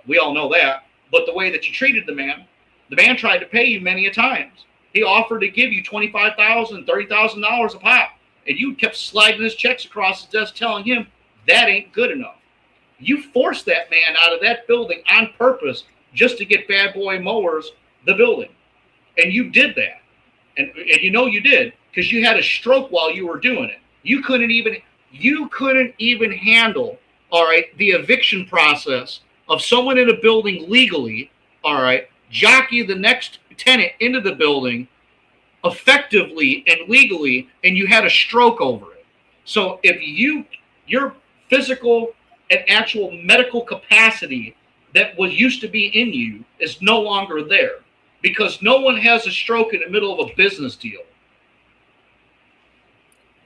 We all know that. But the way that you treated the man tried to pay you many a times. He offered to give you $25,000, $30,000 a pop. And you kept sliding his checks across his desk telling him that ain't good enough. You forced that man out of that building on purpose just to get Bad Boy Mowers the building. And you did that. And you know you did because you had a stroke while you were doing it. You couldn't even handle, all right, the eviction process of someone in a building legally, all right, jockey the next tenant into the building effectively and legally, and you had a stroke over it. So if your physical and actual medical capacity that was used to be in you is no longer there because no one has a stroke in the middle of a business deal.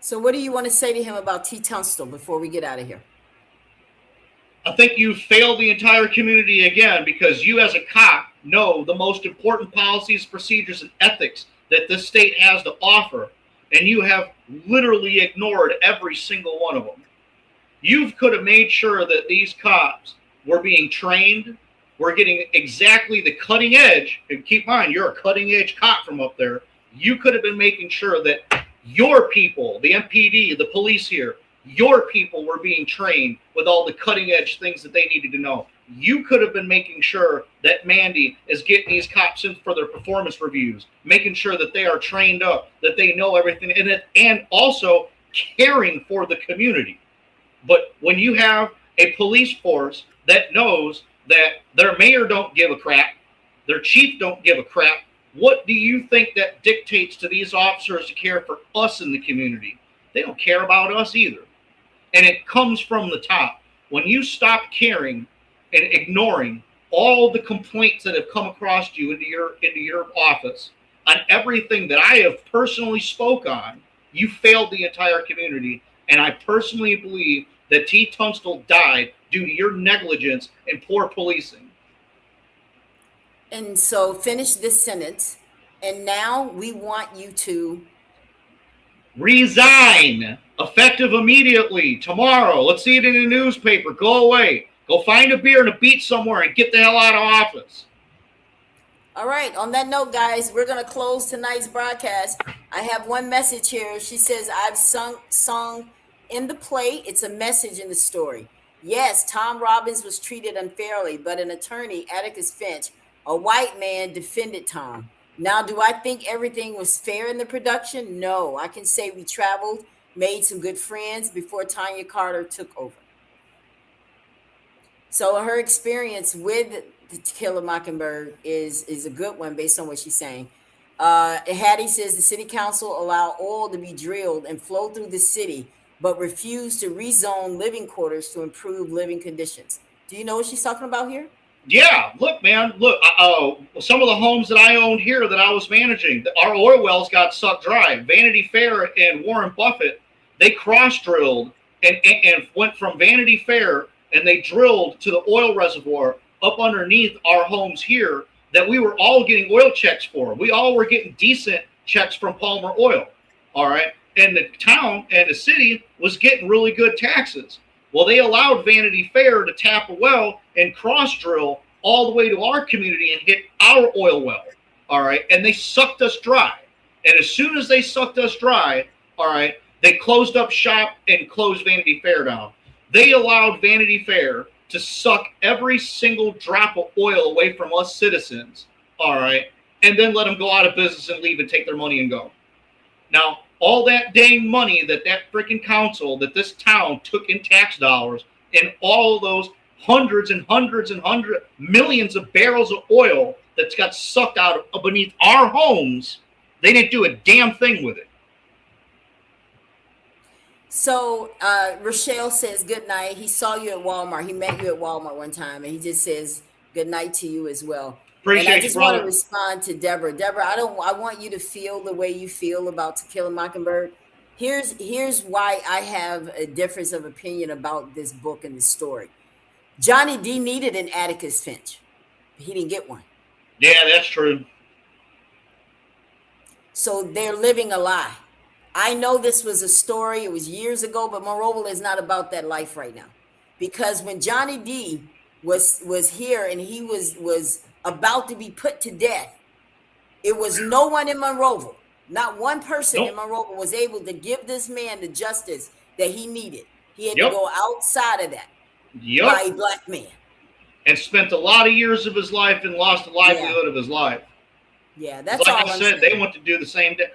So what do you want to say to him about T. Tunstall before we get out of here? I think you failed the entire community again because you as a cop know the most important policies, procedures, and ethics that this state has to offer, and you have literally ignored every single one of them. You could have made sure that these cops were being trained, were getting exactly the cutting edge, and keep in mind, you're a cutting edge cop from up there. You could have been making sure that your people, the MPD, the police here, your people were being trained with all the cutting edge things that they needed to know. You could have been making sure that Mandy is getting these cops in for their performance reviews, making sure that they are trained up, that they know everything in it, and also caring for the community. But when you have a police force that knows that their mayor don't give a crap, their chief don't give a crap, what do you think that dictates to these officers to care for us in the community? They don't care about us either. And it comes from the top. When you stop caring and ignoring all the complaints that have come across you into your office on everything that I have personally spoke on, you failed the entire community. And I personally believe that T. Tunstall died due to your negligence and poor policing. And so finish this sentence. And now we want you to resign, effective immediately, tomorrow. Let's see it in the newspaper. Go away. Go find a beer and a beach somewhere and get the hell out of office. All right. On that note, guys, we're going to close tonight's broadcast. I have one message here. She says, I've sung in the play. It's a message in the story. Yes, Tom Robbins was treated unfairly, but an attorney, Atticus Finch, a white man, defended Tom. Now, do I think everything was fair in the production? No. I can say we traveled, made some good friends before Tanya Carter took over. So her experience with To Kill a Mockingbird is a good one based on what she's saying. Hattie says the city council allowed oil to be drilled and flow through the city, but refused to rezone living quarters to improve living conditions. Do you know what she's talking about here? Yeah, look, man, look. Some of the homes that I owned here that I was managing, our oil wells got sucked dry. Vanity Fair and Warren Buffett, they cross drilled and went from Vanity Fair and they drilled to the oil reservoir up underneath our homes here that we were all getting oil checks for. We all were getting decent checks from Palmer Oil. All right. And the town and the city was getting really good taxes. Well, they allowed Vanity Fair to tap a well and cross drill all the way to our community and hit our oil well. All right. And they sucked us dry. And as soon as they sucked us dry, all right, they closed up shop and closed Vanity Fair down. They allowed Vanity Fair to suck every single drop of oil away from us citizens. All right. And then let them go out of business and leave and take their money and go. Now, all that dang money that freaking council, that this town took in tax dollars, and all of those hundreds and hundreds and hundreds, millions of barrels of oil that's got sucked out of beneath our homes, they didn't do a damn thing with it. So Rochelle says good night. He saw you at Walmart. He met you at Walmart one time, and he just says good night to you as well. And I Appreciate you, just want to brother. respond to Deborah. Deborah, I want you to feel the way you feel about To Kill a Mockingbird. Here's why I have a difference of opinion about this book and this story. Johnny D needed an Atticus Finch. He didn't get one. Yeah, that's true. So they're living a lie. I know this was a story, it was years ago, but Monroeville is not about that life right now. Because when Johnny D was here and he was about to be put to death, it was no one in Monroeville, not one person in Nope. Monroeville was able to give this man the justice that he needed. He had to Yep. go outside of that by Yep. a black man. And spent a lot of years of his life and lost the Yeah, livelihood of his life. yeah, 'Cause that's like all I I'm said, they saying. want to do the same thing.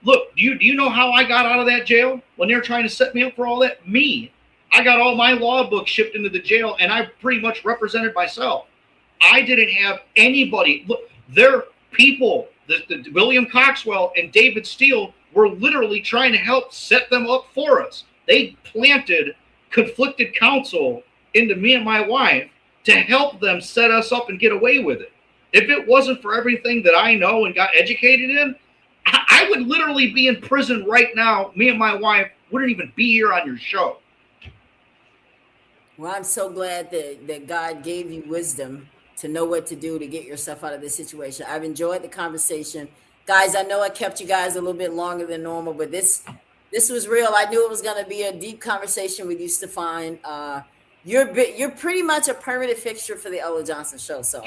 Look, do you know how I got out of that jail when they were trying to set me up for all that? Me. I got all my law books shipped into the jail, and I pretty much represented myself. I didn't have anybody. Look, their people, the William Coxwell and David Steele, were literally trying to help set them up for us. They planted conflicted counsel into me and my wife to help them set us up and get away with it. If it wasn't for everything that I know and got educated in, I would literally be in prison right now. Me and my wife wouldn't even be here on your show. Well, I'm so glad that God gave you wisdom to know what to do to get yourself out of this situation. I've enjoyed the conversation. Guys, I know I kept you guys a little bit longer than normal, but this was real. I knew it was going to be a deep conversation with you, Stefan. You're pretty much a permanent fixture for the Ella Johnson show. So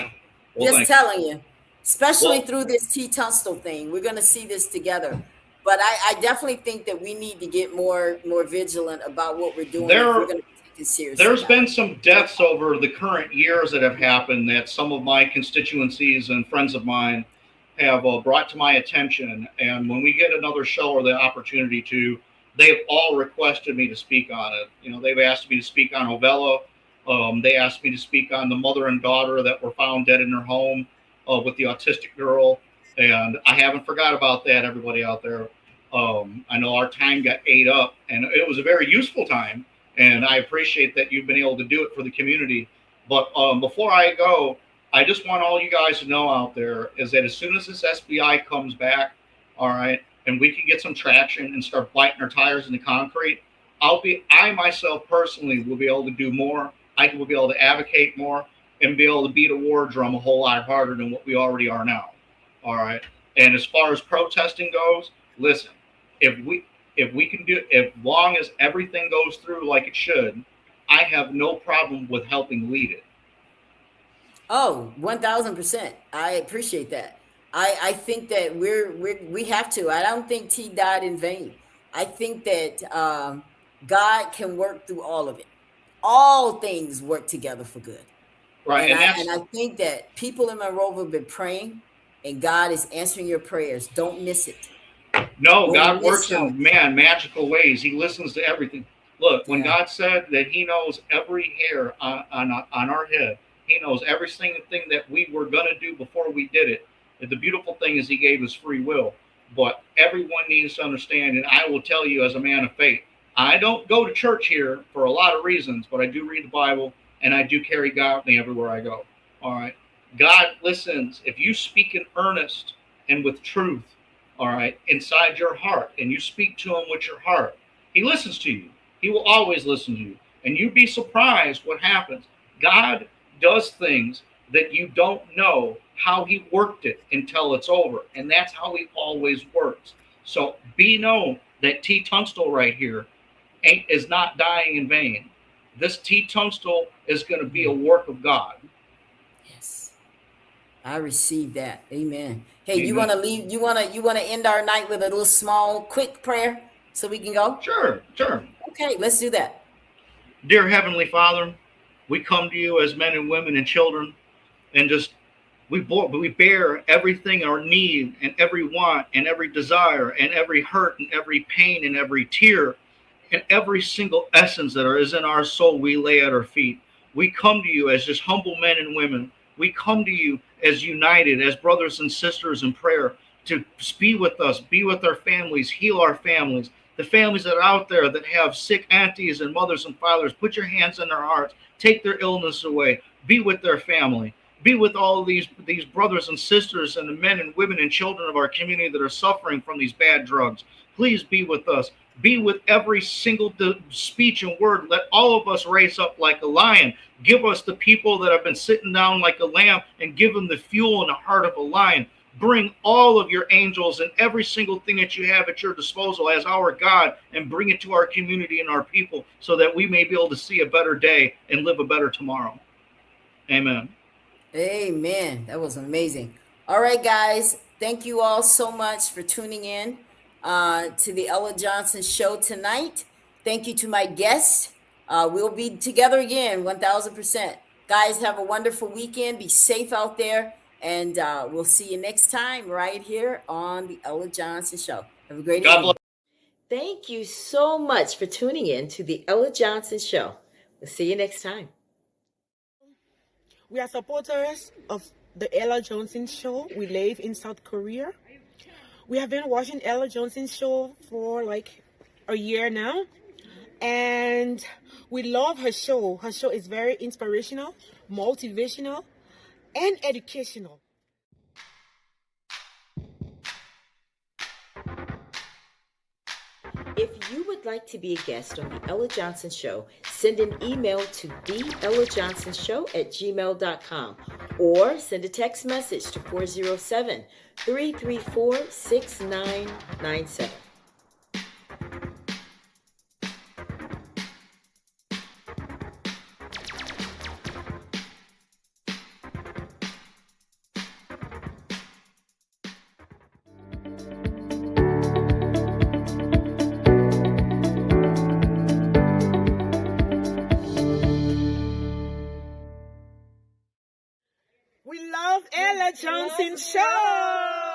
Well, just thank you. telling you, especially Well, through this T Tunstall thing, we're going to see this together. But I definitely think that we need to get more vigilant about what we're doing if we're there going to take this seriously, there's guys. been some deaths over the current years that have happened that some of my constituencies and friends of mine have brought to my attention. And when we get another show or the opportunity to, they've all requested me to speak on it. You know, they've asked me to speak on Ovella. They asked me to speak on the mother and daughter that were found dead in their home with the autistic girl. And I haven't forgot about that, everybody out there. I know our time got ate up, and it was a very useful time. And I appreciate that you've been able to do it for the community. But before I go, I just want all you guys to know out there is that as soon as this SBI comes back, all right, and we can get some traction and start biting our tires in the concrete, I myself personally will be able to do more. I will be able to advocate more and be able to beat a war drum a whole lot harder than what we already are now. All right. And as far as protesting goes, listen, if we can do, as long as everything goes through like it should, I have no problem with helping lead it. Oh, 1000%. I appreciate that. I think that we have to. I don't think T died in vain. I think that God can work through all of it. All things work together for good. Right. And And I that's, and I think that people in Monroeville have been praying, and God is answering your prayers. Don't miss it. no, Don't God miss works out. in magical ways. He listens to everything. Look, when Yeah. God said that He knows every hair on our head, He knows every single thing that we were going to do before we did it. And the beautiful thing is He gave us free will. But everyone needs to understand, and I will tell you as a man of faith, I don't go to church here for a lot of reasons, but I do read the Bible and I do carry God with me everywhere I go. All right. God listens if you speak in earnest and with truth, all right, inside your heart, and you speak to him with your heart. He listens to you. He will always listen to you. And you'd be surprised what happens. God does things that you don't know how he worked it until it's over. And that's how he always works. So be known that T Tunstall right here is not dying in vain. This T Tunstall is going to be a work of God. Yes. I received that. Amen. Hey, you want Amen. to leave? You want to end our night with a little small, quick prayer so we can go? Sure, sure. Okay, let's do that. Dear Heavenly Father, we come to you as men and women and children, and just we bear everything our need and every want and every desire and every hurt and every pain and every tear and every single essence that is in our soul we lay at our feet. We come to you as just humble men and women. We come to you as united, as brothers and sisters in prayer to be with us, be with our families, heal our families. The families that are out there that have sick aunties and mothers and fathers, put your hands in their hearts, take their illness away, be with their family. Be with all these brothers and sisters and the men and women and children of our community that are suffering from these bad drugs. Please be with us. Be with every single speech and word. Let all of us raise up like a lion. Give us the people that have been sitting down like a lamb and give them the fuel and the heart of a lion. Bring all of your angels and every single thing that you have at your disposal as our God and bring it to our community and our people so that we may be able to see a better day and live a better tomorrow. Amen. Amen. That was amazing. All right, guys. Thank you all so much for tuning in to the Ella Johnson show tonight. Thank you to my guest. We'll be together again, 1000%. Guys, have a wonderful weekend. Be safe out there. And we'll see you next time right here on the Ella Johnson show. Have a great God evening. bless. Thank you so much for tuning in to the Ella Johnson show. We'll see you next time. We are supporters of the Ella Johnson show. We live in South Korea. We have been watching Ella Johnson show for like a year now. And we love her show. Her show is very inspirational, motivational, and educational. If you would like to be a guest on the Ella Johnson Show, send an email to theellajohnsonshow@gmail.com or send a text message to 407-334-6997. We love Ella Johnson show.